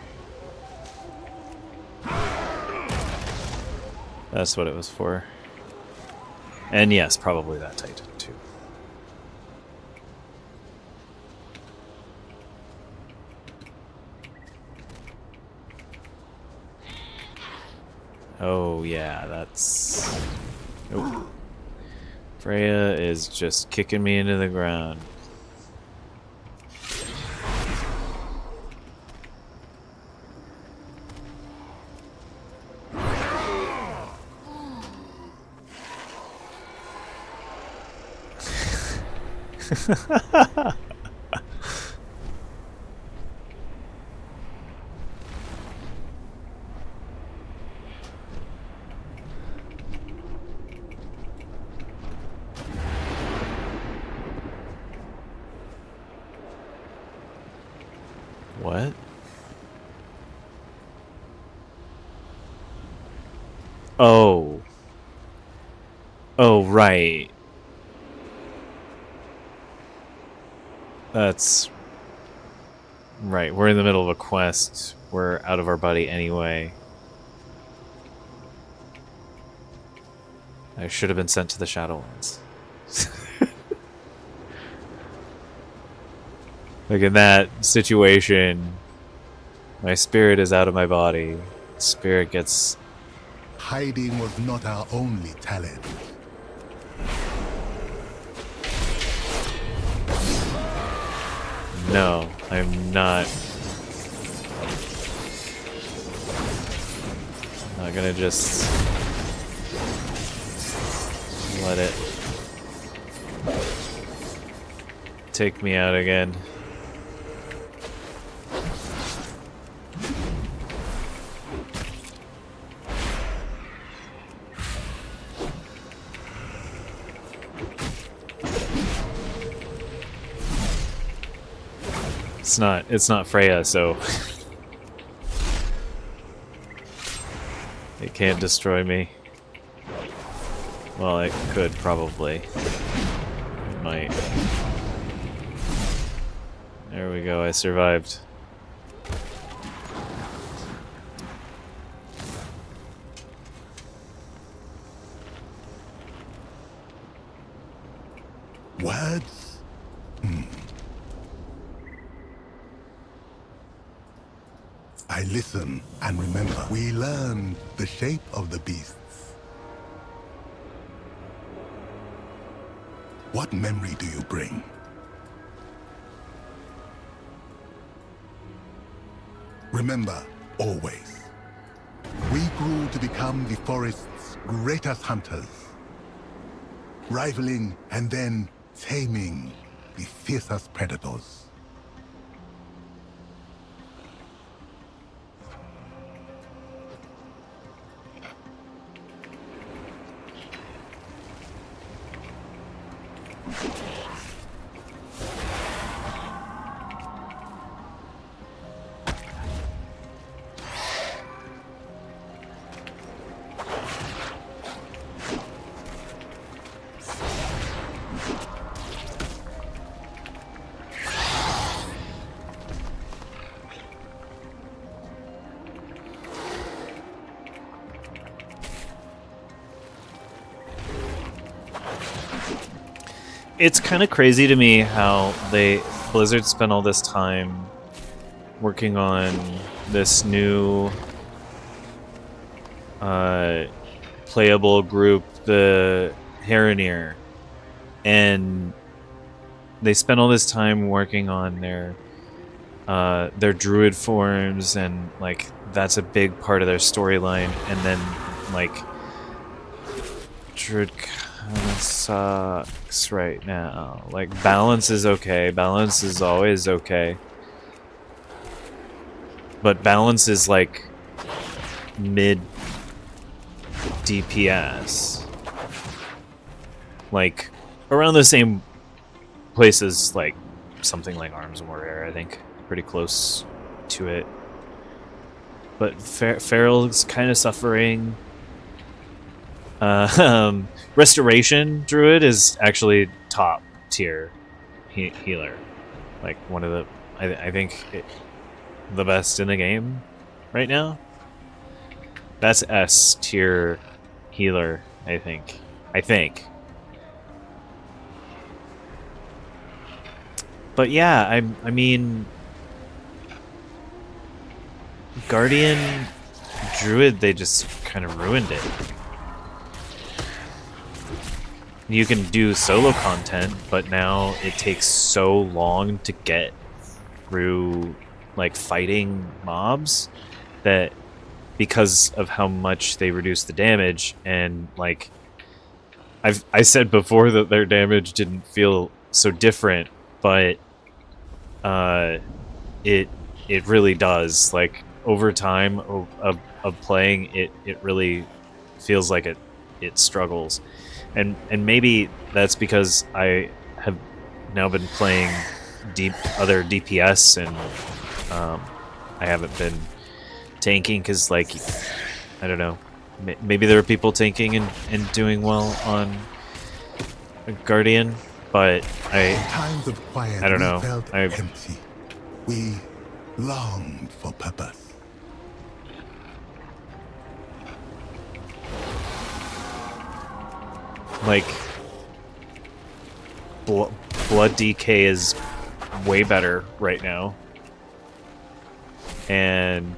That's what it was for. And yes, probably that Titan too. Oh yeah, that's... Oh. Freya is just kicking me into the ground. What? Oh. Oh, right. That's right. We're in the middle of a quest. We're out of our buddy anyway. I should have been sent to the Shadowlands. Like in that situation, my spirit is out of my body. Spirit gets... Hiding was not our only talent. No, I'm not. I'm not gonna just let it take me out again. It's not Freya, so it can't destroy me. Well, it could probably. It might. There we go, I survived. Words? I listen and remember. We learned the shape of the beasts. What memory do you bring? Remember, always. We grew to become the forest's greatest hunters. Rivaling and then taming the fiercest predators. It's kind of crazy to me how Blizzard spent all this time working on this new playable group, the Harendar, and they spent all this time working on their druid forms, and like that's a big part of their storyline, and then like druid kind of sucks right now. Like balance is okay, balance is always okay, but balance is like mid DPS, like around the same places like something like Arms Warrior, I think, pretty close to it. But Feral's kind of suffering. Restoration Druid is actually top tier healer, like one of the I think the best in the game right now. That's S tier healer, I think. But yeah, I mean, Guardian Druid, they just kind of ruined it. You can do solo content, but now it takes so long to get through like fighting mobs that because of how much they reduce the damage, and like I said before that their damage didn't feel so different, but it really does. Like over time of playing it really feels like it struggles. And maybe that's because I have now been playing other DPS, and I haven't been tanking because, like, I don't know, maybe there are people tanking and doing well on Guardian, but Times of quiet, I don't know. We felt empty. We longed for purpose. Like, Blood DK is way better right now, and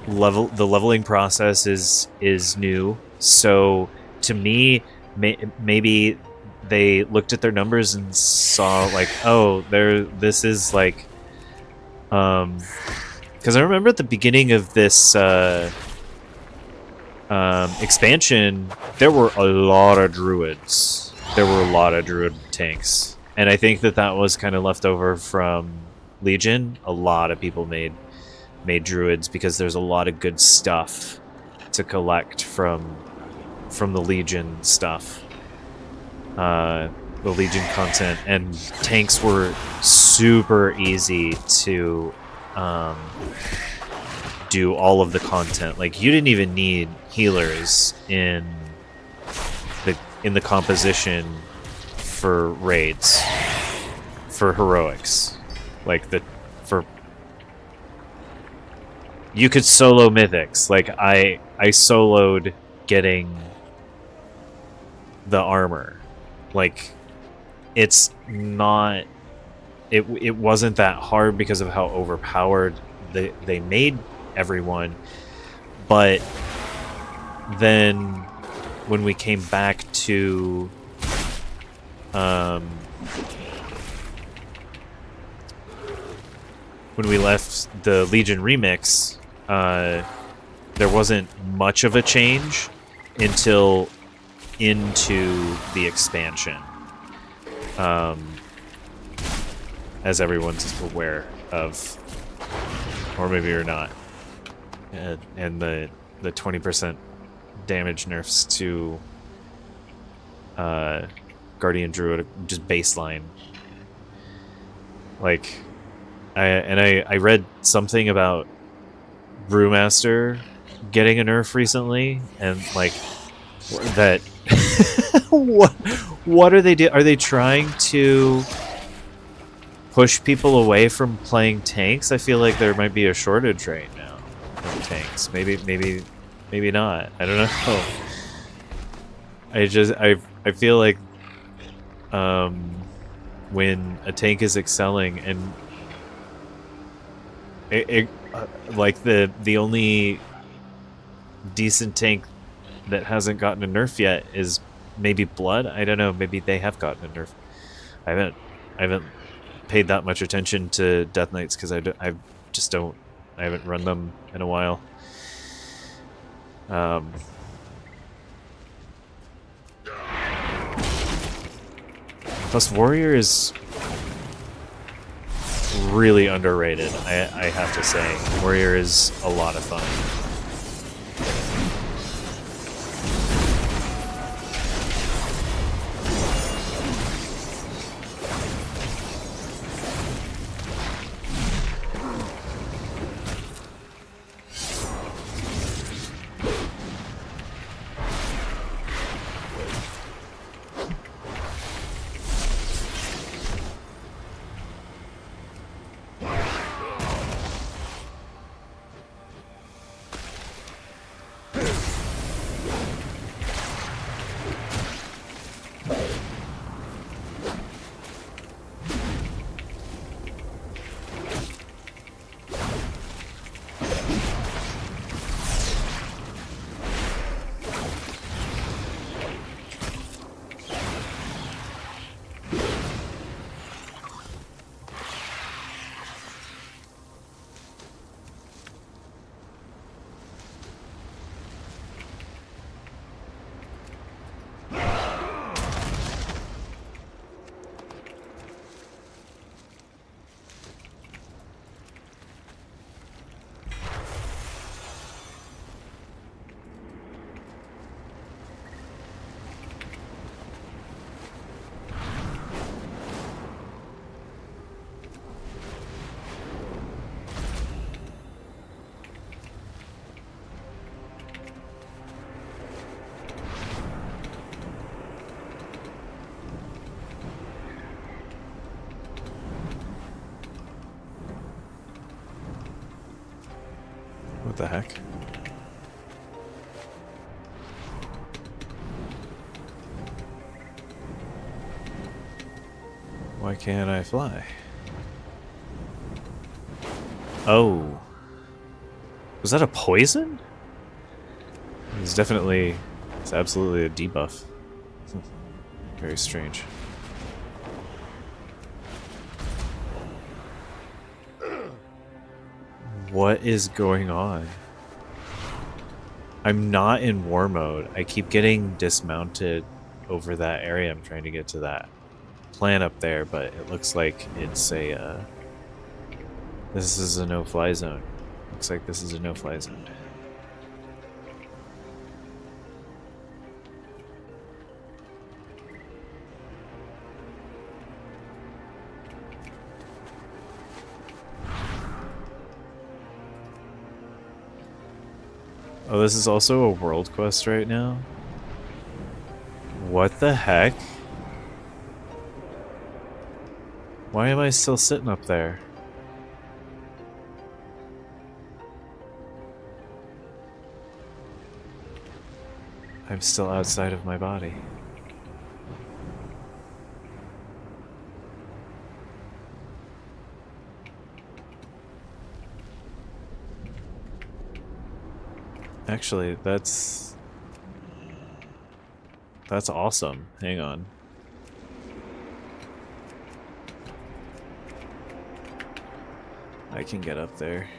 the leveling process is new. So to me, maybe they looked at their numbers and saw like, oh, this is like, because I remember at the beginning of this expansion, there were a lot of druids. There were a lot of druid tanks. And I think that was kind of left over from Legion. A lot of people made druids because there's a lot of good stuff to collect from the Legion stuff. The Legion content, and tanks were super easy to do all of the content. Like, you didn't even need healers in the composition for raids, for heroics. Like, you could solo mythics. Like, I soloed getting the armor. Like, it's not... It wasn't that hard because of how overpowered they made everyone. But then when we came back to... when we left the Legion remix, there wasn't much of a change until into the expansion, as everyone's aware of, or maybe you're not. And the 20% damage nerfs to Guardian Druid, just baseline. Like, I read something about Brewmaster getting a nerf recently, and like that. What are they doing? Are they trying to push people away from playing tanks? I feel like there might be a shortage right now of tanks. Maybe not. I don't know. I feel like when a tank is excelling and like the only decent tank that hasn't gotten a nerf yet is maybe Blood. I don't know. Maybe they have gotten a nerf. I haven't paid that much attention to Death Knights because I haven't run them in a while. Plus, Warrior is really underrated. I have to say, Warrior is a lot of fun. What the heck? Why can't I fly? Oh. Was that a poison? It's absolutely a debuff. Very strange. What is going on? I'm not in war mode. I keep getting dismounted over that area. I'm trying to get to that plant up there, but it looks like it's a, this is a no-fly zone. Looks like this is a no-fly zone. Oh, this is also a world quest right now? What the heck? Why am I still sitting up there? I'm still outside of my body. Actually, that's awesome. Hang on. I can get up there.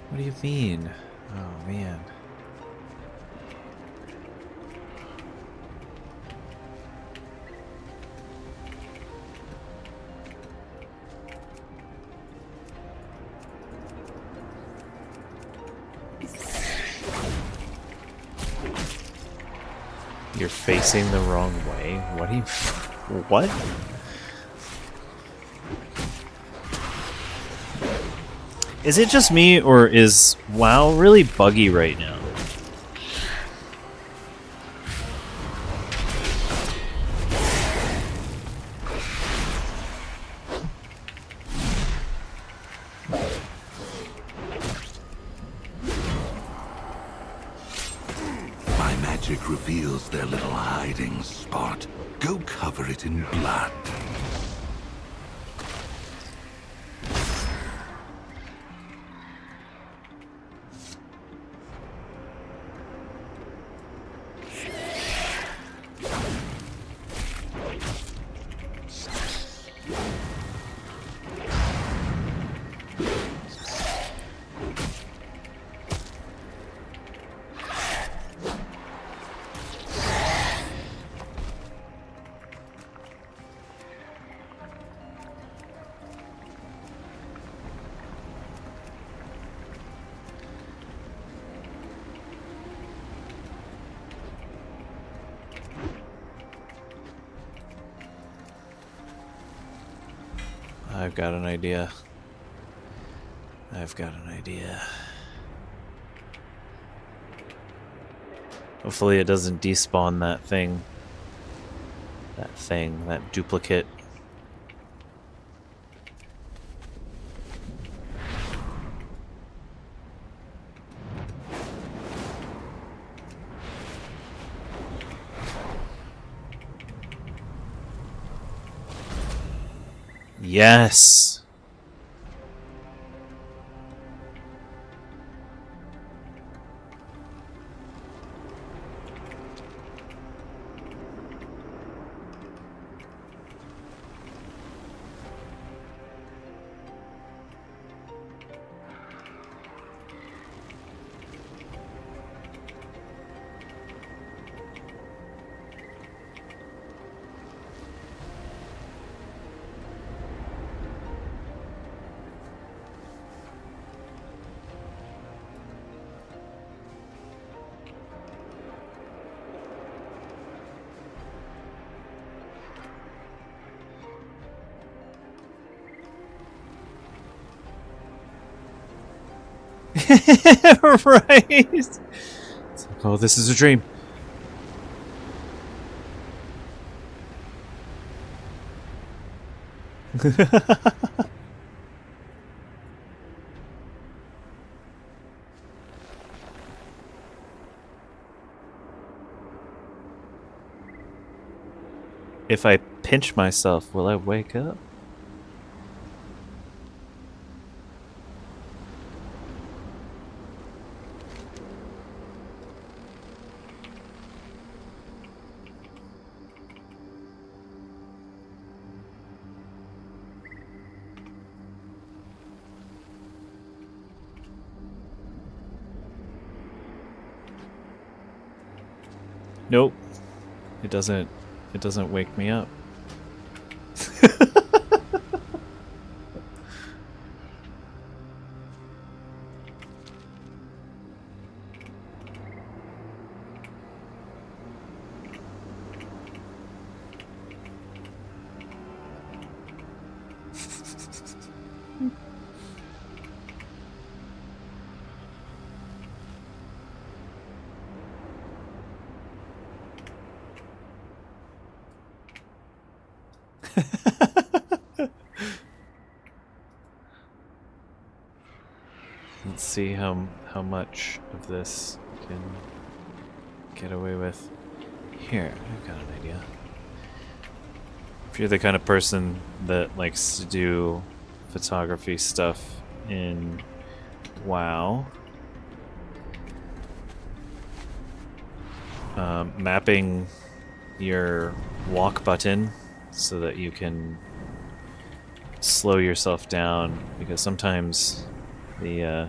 What do you mean? Oh, man. You're facing the wrong way? What do you... What? Is it just me, or is WoW really buggy right now? My magic reveals their little hiding spot. Go cover it in blood. I've got an idea. I've got an idea. Hopefully it doesn't despawn that thing. That duplicate. Yes. Right. It's like, oh, this is a dream. If I pinch myself, will I wake up? Nope. It doesn't wake me up. Let's see how much of this we can get away with. Here, I've got an idea. If you're the kind of person that likes to do photography stuff in WoW, mapping your walk button so that you can slow yourself down, because sometimes the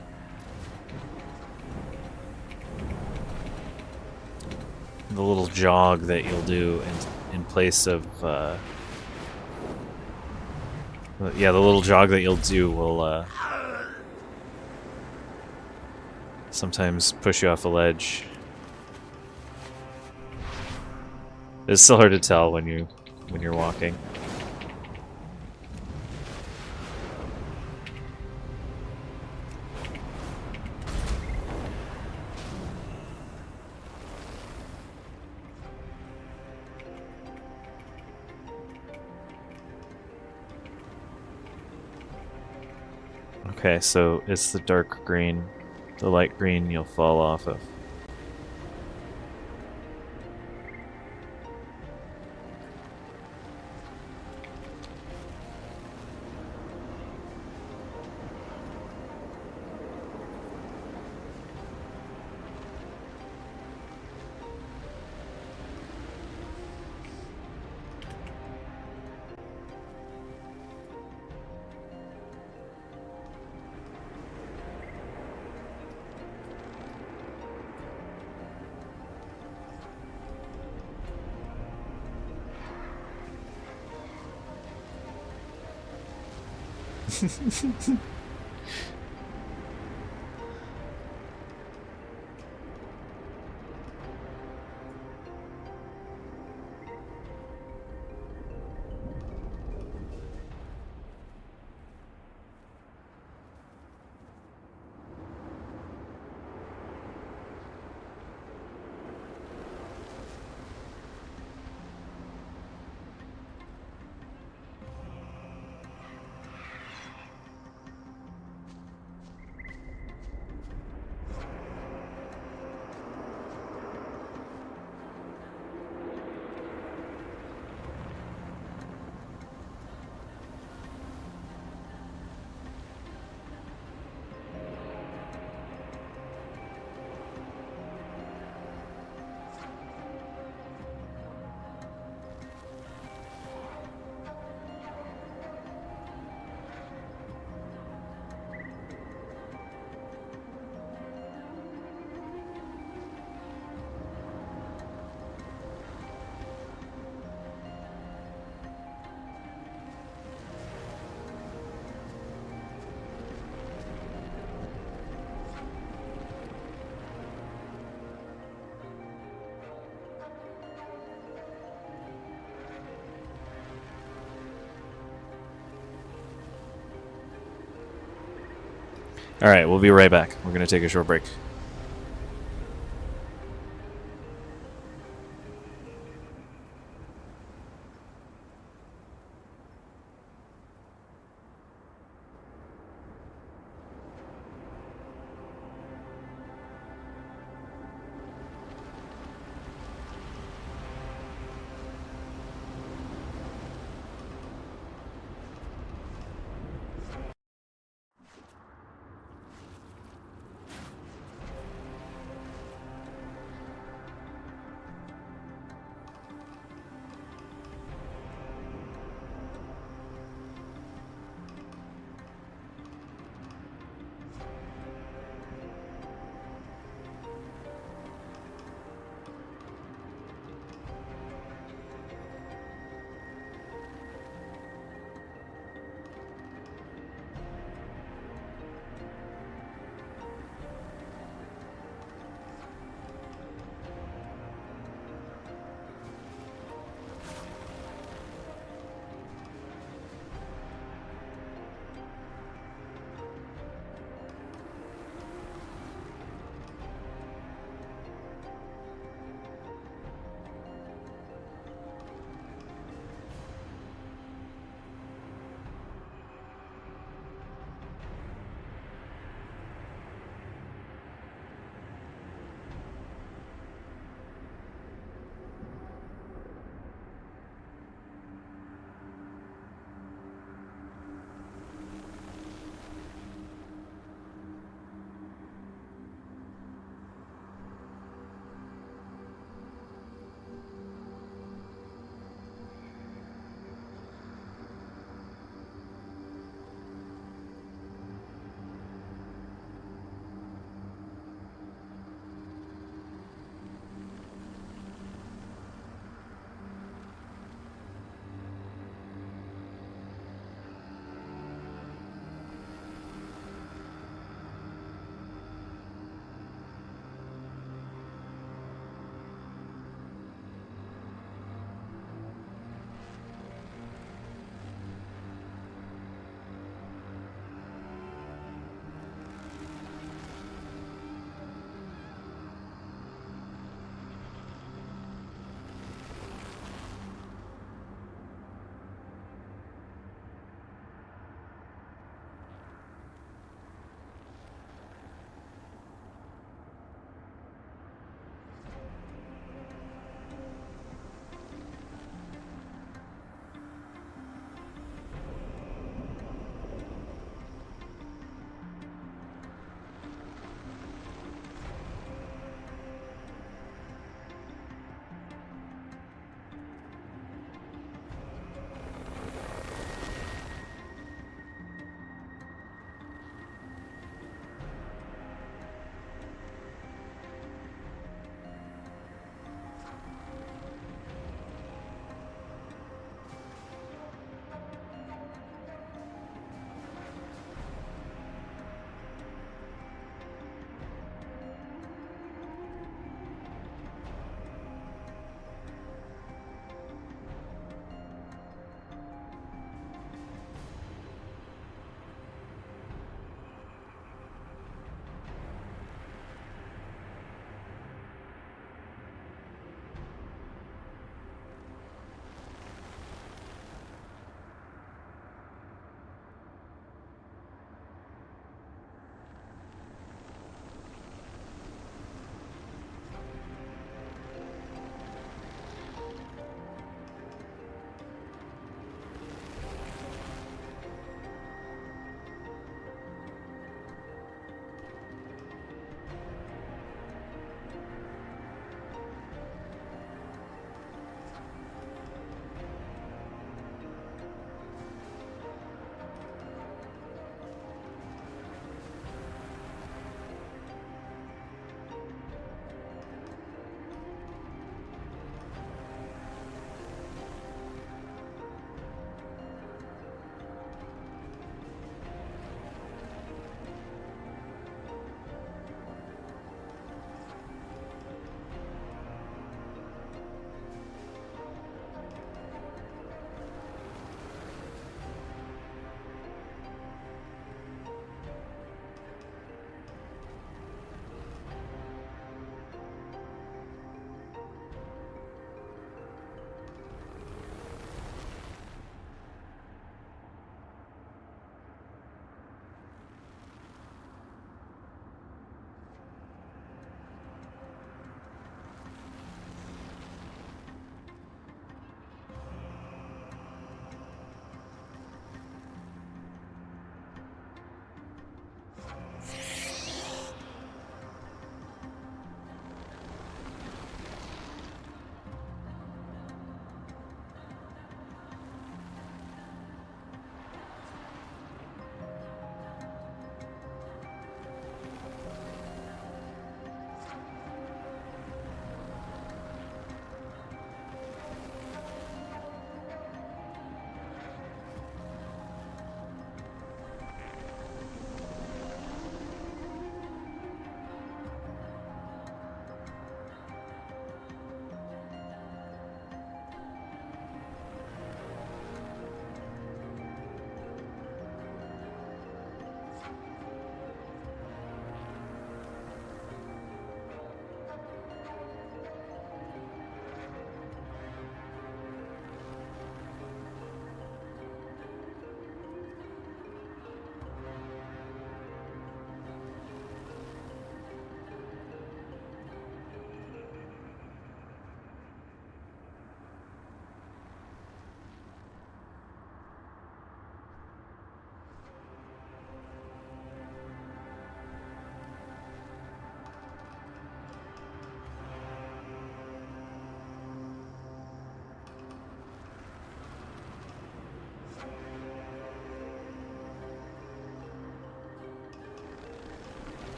little jog that you'll do in place of yeah, the little jog that you'll do will sometimes push you off a ledge. It's still hard to tell when you're walking. Okay, so it's the dark green. The light green you'll fall off of. Alright, we'll be right back. We're going to take a short break.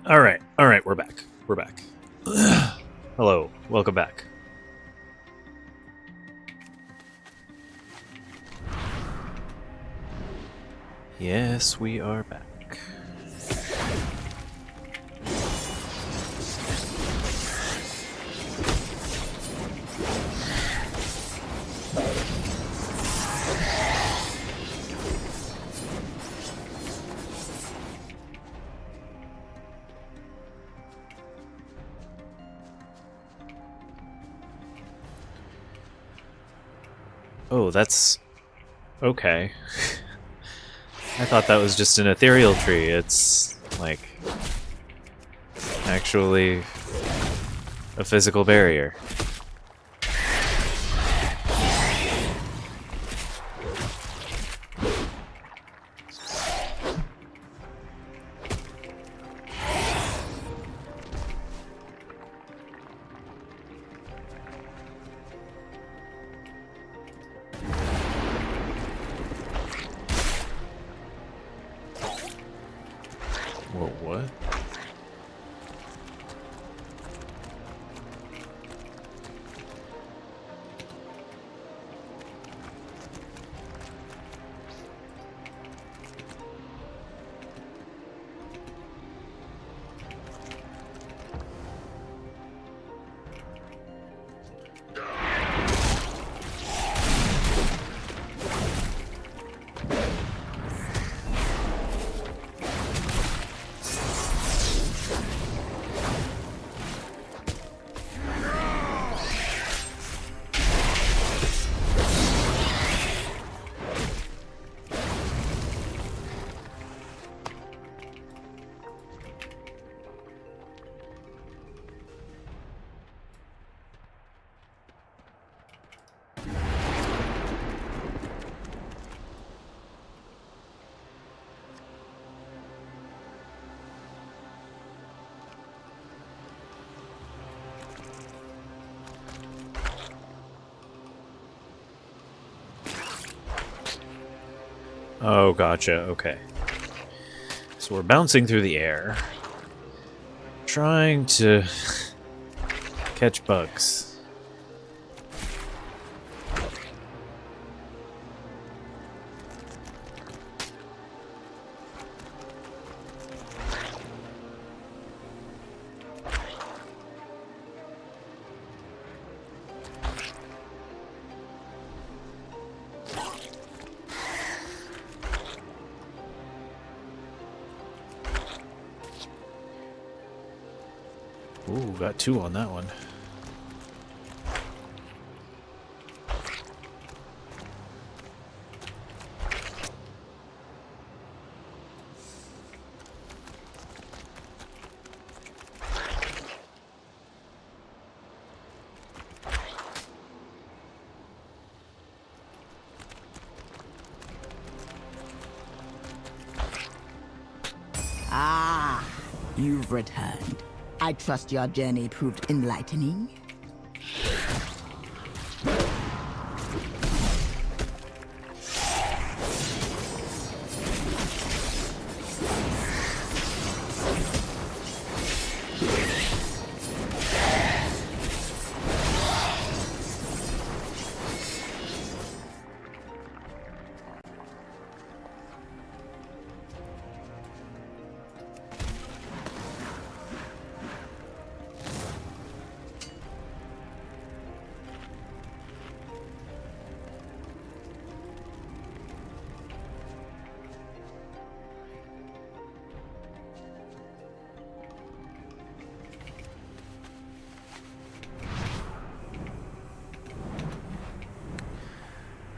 All right, we're back. We're back. Hello, welcome back. Yes, we are back. Oh, that's okay. I thought that was just an ethereal tree. It's like actually a physical barrier. Whoa, what? Oh, gotcha. Okay. So we're bouncing through the air, trying to catch bugs. Ooh, got 2 on that one. Ah, you've returned. I trust your journey proved enlightening.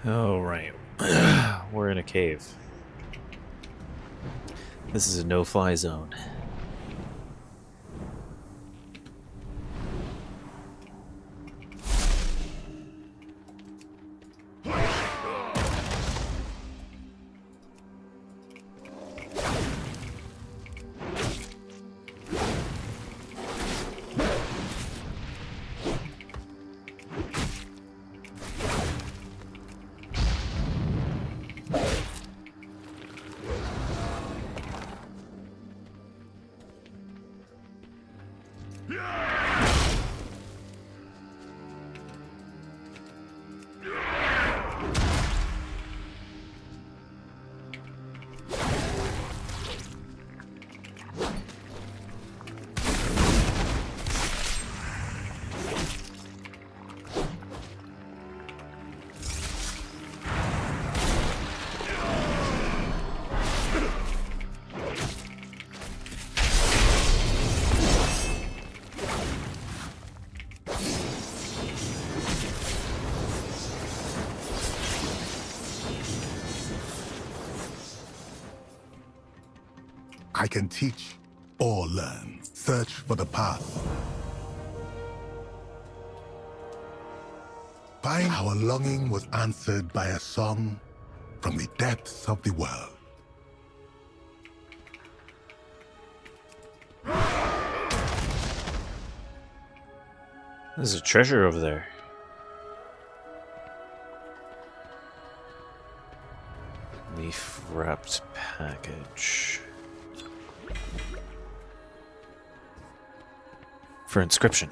Oh, right. We're in a cave. This is a no-fly zone. I can teach or learn. Search for the path. Find our longing was answered by a song from the depths of the world. There's a treasure over there. Leaf wrapped package. For inscription.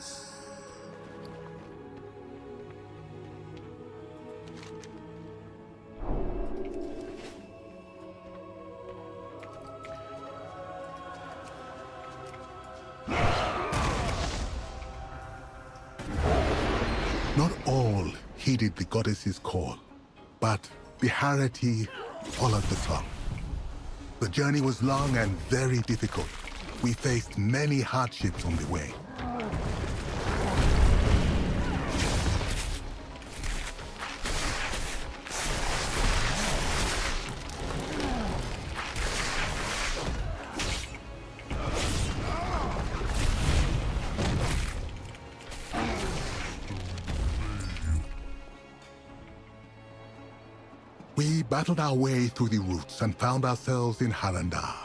Not all heeded the goddess's call, but the Harati followed the song. The journey was long and very difficult. We faced many hardships on the way. We battled our way through the roots and found ourselves in Harendar.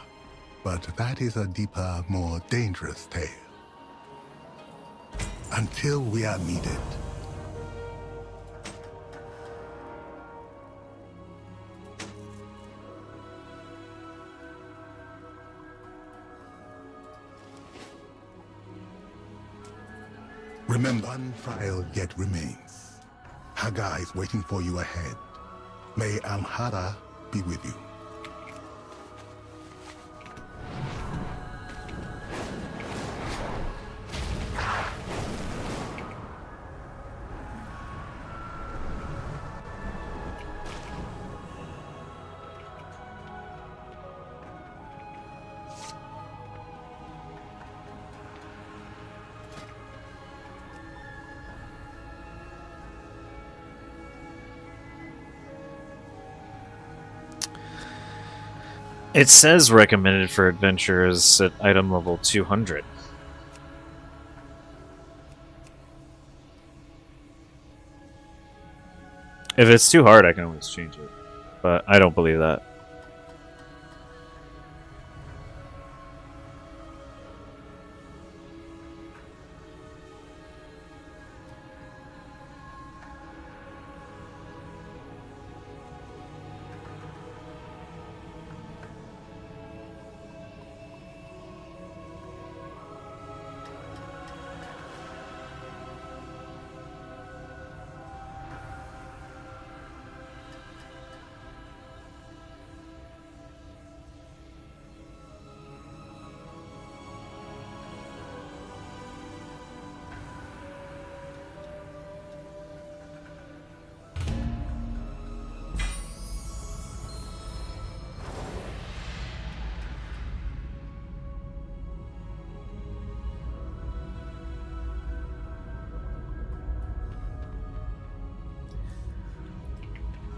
But that is a deeper, more dangerous tale. Until we are needed. Remember, one trial yet remains. Hagar is waiting for you ahead. May Alhara be with you. It says recommended for adventurers at item level 200. If it's too hard, I can always change it. But I don't believe that.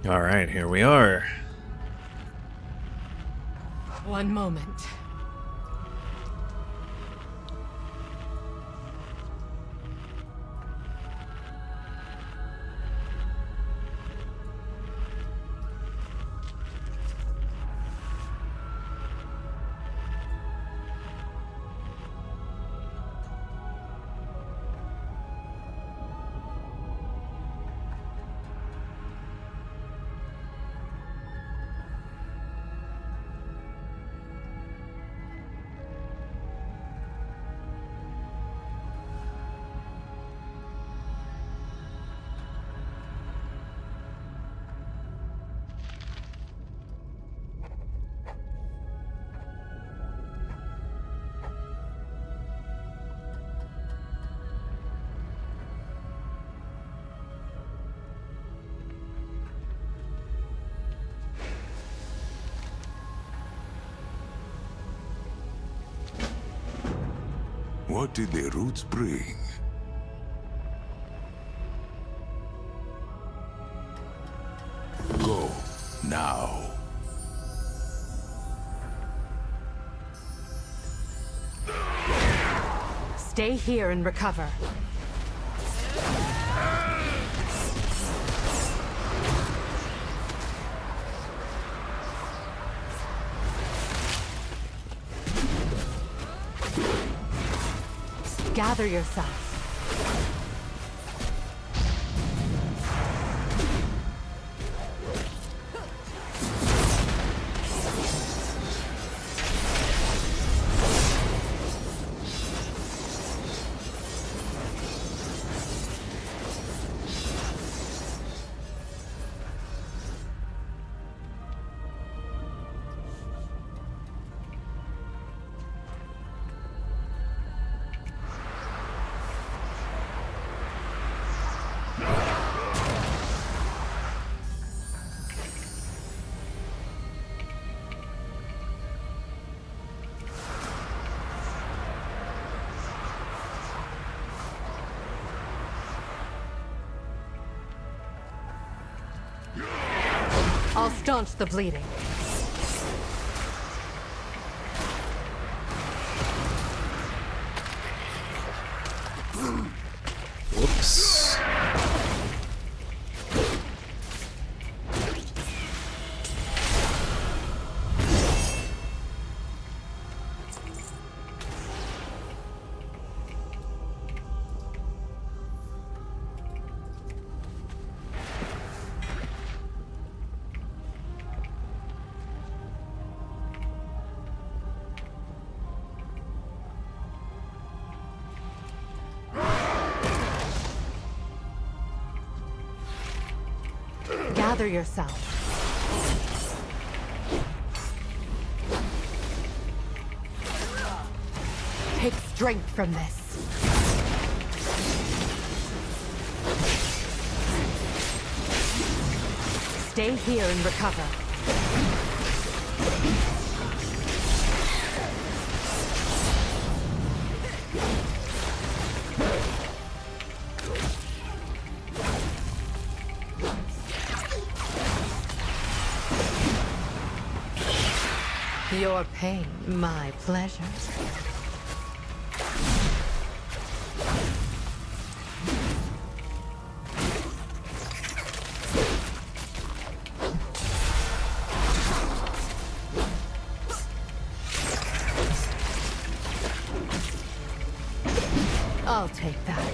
Alright, here we are. One moment. What did the roots bring? Go now. Stay here and recover. Gather yourself. I'll staunch the bleeding. Whoops. Gather yourself. Take strength from this. Stay here and recover. Your pain, my pleasure. I'll take that.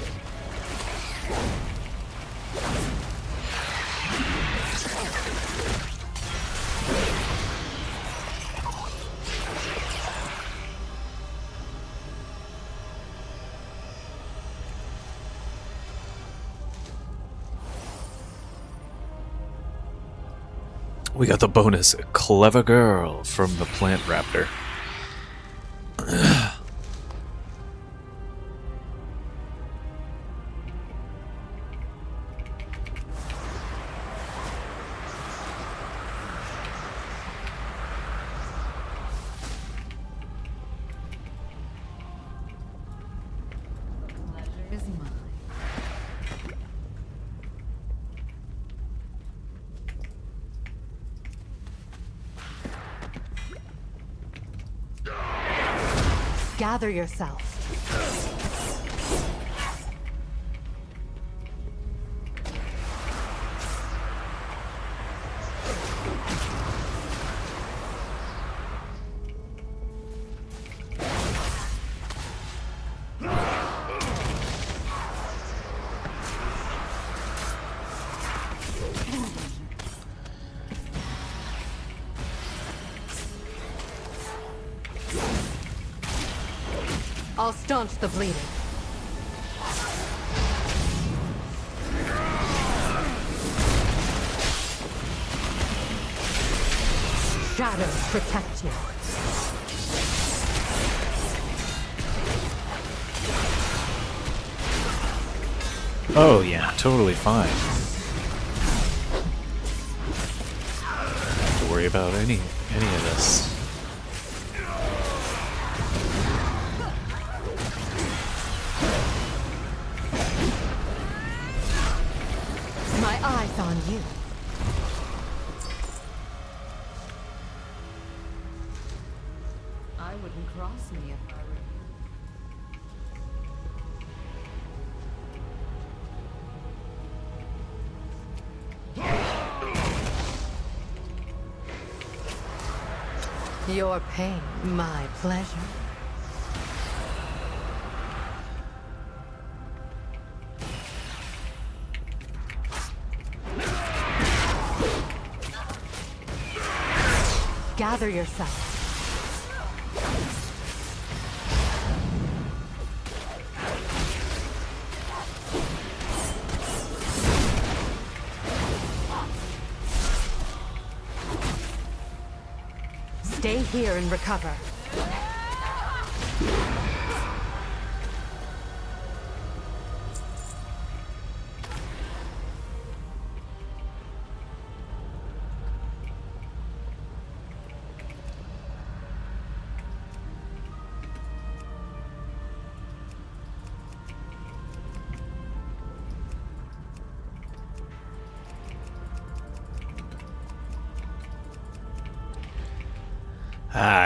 We got the bonus clever girl from the plant raptor. Is mine. Gather yourself. I'll staunch the bleeding. Shadows protect you. Oh yeah, totally fine. Don't have to worry about any of this. My eyes on you. I wouldn't cross me if I were you. Your pain, my pleasure. Gather yourself. Stay here and recover.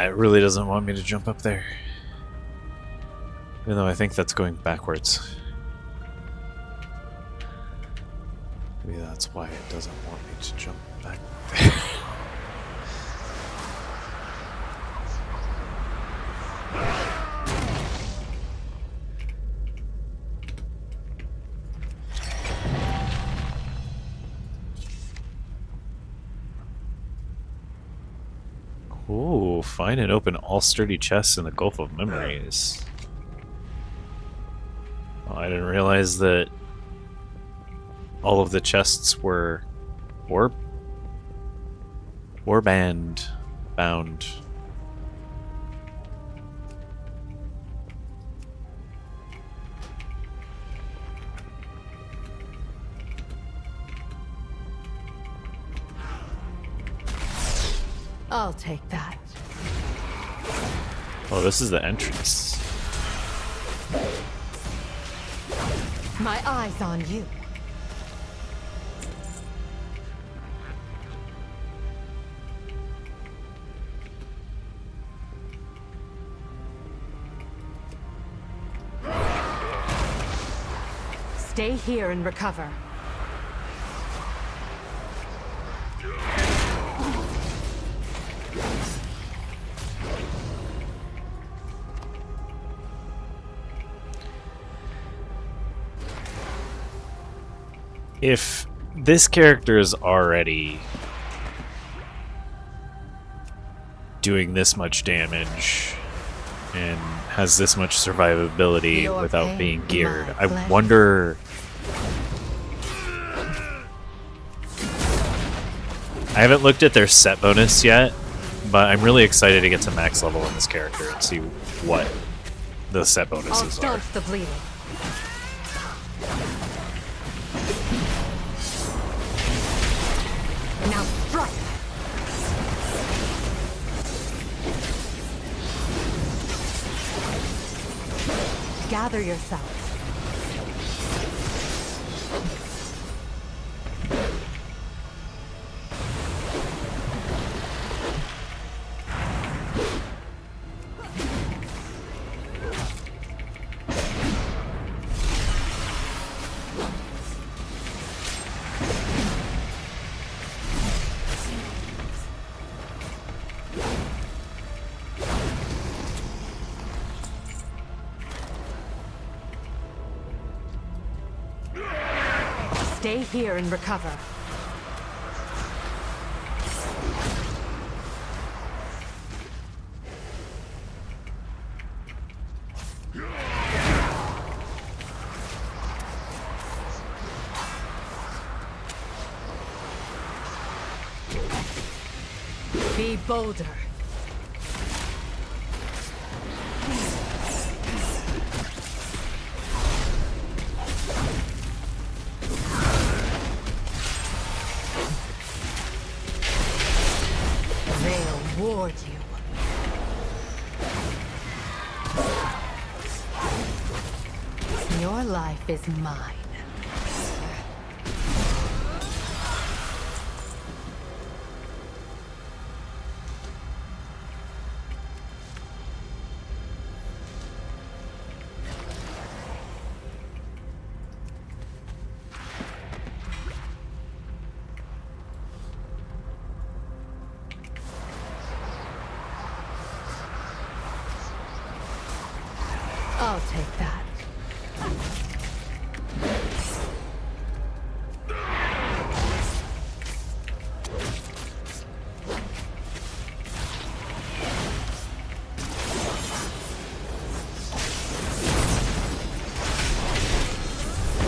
It really doesn't want me to jump up there. Even though I think that's going backwards. Maybe that's why it doesn't want me to jump back there. Ooh, find and open all sturdy chests in the Gulf of Memories. Oh, I didn't realize that all of the chests were bound. I'll take that. Oh, this is the entrance. My eyes on you. Stay here and recover. If this character is already doing this much damage and has this much survivability without being geared, I wonder... I haven't looked at their set bonus yet, but I'm really excited to get to max level in this character and see what the set bonuses are. Staunch the bleeding. Now strike! Gather yourself. Stay here and recover. Be bolder. Ward you. Your life is mine. take that.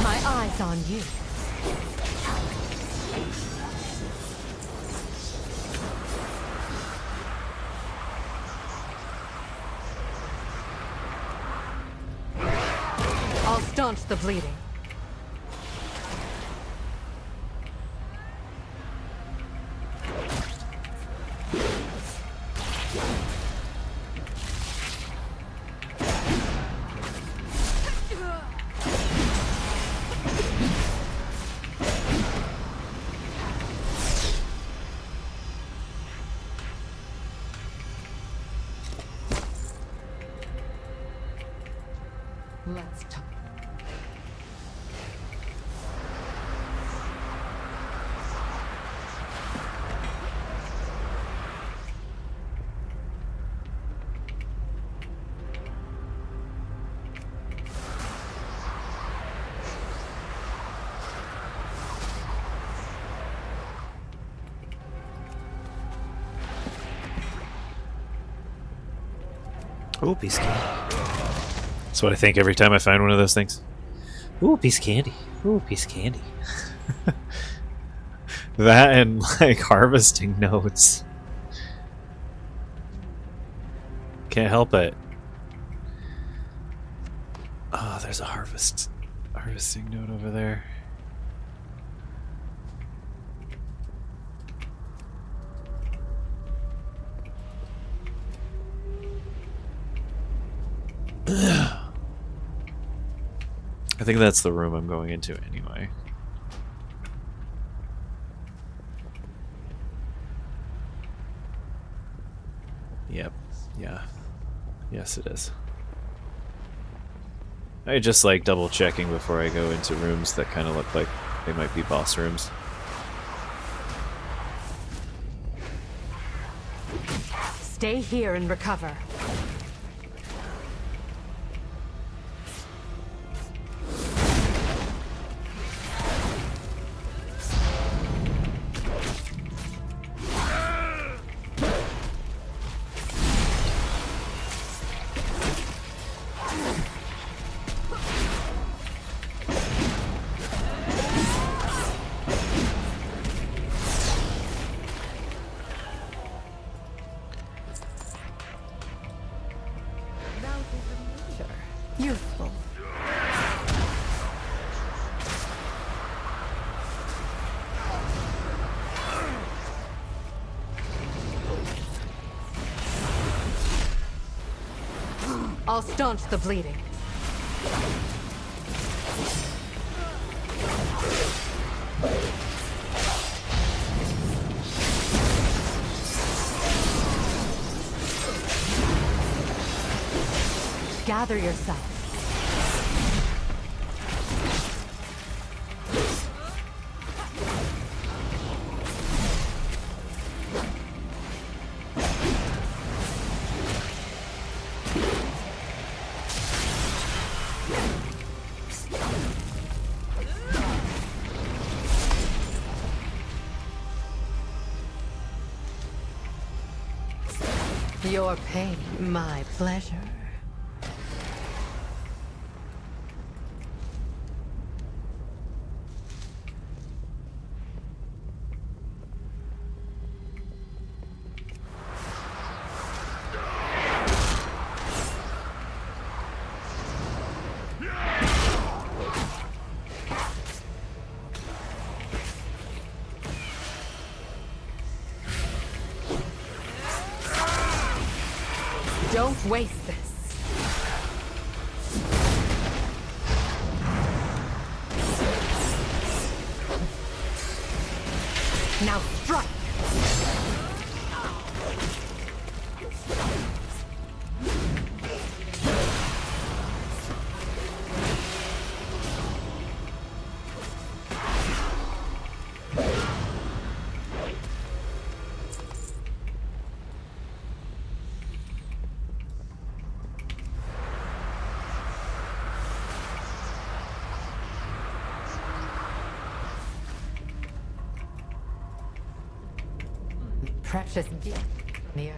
My eyes on you. I'll staunch the bleeding. Let's talk. Ooh, piece of candy. That's what I think every time I find one of those things. Ooh, piece of candy. Ooh, piece of candy. That and like harvesting nodes. Can't help it. Oh, there's a harvesting node over there. I think that's the room I'm going into anyway. Yep. Yeah. Yes, it is. I just like double checking before I go into rooms that kind of look like they might be boss rooms. Stay here and recover. Youthful. I'll staunch the bleeding. Gather yourself. Your pain, my pleasure. Don't waste this. Now strike! precious gift from the earth.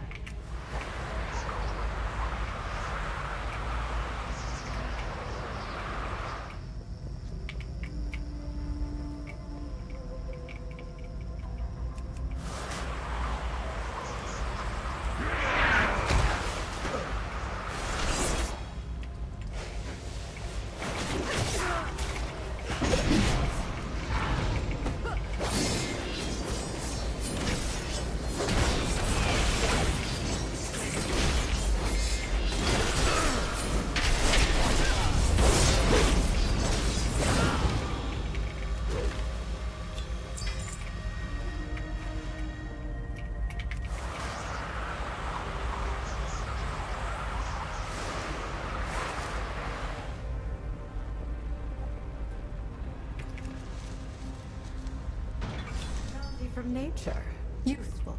From nature. Useful.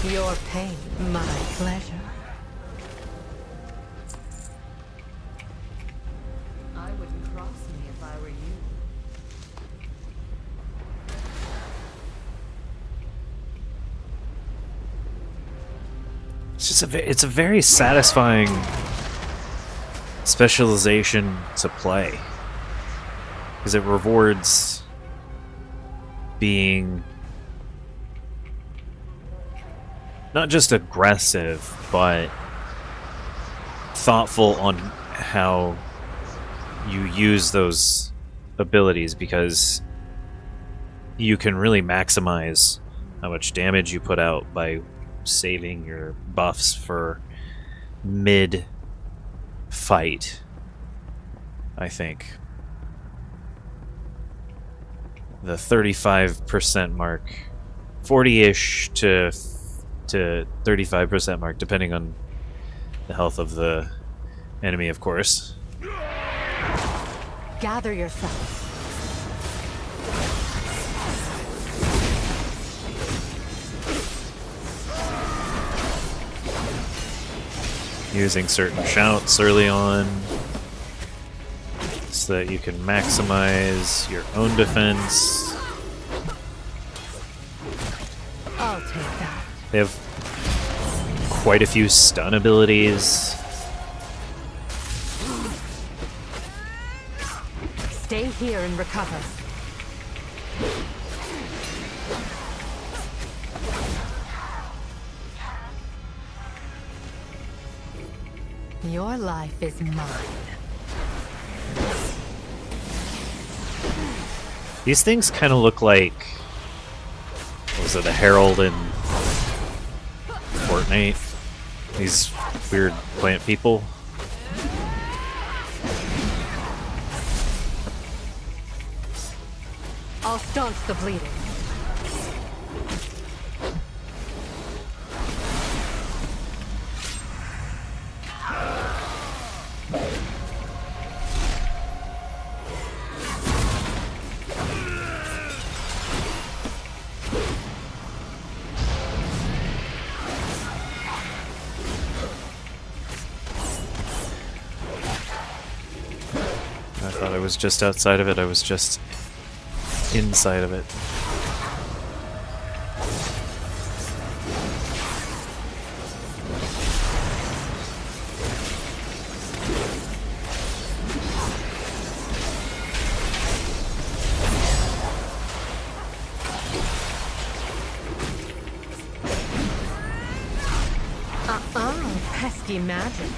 Your pain, my pleasure. I wouldn't cross me if I were you. It's just it's a very satisfying specialization to play, because it rewards being not just aggressive, but thoughtful on how you use those abilities, because you can really maximize how much damage you put out by saving your buffs for mid-fight, I think. The 35% mark, 40-ish to 35% mark, depending on the health of the enemy, of course. Gather yourself. Using certain shouts early on so that you can maximize your own defense. I'll take that. They have quite a few stun abilities. Stay here and recover. Your life is mine. These things kind of look like, what was it, a herald in Fortnite? These weird plant people. I'll staunch the bleeding. I thought I was just outside of it, I was just inside of it. Pesky magic.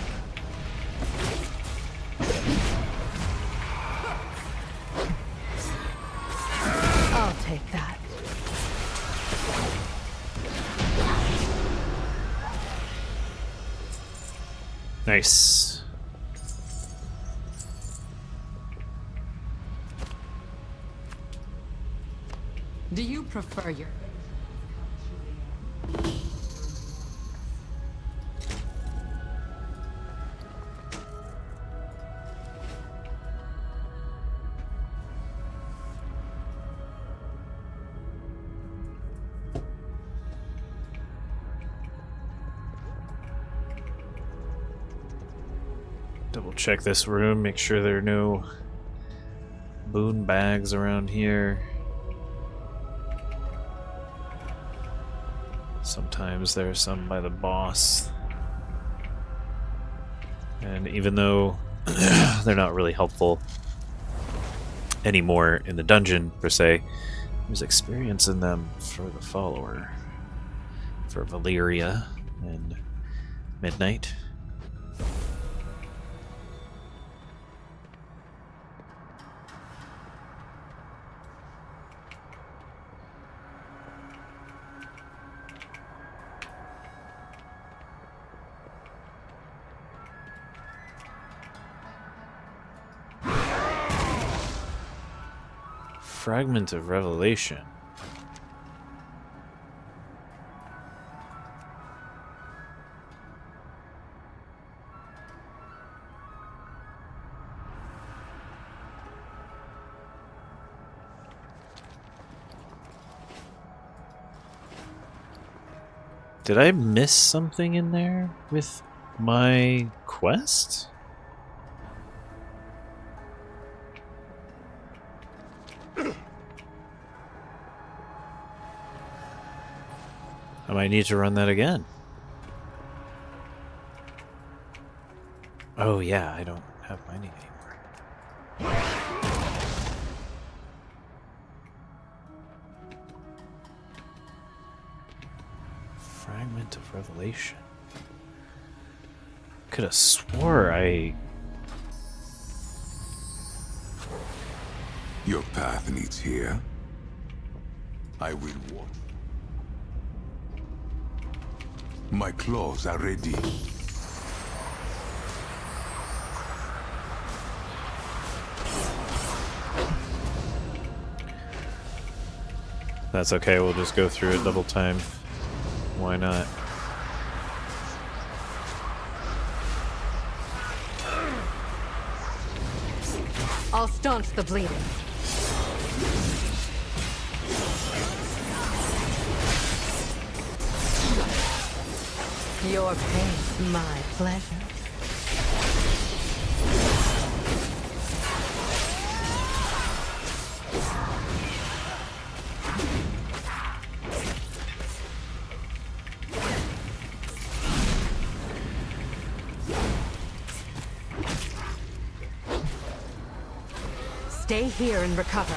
I'll take that. Nice. Do you prefer your... Double check this room, make sure there are no boon bags around here. Sometimes there are some by the boss. And even though they're not really helpful anymore in the dungeon, per se, there's experience in them for the follower. For Valeria and Midnight. Fragment of Revelation. Did I miss something in there with my quest? I might need to run that again. Oh yeah, I don't have mining anymore. Fragment of Revelation. Could have swore Your path leads here. I will walk. My claws are ready. That's okay, we'll just go through it double time. Why not? I'll staunch the bleeding. Your pain, my pleasure. Stay here and recover.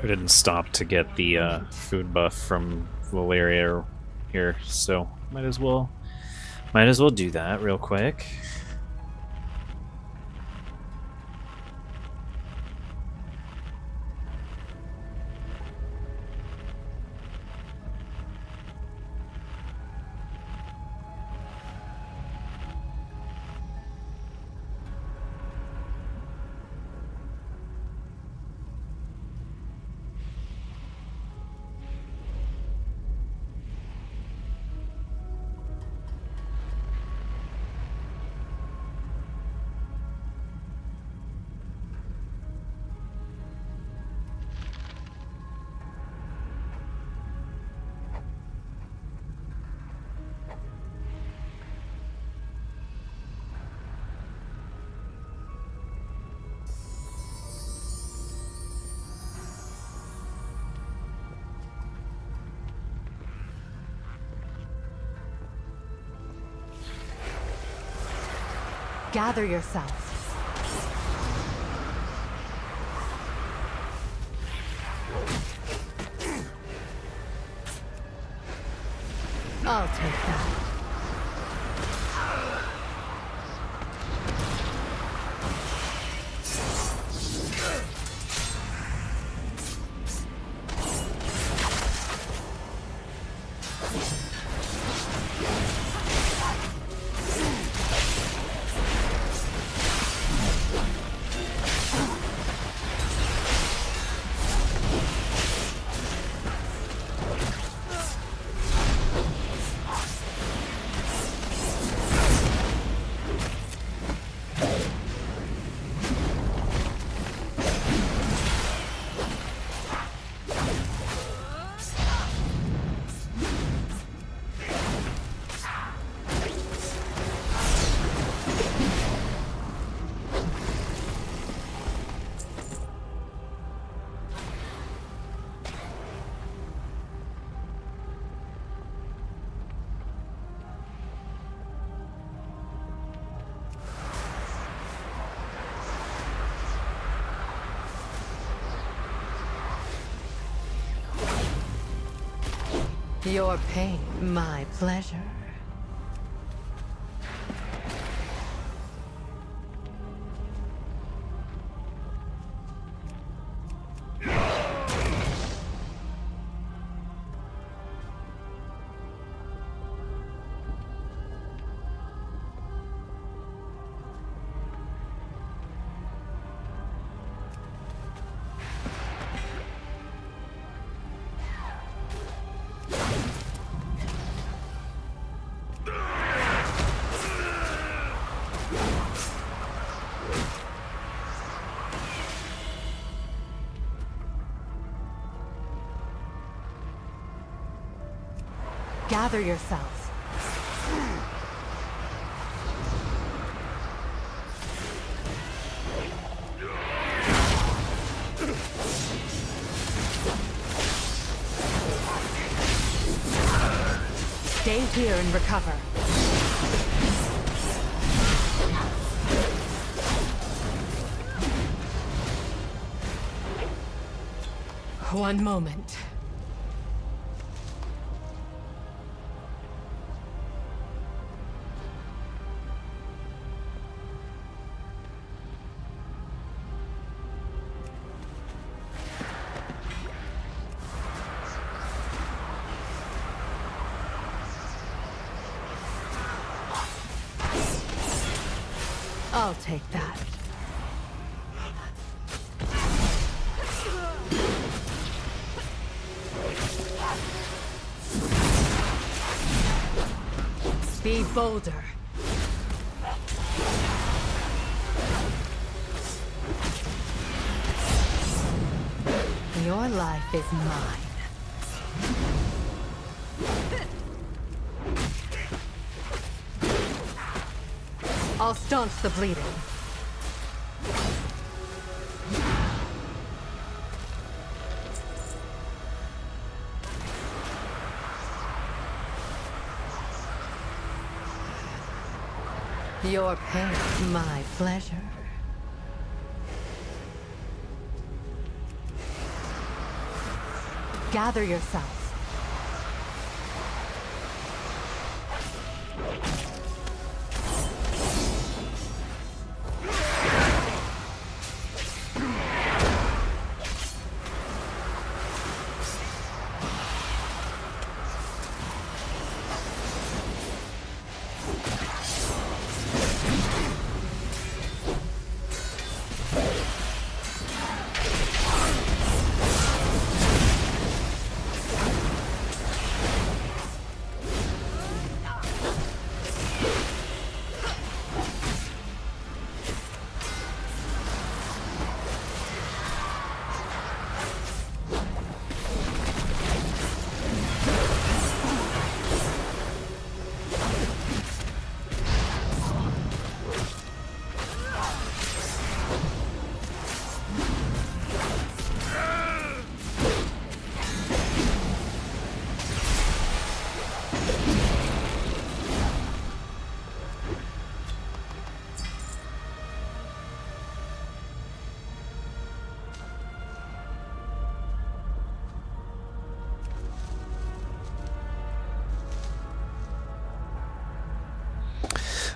I didn't stop to get the food buff from Valeria here, so might as well do that real quick. Gather yourselves. I'll take that. Your pain, my pleasure. Gather yourselves. Stay here and recover. One moment. I'll take that. Be bolder. Your life is mine. I'll staunch the bleeding. Your pain, my pleasure. Gather yourself.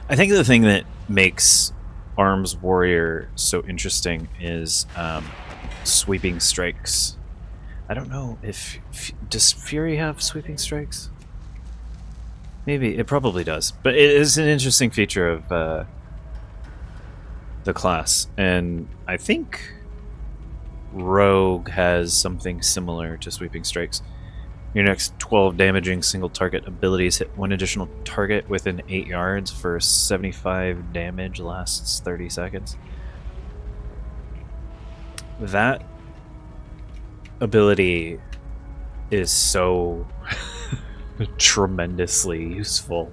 I think the thing that makes Arms Warrior so interesting is sweeping strikes. I don't know if... Does Fury have sweeping strikes? Maybe. It probably does. But it is an interesting feature of the class. And I think Rogue has something similar to sweeping strikes. Your next 12 damaging single target abilities hit one additional target within 8 yards for 75 damage, lasts 30 seconds. That ability is so tremendously useful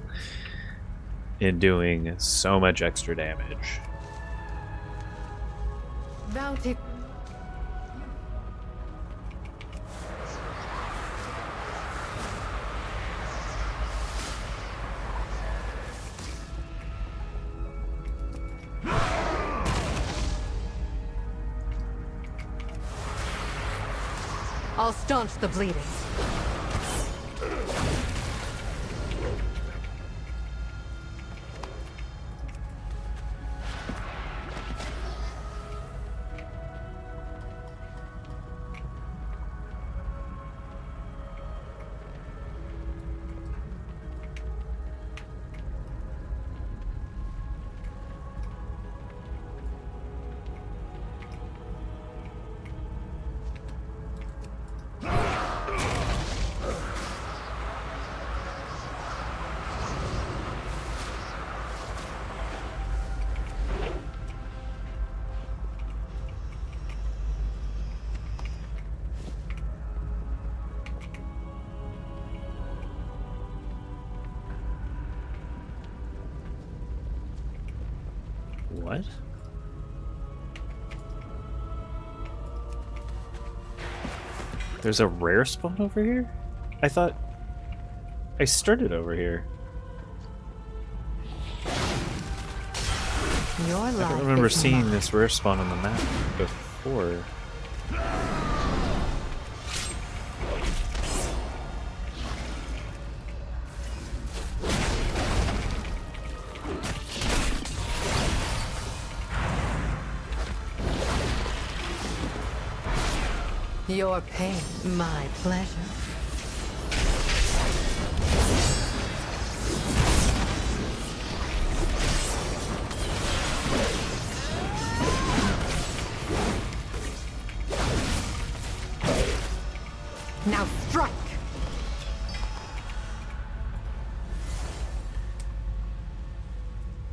in doing so much extra damage. Bounty. I'll staunch the bleeding. What? There's a rare spawn over here? I thought I started over here. I don't remember seeing this rare spawn on the map before. Your pain, my pleasure. Now strike!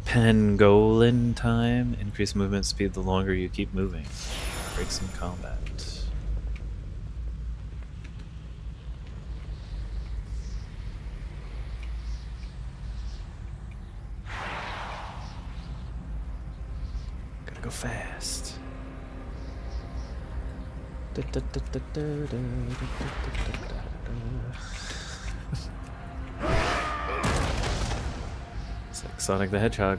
Pangolin time. Increase movement speed the longer you keep moving. Breaks in combat. Gotta go fast. It's like Sonic the Hedgehog.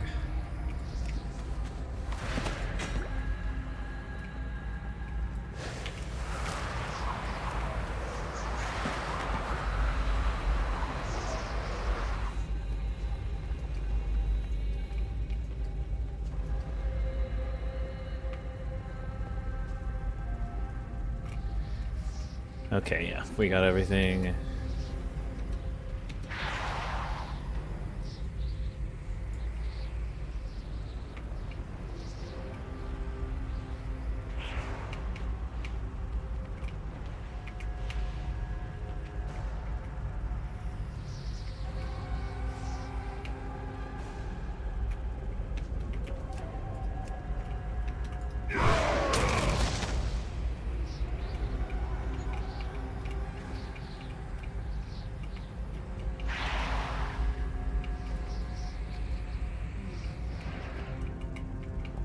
Okay, yeah, we got everything.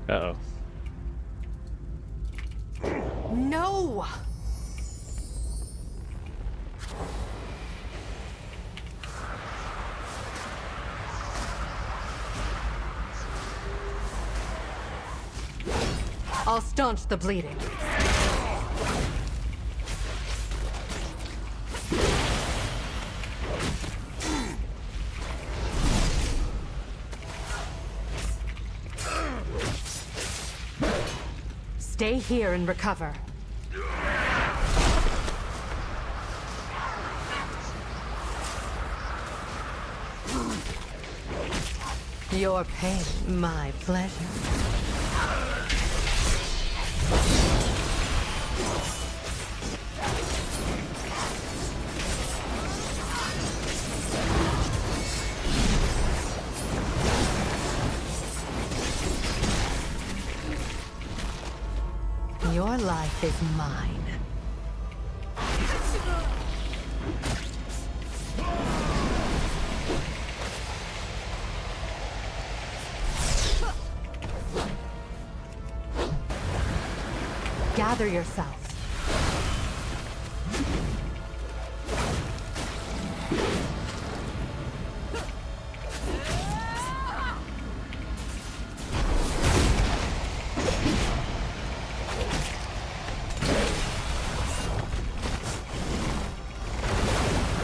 Uh-oh. No! I'll staunch the bleeding. Stay here and recover. Your pain, my pleasure. Your life is mine. Gather yourself.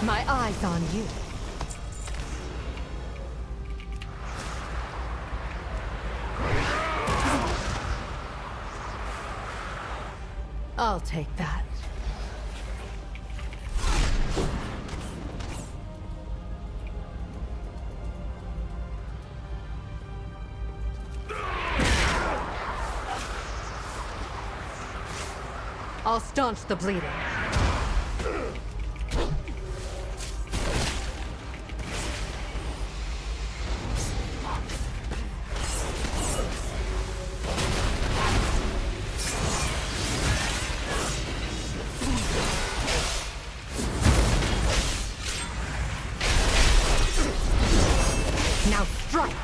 My eyes on you. I'll take that. I'll staunch the bleeding. Now strike!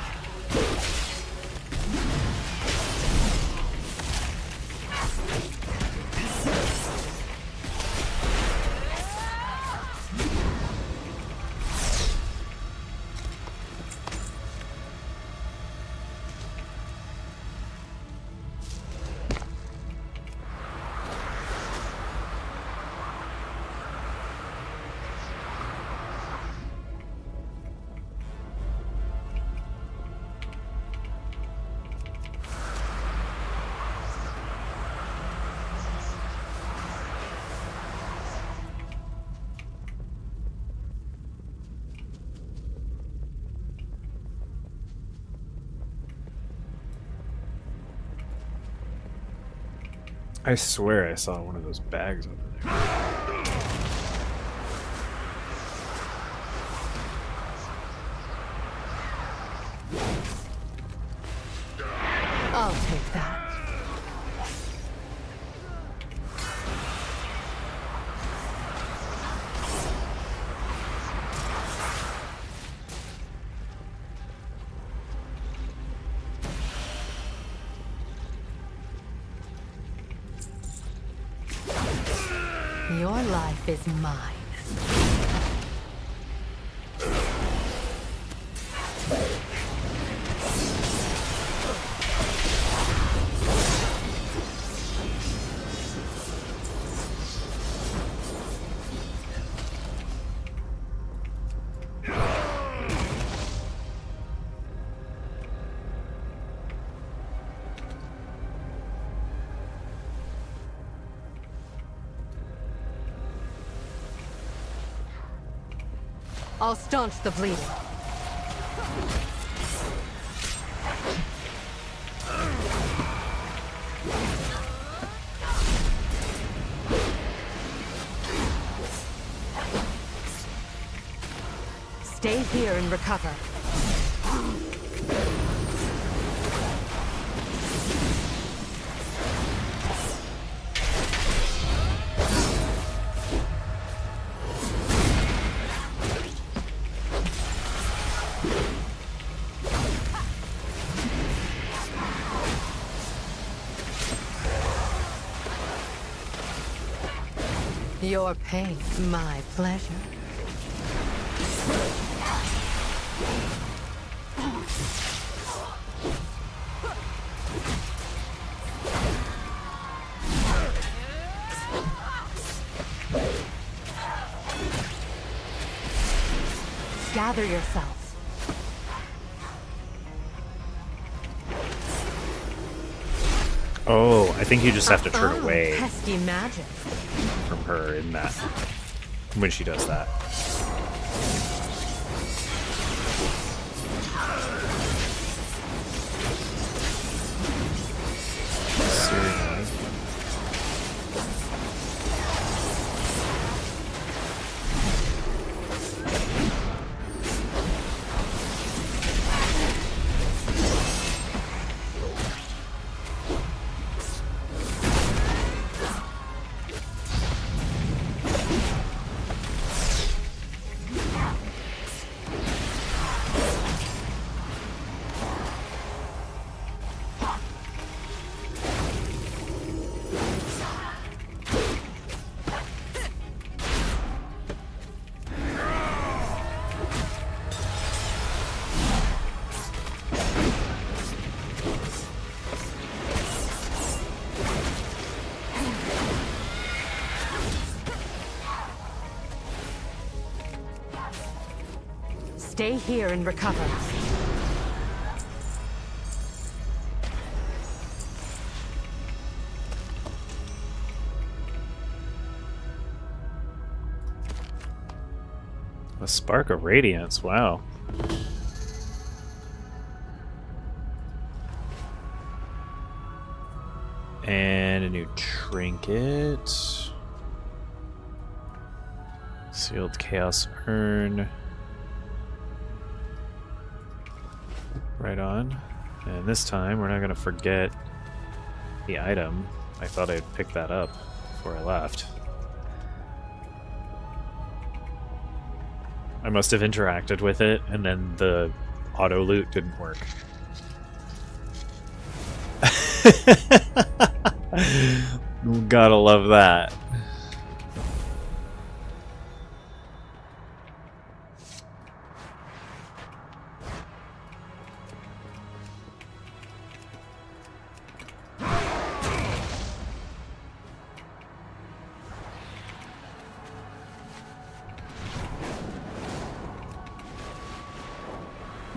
I swear I saw one of those bags over there. I'll take that. Your life is mine. I'll staunch the bleeding. Stay here and recover. Your pain, my pleasure. Gather yourselves. Oh, I think you just have to turn away Pesky magic. from her in that when she does that. Stay here and recover. A spark of radiance, wow. And a new trinket. Sealed Chaos Urn. Right on. And this time we're not going to forget the item. I thought I'd pick that up before I left. I must have interacted with it, and then the auto loot didn't work. Gotta love that.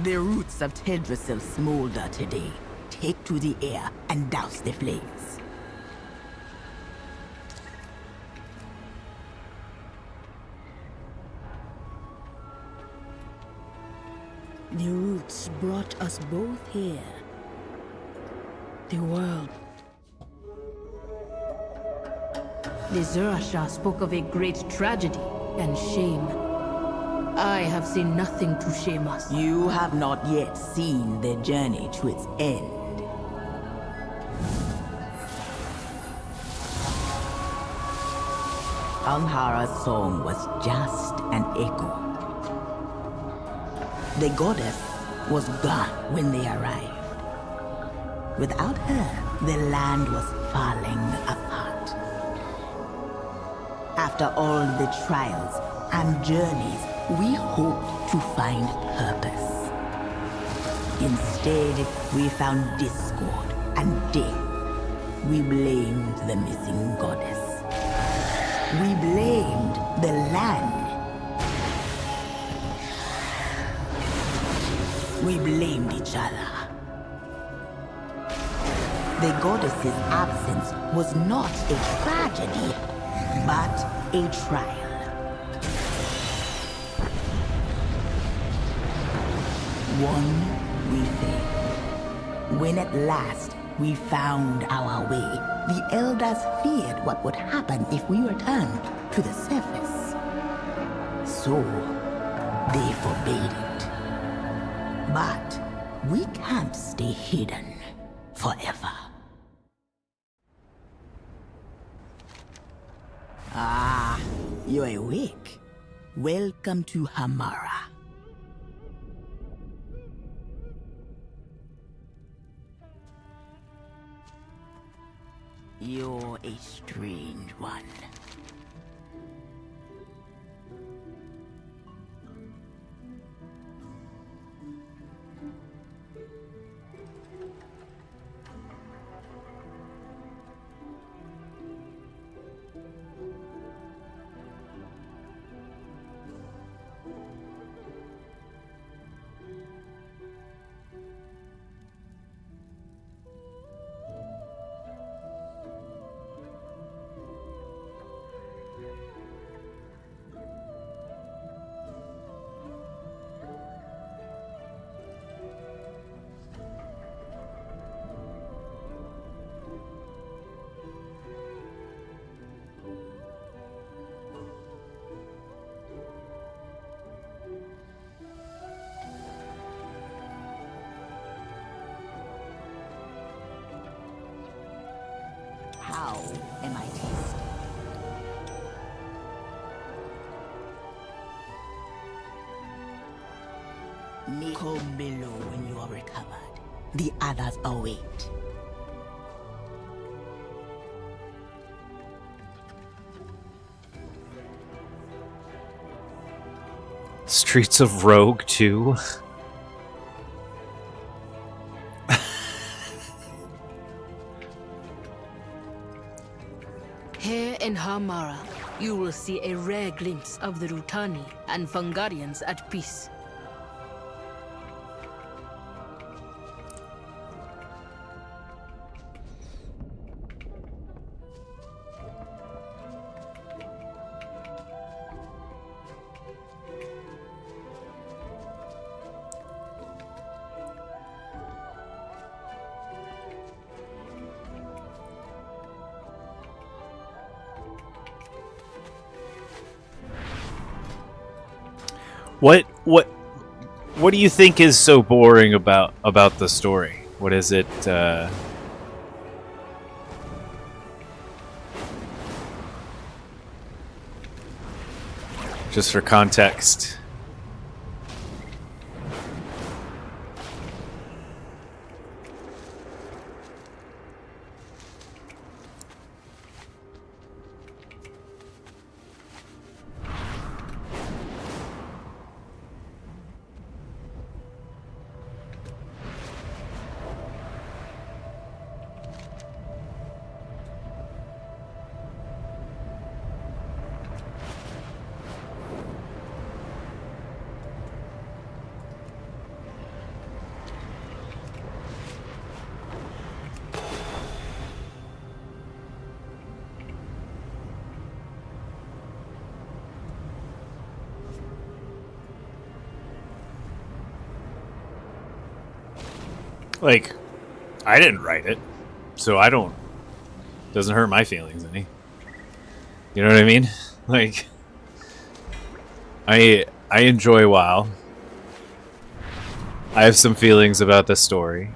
The roots of Tedrasil smolder today. Take to the air and douse the flames. The roots brought us both here. The world. The Zerashah spoke of a great tragedy and shame. I have seen nothing to shame us. You have not yet seen the journey to its end. Amhara's song was just an echo. The goddess was gone when they arrived. Without her, the land was falling apart. After all the trials and journeys, we hoped to find purpose. Instead, we found discord and death. We blamed the missing goddess. We blamed the land. We blamed each other. The goddess's absence was not a tragedy, but a trial. One we failed. When at last we found our way, the elders feared what would happen if we returned to the surface. So, they forbade it. But we can't stay hidden forever. Ah, you're awake. Welcome to Hamara. You're a strange one. How am I tasting? Come below when you are recovered. The others await. Streets of Rogue 2. Here in Hamara, you will see a rare glimpse of the Rutani and Fungarians at peace. What do you think is so boring about the story? What is it? Just for context. Like, I didn't write it, so I don't. Doesn't hurt my feelings any. You know what I mean? Like, I enjoy WoW. I have some feelings about this story,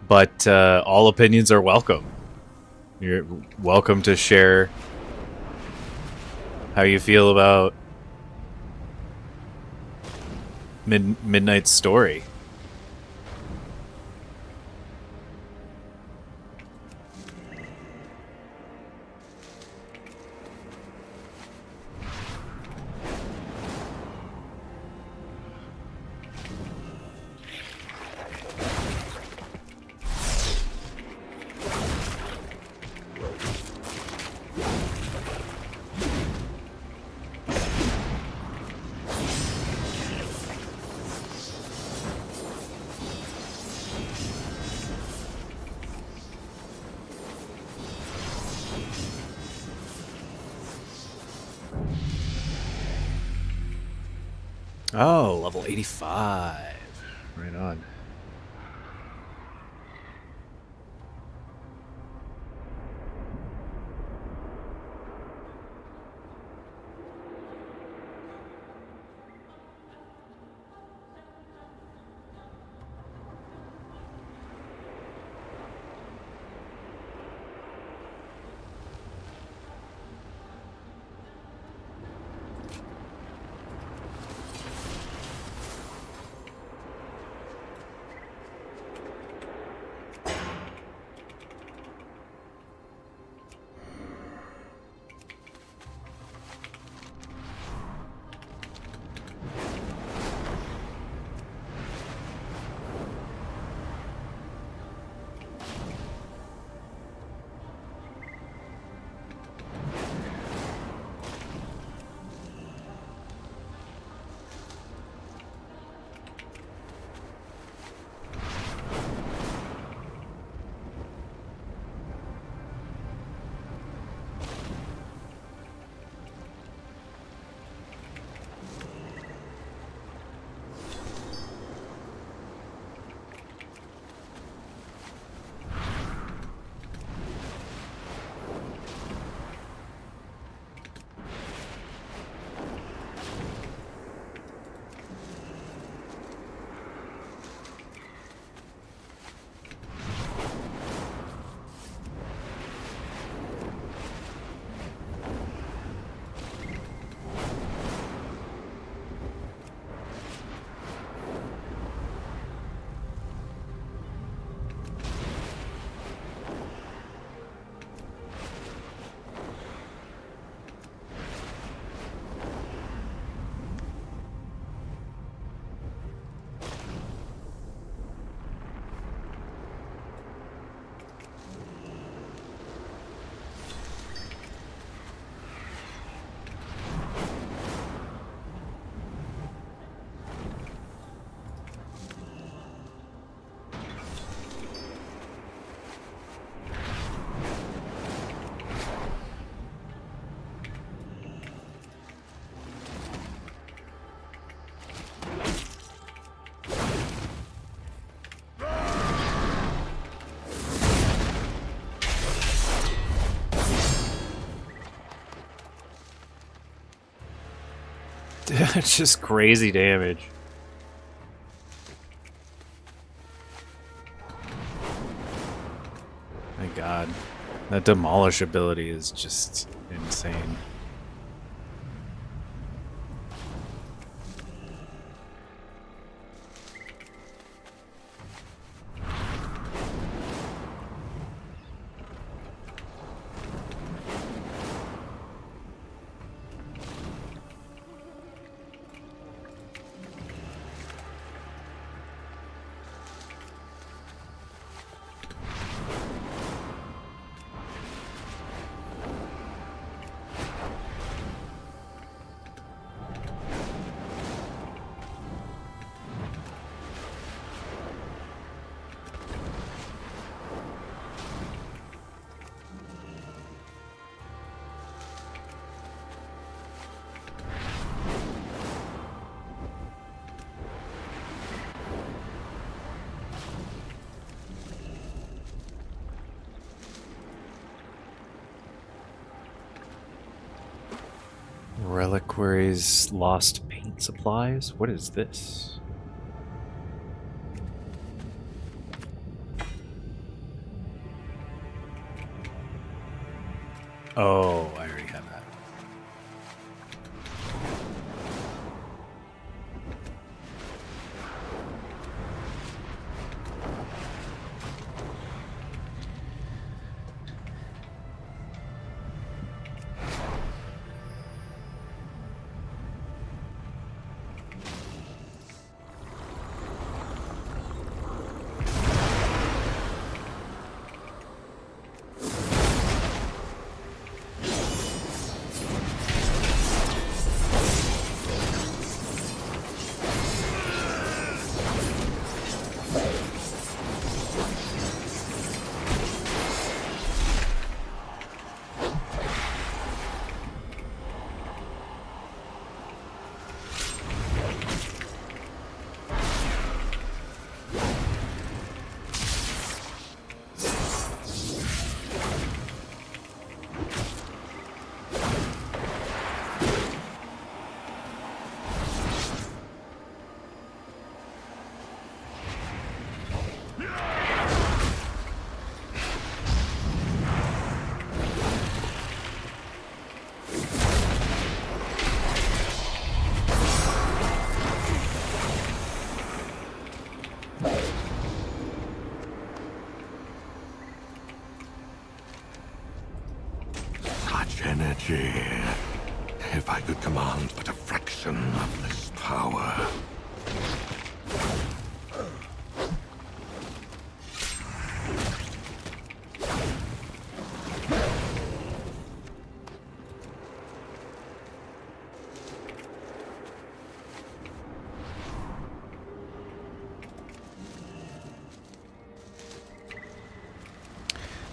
but all opinions are welcome. You're welcome to share how you feel about Midnight's story. Oh, level 85. Right on. It's just crazy damage. My god. That demolish ability is just insane. Reliquaries, lost paint supplies? What is this? Oh, I already have that. Energy. If I could command but a fraction of this power.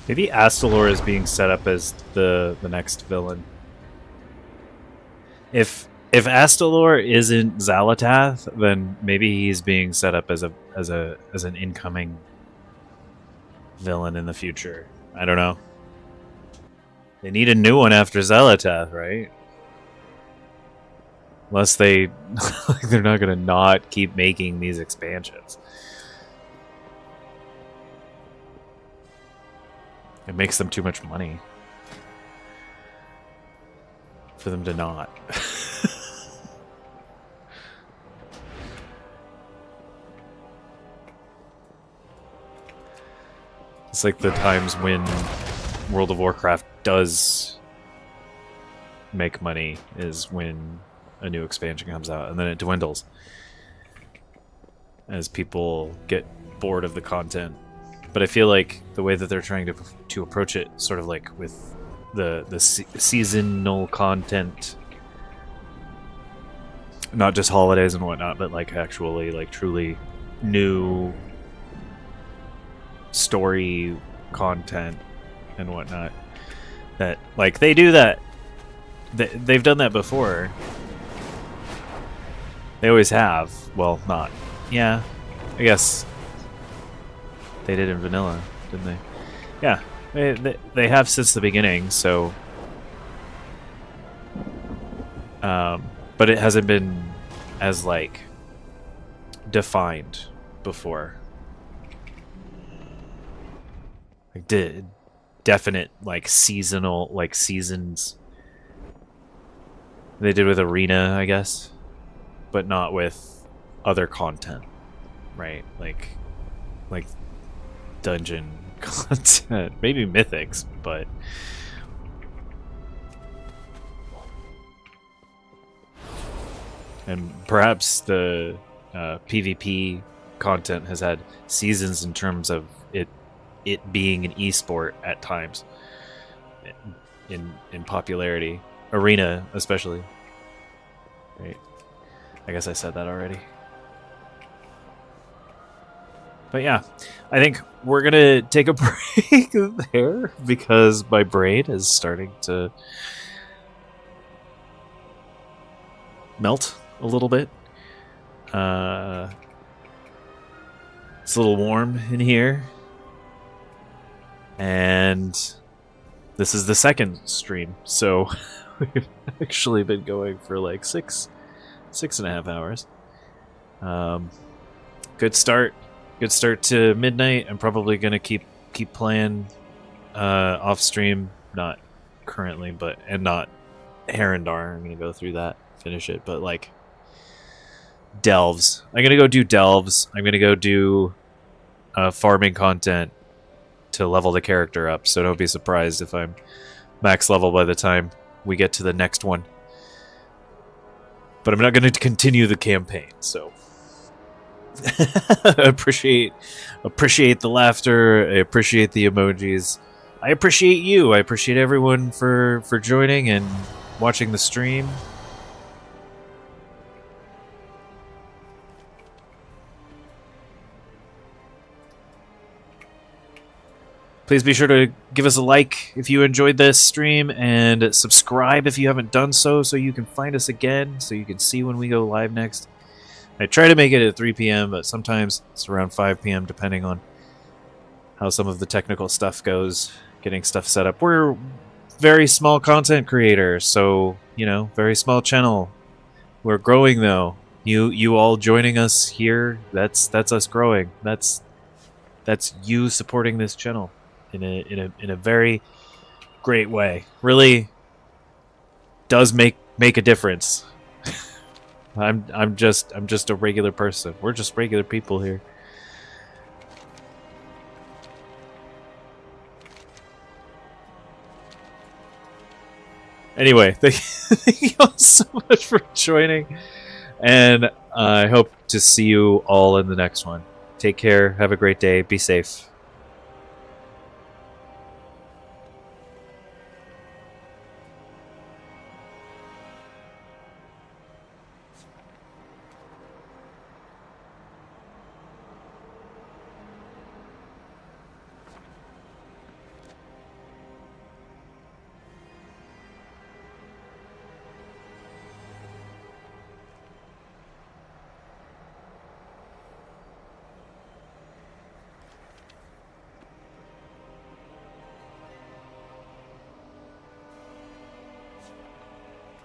Maybe Astalor is being set up as the next villain. If Astalor isn't Xalatath, then maybe he's being set up as an incoming villain in the future. I don't know. They need a new one after Xalatath, right? Unless they're not gonna not keep making these expansions. It makes them too much money for them to not. It's like the times when World of Warcraft does make money is when a new expansion comes out, and then it dwindles as people get bored of the content. But I feel like the way that they're trying to approach it, sort of like with the seasonal content, not just holidays and whatnot, but like actually like truly new story content and whatnot. That like they do that. They've done that before. They always have. Well, not. Yeah, I guess. They did in vanilla, didn't they? Yeah, they have since the beginning, so... but but it hasn't been as like defined before. Like definite like seasonal like seasons. They did with Arena, I guess, but not with other content, right? Like dungeon content, maybe mythics, but and perhaps the PvP content has had seasons in terms of it being an esport at times in popularity. Arena especially. Right. I guess I said that already. But yeah, I think we're gonna take a break there because my brain is starting to melt a little bit. It's a little warm in here. And this is the second stream, so we've actually been going for like 6.5 hours. Good start to midnight. I'm probably gonna keep playing off stream, not currently, and not Harendar. I'm gonna go through that, finish it, but like delves. I'm gonna go do delves. I'm gonna go do farming content to level the character up, so don't be surprised if I'm max level by the time we get to the next one. But I'm not going to continue the campaign, so appreciate the laughter. I appreciate the emojis. I appreciate you. I appreciate everyone for joining and watching the stream. Please be sure to give us a like if you enjoyed this stream, and subscribe if you haven't done so you can find us again, so you can see when we go live next. I try to make it at 3 p.m., but sometimes it's around 5 p.m. depending on how some of the technical stuff goes, getting stuff set up. We're very small content creators, so, you know, very small channel. We're growing, though. You all joining us here, that's us growing. That's you supporting this channel in a very great way. Really does make a difference. I'm just a regular person. We're just regular people here. Anyway, thank you all so much for joining, and I hope to see you all in the next one. Take care. Have a great day. Be safe.